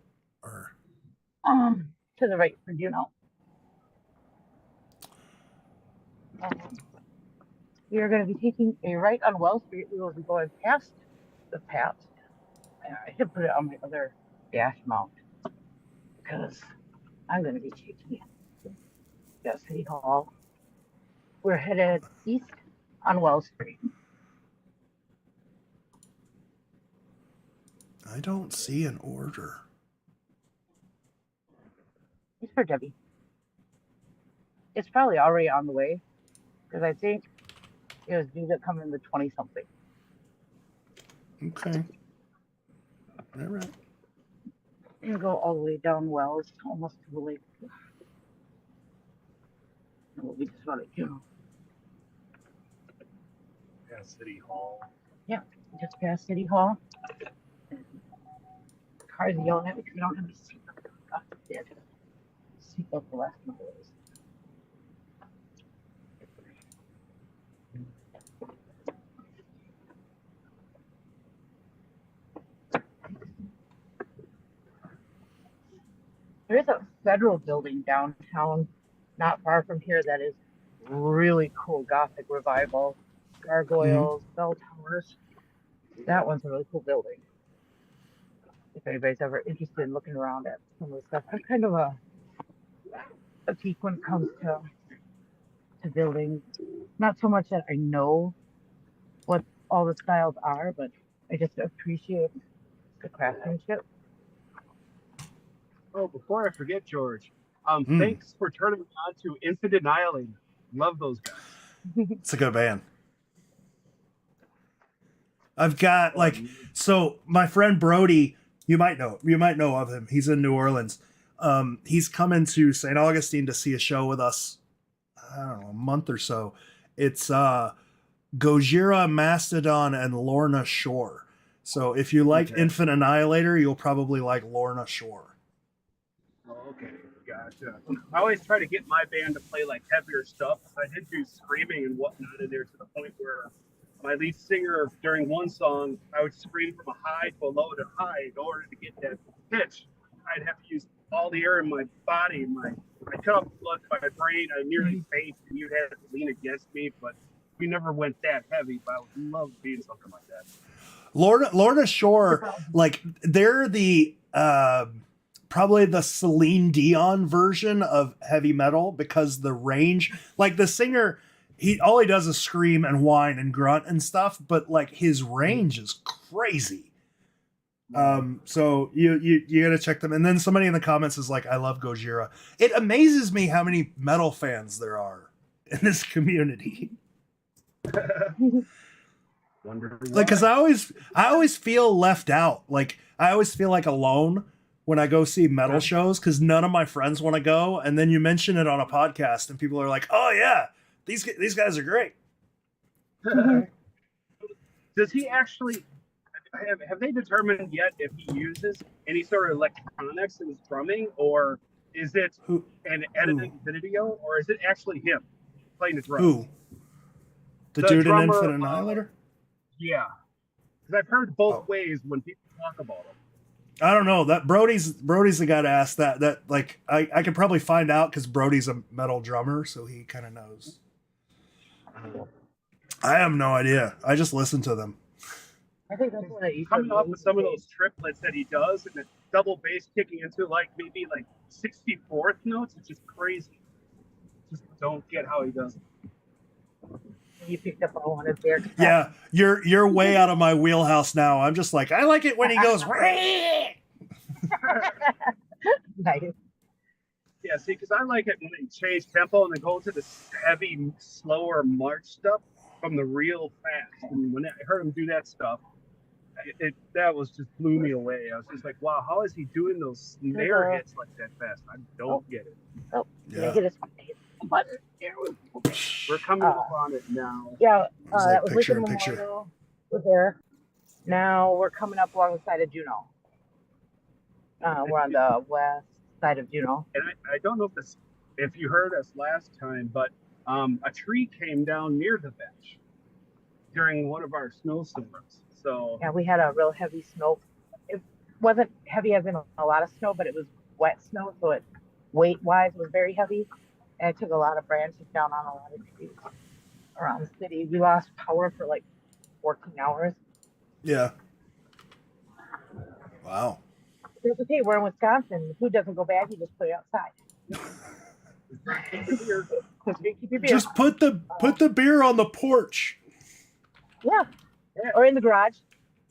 Speaker 1: or.
Speaker 2: To the right for Juno. We are going to be taking a right on Wells Street. We will be going past the Pabst. I should put it on my other dash mount because I'm going to be taking it. Got City Hall. We're headed east on Wells Street.
Speaker 1: I don't see an order.
Speaker 2: It's for Debbie. It's probably already on the way because I think it was due to come in the 20-something.
Speaker 1: Okay. All right.
Speaker 2: And go all the way down Wells, almost to the lake. And we'll be just about at Juno.
Speaker 5: Past City Hall.
Speaker 2: Yeah, just past City Hall. Cars yelling at me because I don't have my seatbelt. God, dead. Seatbelt the last one of those. There's a federal building downtown, not far from here, that is really cool Gothic revival. Gargoyles, bell towers. That one's a really cool building. If anybody's ever interested in looking around at some of the stuff, I'm kind of a geek when it comes to buildings. Not so much that I know what all the styles are, but I just appreciate the craftsmanship.
Speaker 5: Oh, before I forget, George, thanks for turning me on to Infinite Annihilator. Love those guys.
Speaker 1: It's a good band. I've got so my friend Brody, you might know of him. He's in New Orleans. He's coming to St. Augustine to see a show with us. I don't know, a month or so. It's Gojira, Mastodon, and Lorna Shore. So if you like Infinite Annihilator, you'll probably like Lorna Shore.
Speaker 5: Oh, okay, gotcha. I always try to get my band to play like heavier stuff. I did do screaming and whatnot in there to the point where my lead singer, during one song, I would scream from a high to a low to high in order to get that pitch. I'd have to use all the air in my body. I cut off the blood to my brain. I nearly fainted, and you'd have to lean against me. But we never went that heavy. But I would love being something like that.
Speaker 1: Lorna Shore, like they're the probably the Celine Dion version of heavy metal because the range, like the singer, all he does is scream and whine and grunt and stuff, but like his range is crazy. So you gotta check them. And then somebody in the comments is like, I love Gojira. It amazes me how many metal fans there are in this community. Like, cause I always feel left out. Like I always feel like alone when I go see metal shows, cause none of my friends want to go. And then you mention it on a podcast and people are like, oh yeah, these guys are great.
Speaker 5: Does he actually have they determined yet if he uses any sort of electronics in his drumming, or is it an edited video, or is it actually him playing the drums? Who?
Speaker 1: The dude
Speaker 5: drummer,
Speaker 1: in Infinite Annihilator?
Speaker 5: Yeah. Because I've heard both ways when people talk about him.
Speaker 1: I don't know. That Brody's the guy to ask that. That like I could probably find out because Brody's a metal drummer, so he kind of knows. I have no idea. I just listen to them.
Speaker 2: I think that's what I
Speaker 5: coming off with some of those triplets that he does, and the double bass kicking into maybe 64th notes. It's just crazy. Just don't get how he does it.
Speaker 2: You picked up all one of their.
Speaker 1: Yeah, you're way out of my wheelhouse now. I'm just like, I like it when he goes.
Speaker 2: Nice.
Speaker 5: Yeah, see, because I like it when they change tempo and they go to this heavy, slower march stuff from the real fast. And when I heard him do that stuff, that was just blew me away. I was just like, wow, how is he doing those snare hits like that fast? I don't get it.
Speaker 2: Oh, yeah. Get his button.
Speaker 5: We're coming up on it now.
Speaker 2: Yeah, that was Lincoln Memorial. We're there. Now we're coming up along the side of Juno. We're on the west side of Juno.
Speaker 5: And I don't know if you heard us last time, but a tree came down near the bench during one of our snowstorms. So
Speaker 2: yeah, we had a real heavy snow. It wasn't heavy as in a lot of snow, but it was wet snow, so it weight-wise was very heavy. And it took a lot of branches down on a lot of trees around the city. We lost power for 14 hours.
Speaker 1: Yeah. Wow.
Speaker 2: It's okay. We're in Wisconsin. The food doesn't go bad. You just put it outside. Keep your beer.
Speaker 1: Just put the beer on the porch.
Speaker 2: Yeah. Or in the garage,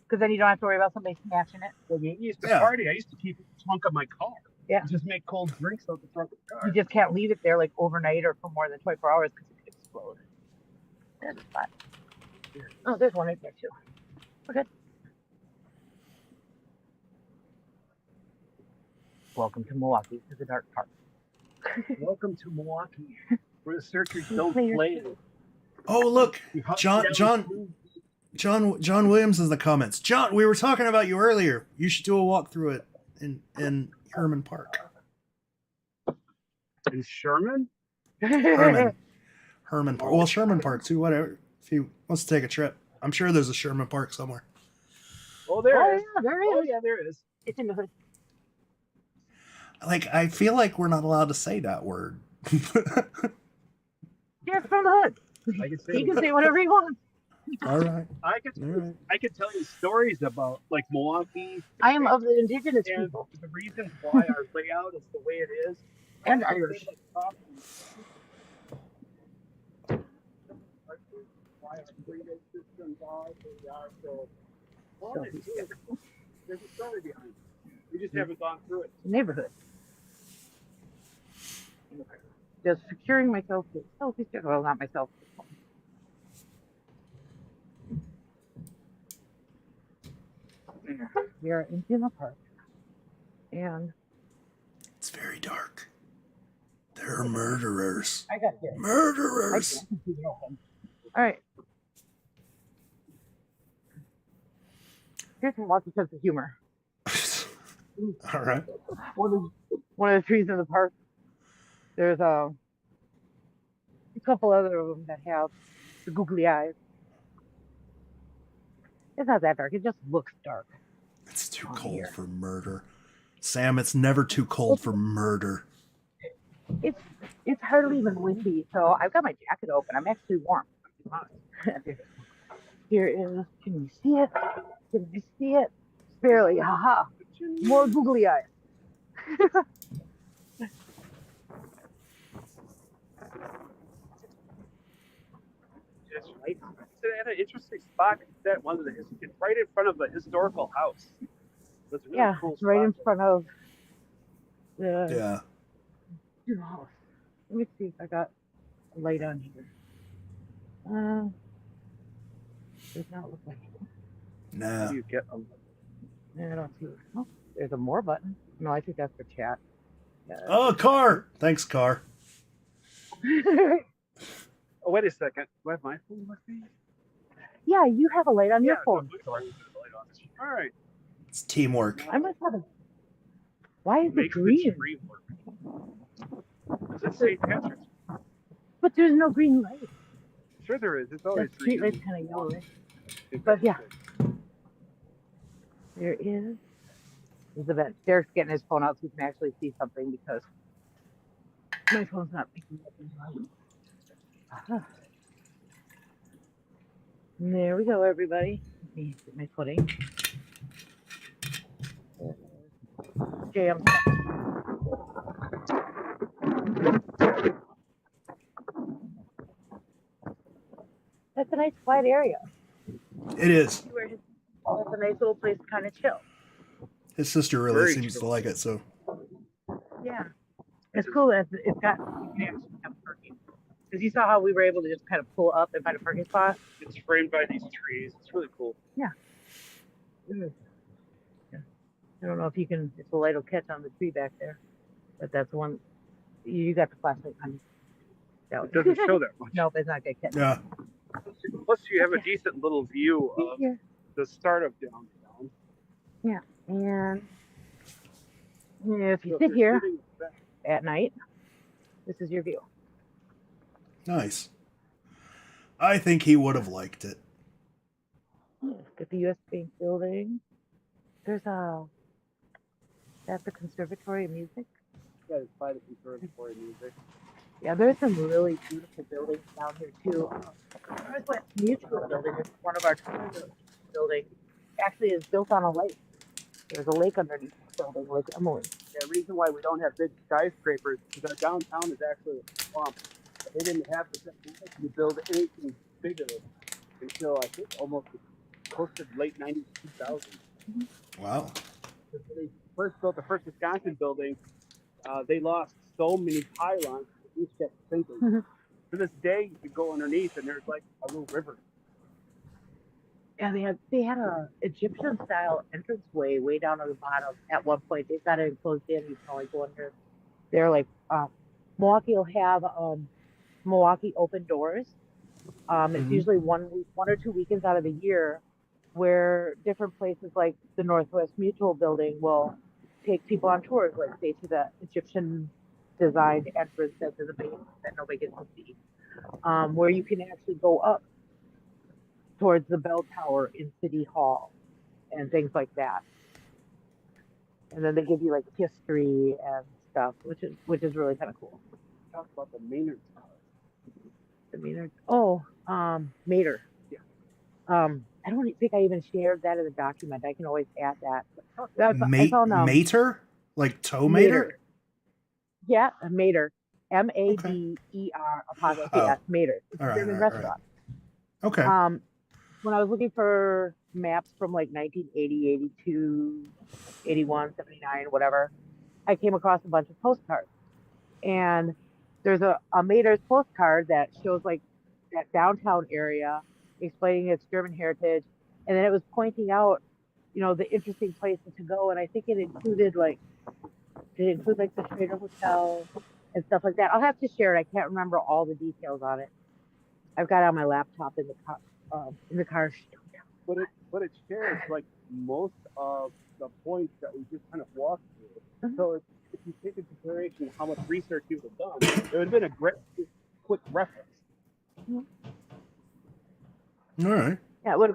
Speaker 2: because then you don't have to worry about somebody snatching it.
Speaker 5: When we used to party, I used to keep it in the trunk of my car.
Speaker 2: Yeah.
Speaker 5: Just make cold drinks out the trunk of the car.
Speaker 2: You just can't leave it there overnight or for more than 24 hours because it could explode. That's fine. Oh, there's one right there too. Okay. Welcome to Milwaukee to the dark part.
Speaker 5: Welcome to Milwaukee, where the searchers don't play.
Speaker 1: Oh, look, John Williams in the comments. John, we were talking about you earlier. You should do a walk through it in Herman Park.
Speaker 5: In Sherman?
Speaker 1: Herman Park. Well, Sherman Park too. Whatever. If he wants to take a trip, I'm sure there's a Sherman Park somewhere.
Speaker 5: Oh, there is.
Speaker 2: Yeah, there is.
Speaker 5: Oh, yeah, there is.
Speaker 2: It's in the hood.
Speaker 1: Like, I feel like we're not allowed to say that word.
Speaker 2: You're from the hood.
Speaker 5: I can say
Speaker 2: He can say whatever he wants.
Speaker 1: All right.
Speaker 5: I could
Speaker 1: All right.
Speaker 5: I could tell you stories about like Milwaukee
Speaker 2: I am of the indigenous
Speaker 5: and
Speaker 2: people.
Speaker 5: the reasons why our layout is the way it is.
Speaker 2: And Irish.
Speaker 5: Why our freeway systems are the way they are. So all
Speaker 2: So
Speaker 5: it
Speaker 2: he's
Speaker 5: is, there's a story behind it. We just haven't gone through it.
Speaker 2: Neighborhood. Just securing myself with selfie stick. Well, not myself. We are in Juno Park. And
Speaker 1: It's very dark. There are murderers.
Speaker 2: I got here.
Speaker 1: Murderers.
Speaker 2: All right. Here's Milwaukee sense of humor.
Speaker 1: All right.
Speaker 2: One of the trees in the park. There's a couple other of them that have the googly eyes. It's not that dark. It just looks dark.
Speaker 1: It's too
Speaker 2: Oh,
Speaker 1: cold
Speaker 2: dear.
Speaker 1: for murder. Sam, it's never too cold for murder.
Speaker 2: It's hardly even windy, so I've got my jacket open. I'm actually warm. Here is. Can you see it? Can you see it? Barely. Haha. More googly eyes.
Speaker 5: It's right. It's at an interesting spot. It's at one of the. It's right in front of a historical house. It's a really
Speaker 2: Yeah,
Speaker 5: cool
Speaker 2: it's right
Speaker 5: spot
Speaker 2: in
Speaker 5: there.
Speaker 2: front of the
Speaker 1: Yeah.
Speaker 2: new house. Let me see if I got a light on here. Does not look like it.
Speaker 1: Nah.
Speaker 5: You get a
Speaker 2: No, I don't see it. Oh, there's a more button. No, I think that's for chat.
Speaker 1: Oh, car. Thanks, car.
Speaker 5: Oh, wait a second. Do I have my phone with me?
Speaker 2: Yeah, you have a light on your phone.
Speaker 5: All right.
Speaker 1: It's teamwork.
Speaker 2: I must have a. Why is it
Speaker 5: Makes the
Speaker 2: green?
Speaker 5: tree work. Does it say Patrick's?
Speaker 2: But there's no green light.
Speaker 5: Sure there is. It's
Speaker 2: The
Speaker 5: always
Speaker 2: street
Speaker 5: green.
Speaker 2: light's kind of yellowish. But yeah. There is the vent. Derek's getting his phone out so he can actually see something because my phone's not picking up his light. Aha. And there we go, everybody. Let me get my footing. Jam. That's a nice flat area.
Speaker 1: It is.
Speaker 2: That's a nice little place to kind of chill.
Speaker 1: His sister really
Speaker 5: Very
Speaker 1: seems
Speaker 5: true.
Speaker 1: to like it, so.
Speaker 2: Yeah. It's cool that it's got, you can actually have parking. Because you saw how we were able to just kind of pull up and find a parking spot.
Speaker 5: It's framed by these trees. It's really cool.
Speaker 2: Yeah. I don't know if you can, if the light will catch on the tree back there. But that's one, you got the flashlight on.
Speaker 5: It doesn't show that much.
Speaker 2: Nope, it's not going to catch.
Speaker 1: Yeah.
Speaker 5: Plus, you have a decent little view of
Speaker 2: Yeah.
Speaker 5: the start of downtown.
Speaker 2: And if you
Speaker 5: So
Speaker 2: sit
Speaker 5: you're
Speaker 2: here
Speaker 5: sitting back-
Speaker 2: at night, this is your view.
Speaker 1: Nice. I think he would have liked it.
Speaker 2: Got the U.S. Bank building. There's that's the Conservatory of Music.
Speaker 5: Yeah, it's by the conservatory music.
Speaker 2: Yeah, there's some really beautiful buildings down here too. Northwest Mutual Building is one of our buildings. Actually, is built on a lake. There's a lake underneath the building, Lake Emily.
Speaker 5: The reason why we don't have big skyscrapers is our downtown is actually a swamp. They didn't have the technology to build anything bigger until I think almost close to the late 90s, 2000.
Speaker 1: Wow.
Speaker 5: When they first built the first Wisconsin building, they lost so many pylons that each kept sinking. To this day, you could go underneath and there's like a little river.
Speaker 2: Yeah, they had a Egyptian style entranceway way down at the bottom. At one point, they've got it closed in. You can only go under. They're like Milwaukee will have Milwaukee open doors. It's usually 1 week, 1 or 2 weekends out of the year, where different places like the Northwest Mutual Building will take people on tours, like say to the Egyptian designed entrance into the basement that nobody gets to see, where you can actually go up towards the bell tower in City Hall and things like that. and then they give you like history and stuff, which is really kind of cool.
Speaker 5: Talk about the Maynard cars.
Speaker 2: The Maynard. Oh, Mater.
Speaker 5: Yeah.
Speaker 2: I don't think I even shared that in the document. I can always add that. I found,
Speaker 1: Mater? Like toe mater?
Speaker 2: Yeah, a Mater. Mader apostrophe S. Mater. It's a German restaurant.
Speaker 1: Okay.
Speaker 2: When I was looking for maps from like 1980, 82, 81, 79, whatever, I came across a bunch of postcards. And there's a Mater's postcard that shows like that downtown area, explaining its German heritage. And then it was pointing out, the interesting places to go. And I think it included like the Schroeder Hotel and stuff like that. I'll have to share it. I can't remember all the details on it. I've got it on my laptop in the car.
Speaker 5: But it shares like most of the points that we just kind of walked through. Mm-hmm. So if you take into consideration how much research you would have done, it would have been a great quick reference.
Speaker 1: Mm-hmm. All right.
Speaker 2: Yeah, it would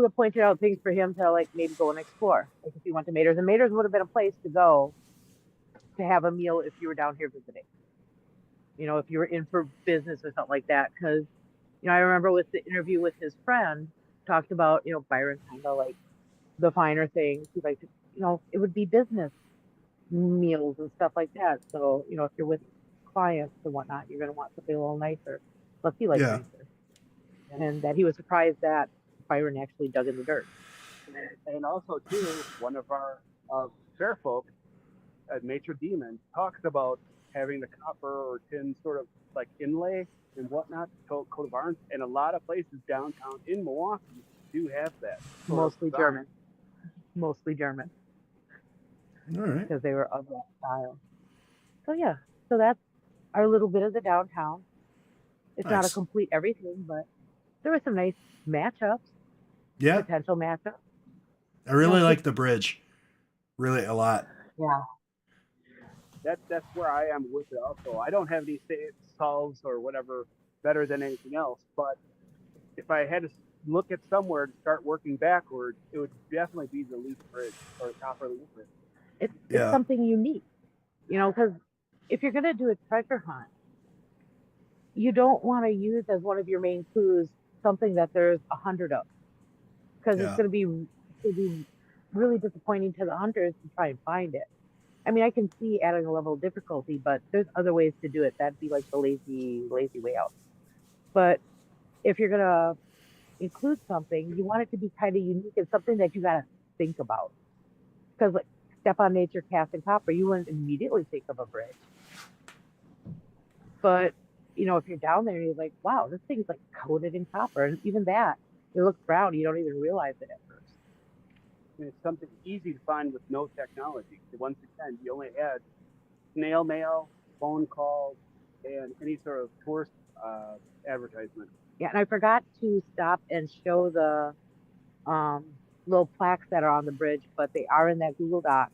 Speaker 2: have pointed out things for him to like maybe go and explore. Like if he went to Mater's, and Mater's would have been a place to go to have a meal if you were down here visiting. If you were in for business or something like that. Because, I remember with the interview with his friend, talked about, Byron kind of like the finer things. He liked to, it would be business meals and stuff like that. So, if you're with clients and whatnot, you're going to want something a little nicer. Plus, he likes nicer. And that he was surprised that Byron actually dug in the dirt.
Speaker 5: And also, too, one of our fair folk, Maitre Demon, talks about having the copper or tin sort of like inlay and whatnot, coat of arms, and a lot of places downtown in Milwaukee do have that.
Speaker 2: Mostly German. All
Speaker 1: right.
Speaker 2: Because they were of that style. So yeah, so that's our little bit of the downtown. It's not a complete everything, but there were some nice matchups.
Speaker 1: Yeah.
Speaker 2: Potential matchups.
Speaker 1: I really like the bridge. Really a lot.
Speaker 2: Yeah.
Speaker 5: That's where I am with it also. I don't have any solves or whatever better than anything else, but if I had to look at somewhere to start working backwards, it would definitely be the Leaf Bridge or the Copper Leaf Bridge.
Speaker 2: It's something unique, because if you're going to do a treasure hunt, you don't want to use as one of your main clues something that there's 100 of, because it's going to be really disappointing to the hunters to try and find it. I mean, I can see adding a level of difficulty, but there's other ways to do it. That'd be like the lazy way out. But if you're going to include something, you want it to be kind of unique and something that you got to think about. Because like Step on Nature, Cast and Copper, you wouldn't immediately think of a bridge. But, if you're down there and you're like, wow, this thing's like coated in copper. And even that, it looks brown. You don't even realize it at first.
Speaker 5: And it's something easy to find with no technology. Once again, you only had snail mail, phone calls, and any sort of tourist advertisement.
Speaker 2: Yeah, and I forgot to stop and show the little plaques that are on the bridge, but they are in that Google Doc.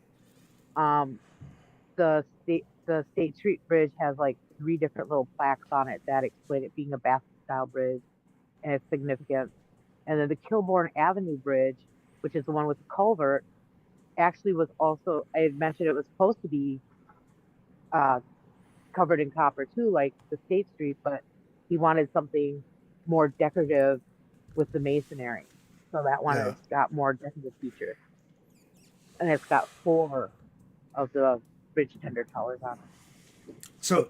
Speaker 2: The State Street Bridge has like 3 different little plaques on it that explain it being a Basque-style bridge and its significance. And then the Kilbourn Avenue Bridge, which is the one with the culvert, actually was also, I had mentioned it was supposed to be covered in copper too, like the State Street, but he wanted something more decorative with the masonry. So that one has got more decorative features. And it's got 4 of the bridge tender towers on it.
Speaker 1: So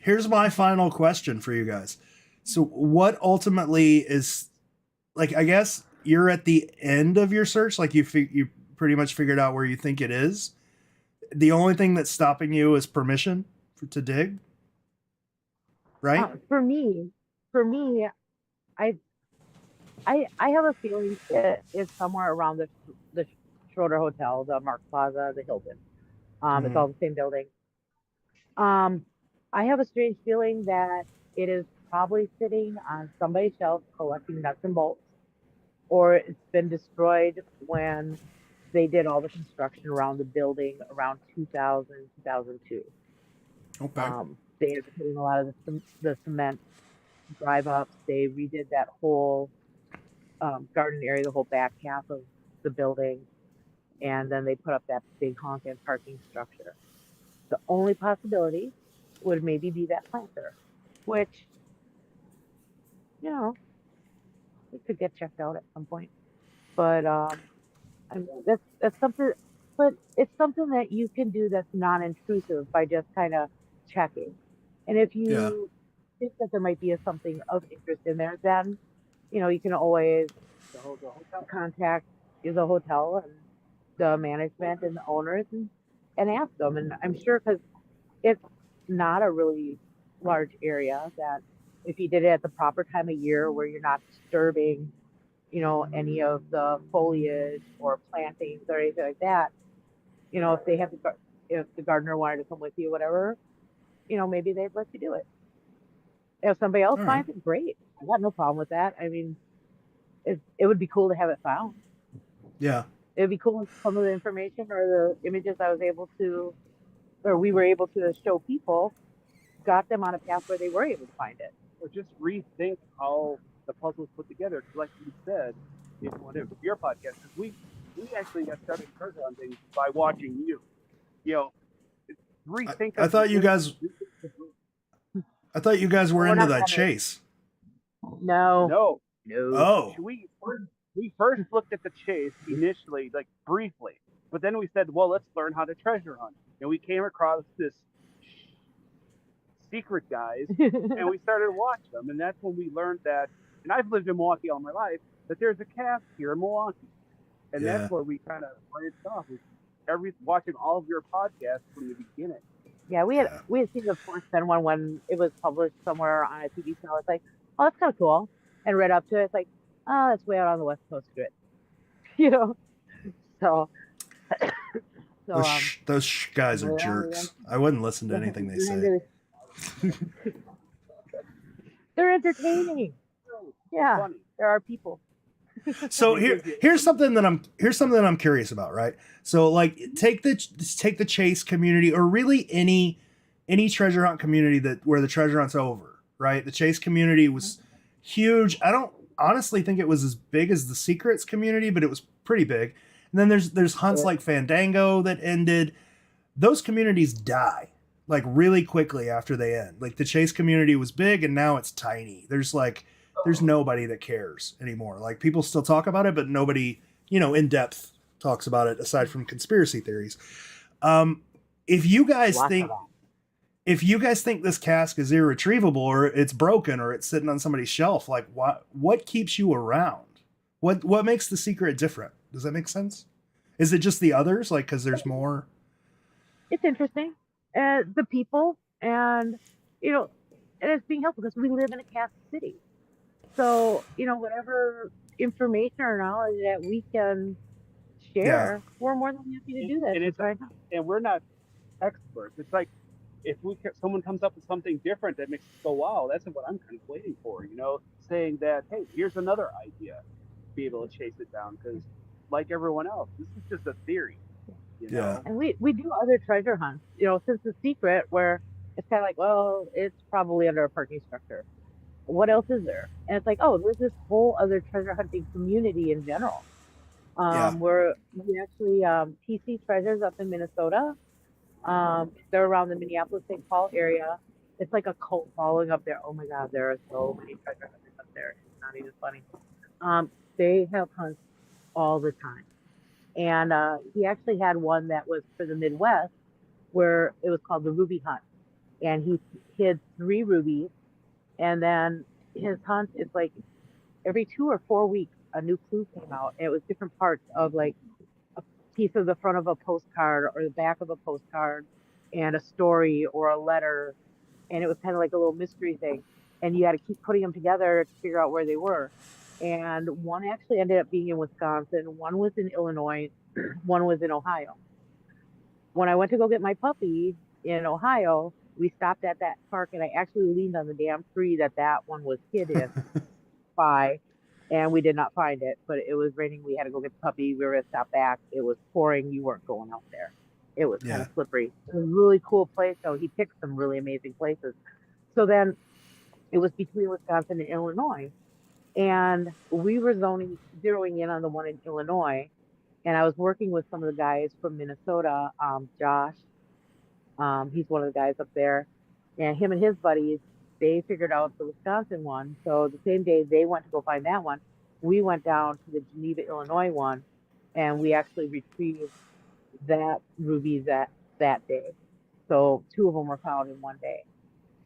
Speaker 1: here's my final question for you guys. So what ultimately is, like, I guess you're at the end of your search, like you pretty much figured out where you think it is. The only thing that's stopping you is permission to dig, right?
Speaker 2: For me, I have a feeling it's somewhere around the Schroeder Hotel, the Mark Plaza, the Hilton. It's all the same building. I have a strange feeling that it is probably sitting on somebody's shelf collecting nuts and bolts, or it's been destroyed when they did all the construction around the building around 2000, 2002.
Speaker 1: Okay.
Speaker 2: They had put in a lot of the cement drive ups. They redid that whole garden area, the whole back half of the building. and then they put up that big honking parking structure. The only possibility would maybe be that planter, which, you know, it could get checked out at some point. But that's something, but it's something that you can do that's non-intrusive by just kind of checking. And if you think that there might be something of interest in there, then, you know, you can always contact the hotel and the management and the owners and ask them. And I'm sure, because it's not a really large area, that if you did it at the proper time of year where you're not disturbing, you know, any of the foliage or plantings or anything like that, you know, if the gardener wanted to come with you, whatever, you know, maybe they'd let you do it. If somebody else finds it, great. I got no problem with that. I mean, it would be cool to have it found.
Speaker 1: Yeah.
Speaker 2: It would be cool if some of the information or the images I was able to, or we were able to show people, got them on a path where they were able to find it.
Speaker 5: Or just rethink how the puzzle's put together. Because like you said in one of your podcasts, we actually got started treasure hunting by watching you. You know, rethink.
Speaker 1: I thought you guys were into that chase.
Speaker 2: No.
Speaker 1: Oh.
Speaker 5: We first looked at the chase initially, like briefly, but then we said, well, let's learn how to treasure hunt. And we came across this secret guys, and we started watching them. And that's when we learned that, and I've lived in Milwaukee all my life, that there's a cast here in Milwaukee. And that's where we kind of branched off. Watching all of your podcasts from the beginning.
Speaker 2: Yeah, we had seen the Forrest Fenn one when it was published somewhere on a TV show. It's like, oh, that's kind of cool. And read up to it, it's like, oh, that's way out on the West Coast of it. You know? So
Speaker 1: those guys are jerks. I wouldn't listen to anything they say.
Speaker 2: They're entertaining. Yeah, funny. There are people.
Speaker 1: So here's something that I'm curious about, right? So like take the chase community, or really any treasure hunt community where the treasure hunt's over, right? The chase community was huge. I don't honestly think it was as big as the secrets community, but it was pretty big. And then there's hunts like Fandango that ended. Those communities die like really quickly after they end. Like the chase community was big and now it's tiny. There's nobody that cares anymore. Like people still talk about it, but nobody, in depth talks about it aside from conspiracy theories. If you guys think this cask is irretrievable or it's broken or it's sitting on somebody's shelf, like what keeps you around? What makes the secret different? Does that make sense? Is it just the others? Like, cause there's more.
Speaker 2: It's interesting. The people and it's being helpful because we live in a cask city. So, whatever information or knowledge that we can share, we're more than happy to do that.
Speaker 5: And we're not experts. It's like if someone comes up with something different that makes us go, wow, that's what I'm kind of waiting for, saying that, hey, here's another idea, be able to chase it down. Because like everyone else, this is just a theory.
Speaker 1: Yeah.
Speaker 2: And we do other treasure hunts, since The Secret, where it's kind of like, well, it's probably under a parking structure. What else is there? And it's like, oh, there's this whole other treasure hunting community in general. Where we actually TC Treasures up in Minnesota. They're around the Minneapolis-St. Paul area. It's like a cult following up there. Oh my God, there are so many treasure hunters up there. It's not even funny. They have hunts all the time. And he actually had one that was for the Midwest where it was called the Ruby Hunt. And he hid 3 rubies. And then his hunt is like every 2 or 4 weeks, a new clue came out. And it was different parts of like a piece of the front of a postcard or the back of a postcard and a story or a letter. And it was kind of like a little mystery thing. And you had to keep putting them together to figure out where they were. And one actually ended up being in Wisconsin. One was in Illinois. One was in Ohio. When I went to go get my puppy in Ohio, we stopped at that park and I actually leaned on the damn tree that one was hidden by, and we did not find it, but it was raining. We had to go get the puppy. We were going to stop back. It was pouring. You weren't going out there. It was kind of slippery. It was a really cool place. So he picked some really amazing places. So then it was between Wisconsin and Illinois. And we were zeroing in on the one in Illinois. and I was working with some of the guys from Minnesota, Josh. He's one of the guys up there, and him and his buddies, they figured out the Wisconsin one. So the same day they went to go find that one, we went down to the Geneva, Illinois one, and we actually retrieved that ruby that day. So 2 of them were found in one day.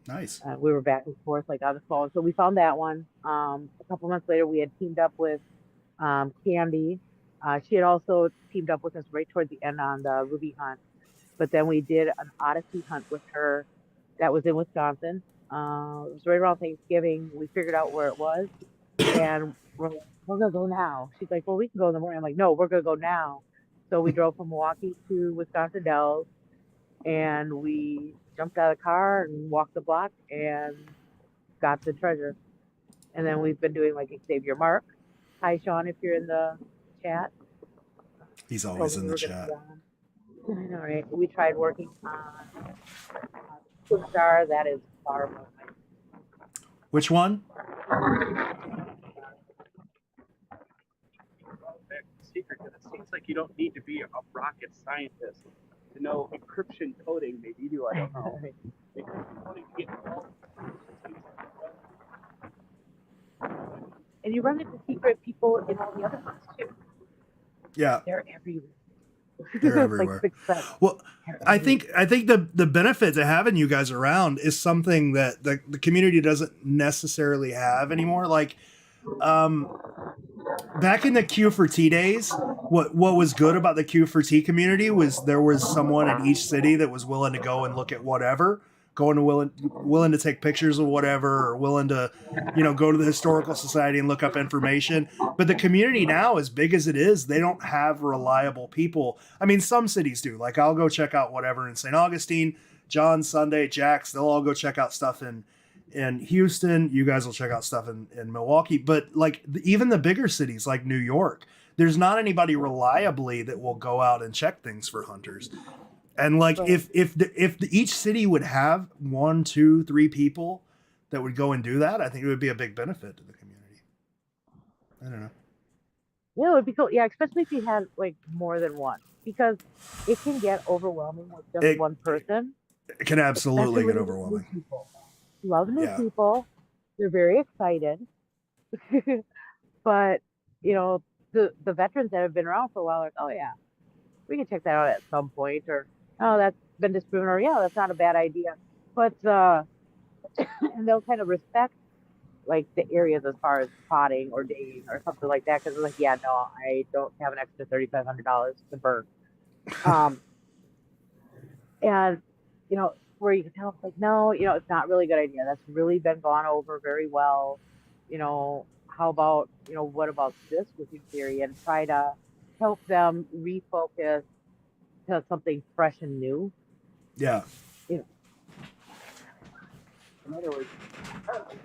Speaker 1: Nice.
Speaker 2: We were back and forth like on the phone. So we found that one. A couple months later, we had teamed up with Candy. She had also teamed up with us right toward the end on the ruby hunt. But then we did an Odyssey hunt with her that was in Wisconsin. It was right around Thanksgiving. We figured out where it was, and we're like, we're gonna go now. She's like, well, we can go in the morning. I'm like, no, we're gonna go now. So we drove from Milwaukee to Wisconsin Dells, and we jumped out of the car and walked the block and got the treasure. And then we've been doing like Xavier Mark. Hi, Sean, if you're in the chat.
Speaker 1: He's always in the chat.
Speaker 2: I know, right? We tried working on Star. That is far from my.
Speaker 1: Which one?
Speaker 5: Secret, because it seems like you don't need to be a rocket scientist to know encryption coding. Maybe you do. I don't know. Encryption coding to get involved.
Speaker 2: And you run into secret people in all the other ones too.
Speaker 1: Yeah.
Speaker 2: They're everywhere.
Speaker 1: They're everywhere.
Speaker 2: Like
Speaker 1: well, I think the benefit to having you guys around is something that the community doesn't necessarily have anymore. Like, back in the Q for T days, what was good about the Q for T community was there was someone in each city that was willing to go and look at whatever, willing to take pictures of whatever, or willing to, go to the historical society and look up information. But the community now, as big as it is, they don't have reliable people. I mean, some cities do. Like, I'll go check out whatever in St. Augustine, John, Sunday, Jax, they'll all go check out stuff in Houston. You guys will check out stuff in Milwaukee. But like even the bigger cities like New York, there's not anybody reliably that will go out and check things for hunters. And like, if each city would have 1, 2, 3 people that would go and do that, I think it would be a big benefit to the community. I don't know.
Speaker 2: Yeah, it would be cool. Yeah, especially if you had like more than one, because it can get overwhelming with just one person.
Speaker 1: It can absolutely get overwhelming.
Speaker 2: Love new people. They're very excited. But, the veterans that have been around for a while are like, oh yeah, we can check that out at some point, or oh, that's been disproven, or yeah, that's not a bad idea. But and they'll kind of respect like the areas as far as potting or dating or something like that, because they're like, yeah, no, I don't have an extra $3,500 to burn. And where you can tell it's like, no, it's not really a good idea. That's really been gone over very well. How about, what about this with your theory, and try to help them refocus to something fresh and new.
Speaker 1: Yeah.
Speaker 5: In other words,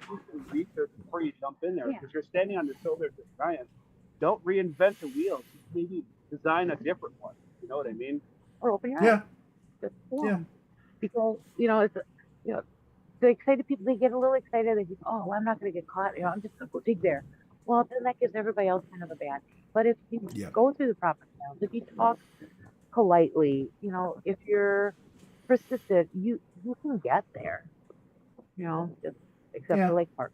Speaker 5: do some research before you jump in there, because you're standing on the shoulders of giants. Don't reinvent the wheel. Just maybe design a different one. You know what I mean?
Speaker 2: Or open your eyes. Yeah. Because it's the excited people, they get a little excited. They think, oh, well, I'm not going to get caught. I'm just going to go dig there. Well, then that gives everybody else kind of a bad. But if you go through the proper channels, if you talk politely, if you're persistent, you can get there. Just except for Lake Park.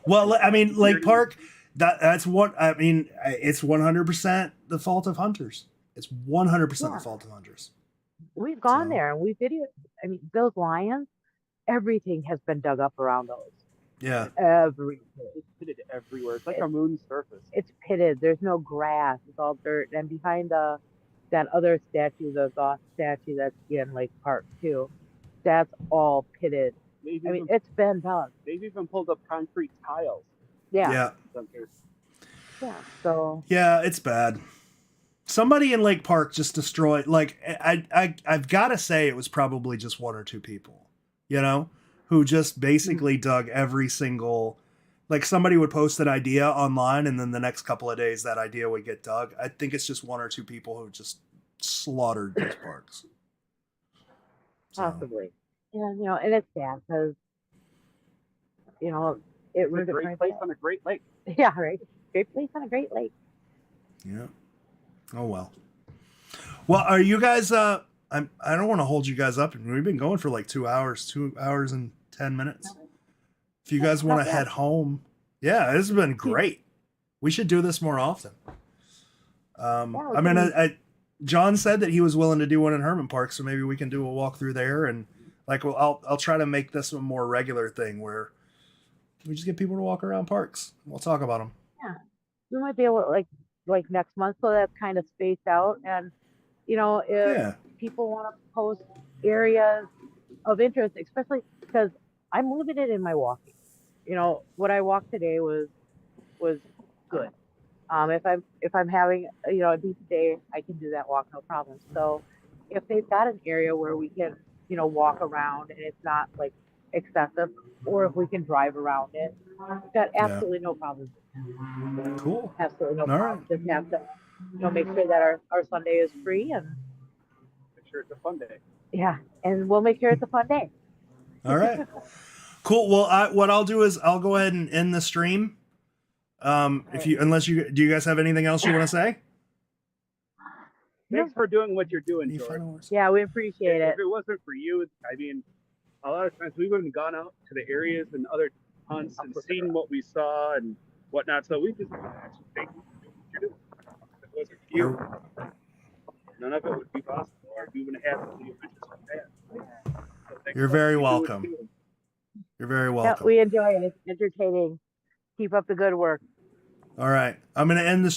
Speaker 1: Well, I mean, Lake Park, that's what I mean. It's 100% the fault of hunters. It's 100% the fault of hunters.
Speaker 2: We've gone there and we videoed. I mean, those lions, everything has been dug up around those.
Speaker 1: Yeah.
Speaker 2: Everything.
Speaker 5: It's pitted everywhere. It's like a moon surface.
Speaker 2: It's pitted. There's no grass. It's all dirt. And behind that other statue, the Goth statue that's in Lake Park too, that's all pitted. I mean, it's been done.
Speaker 5: They've even pulled up concrete tiles.
Speaker 2: Yeah.
Speaker 5: Yeah.
Speaker 2: So.
Speaker 1: Yeah, it's bad. Somebody in Lake Park just destroyed. Like, I've got to say, it was probably just 1 or 2 people, who just basically dug every single. Like, somebody would post an idea online, and then the next couple of days, that idea would get dug. I think it's just 1 or 2 people who just slaughtered these parks.
Speaker 2: Possibly. Yeah, and it's sad because, it was
Speaker 5: a great place on a great lake.
Speaker 2: Yeah, right. Great place on a great lake.
Speaker 1: Yeah. Oh well. Well, are you guys? I don't want to hold you guys up. We've been going for like 2 hours, 2 hours and 10 minutes. If you guys want to head home, yeah, this has been great. We should do this more often. I mean, John said that he was willing to do one in Herman Park, so maybe we can do a walk through there, and like, well, I'll try to make this a more regular thing where we just get people to walk around parks. We'll talk about them.
Speaker 2: Yeah, we might be able to, like next month, so that's kind of spaced out. And if people want to post areas of interest, especially because I'm limited in my walking. What I walked today was good. If I'm having a decent day, I can do that walk, no problem. So if they've got an area where we can walk around and it's not like excessive, or if we can drive around it, I've got absolutely no problem.
Speaker 1: Cool.
Speaker 2: Absolutely no
Speaker 1: All
Speaker 2: problem.
Speaker 1: right.
Speaker 2: Just have to make sure that our Sunday is free, and
Speaker 5: Make sure it's a fun day.
Speaker 2: yeah, and we'll make sure it's a fun day.
Speaker 1: All right. Cool. Well, what I'll do is I'll go ahead and end the stream. Do you guys have anything else you want to say?
Speaker 5: Thanks for doing what you're doing, George.
Speaker 2: Yeah, we appreciate it.
Speaker 5: If it wasn't for you, I mean, a lot of times we wouldn't have gone out to the areas and other hunts and seen what we saw and whatnot. So we just actually thank you for doing what you're doing. If it wasn't for you, none of it would be possible, or we wouldn't have the adventures we've had. So
Speaker 1: You're very welcome. You're very welcome.
Speaker 2: Yeah, we enjoy it. It's entertaining. Keep up the good work.
Speaker 1: All right. I'm going to end the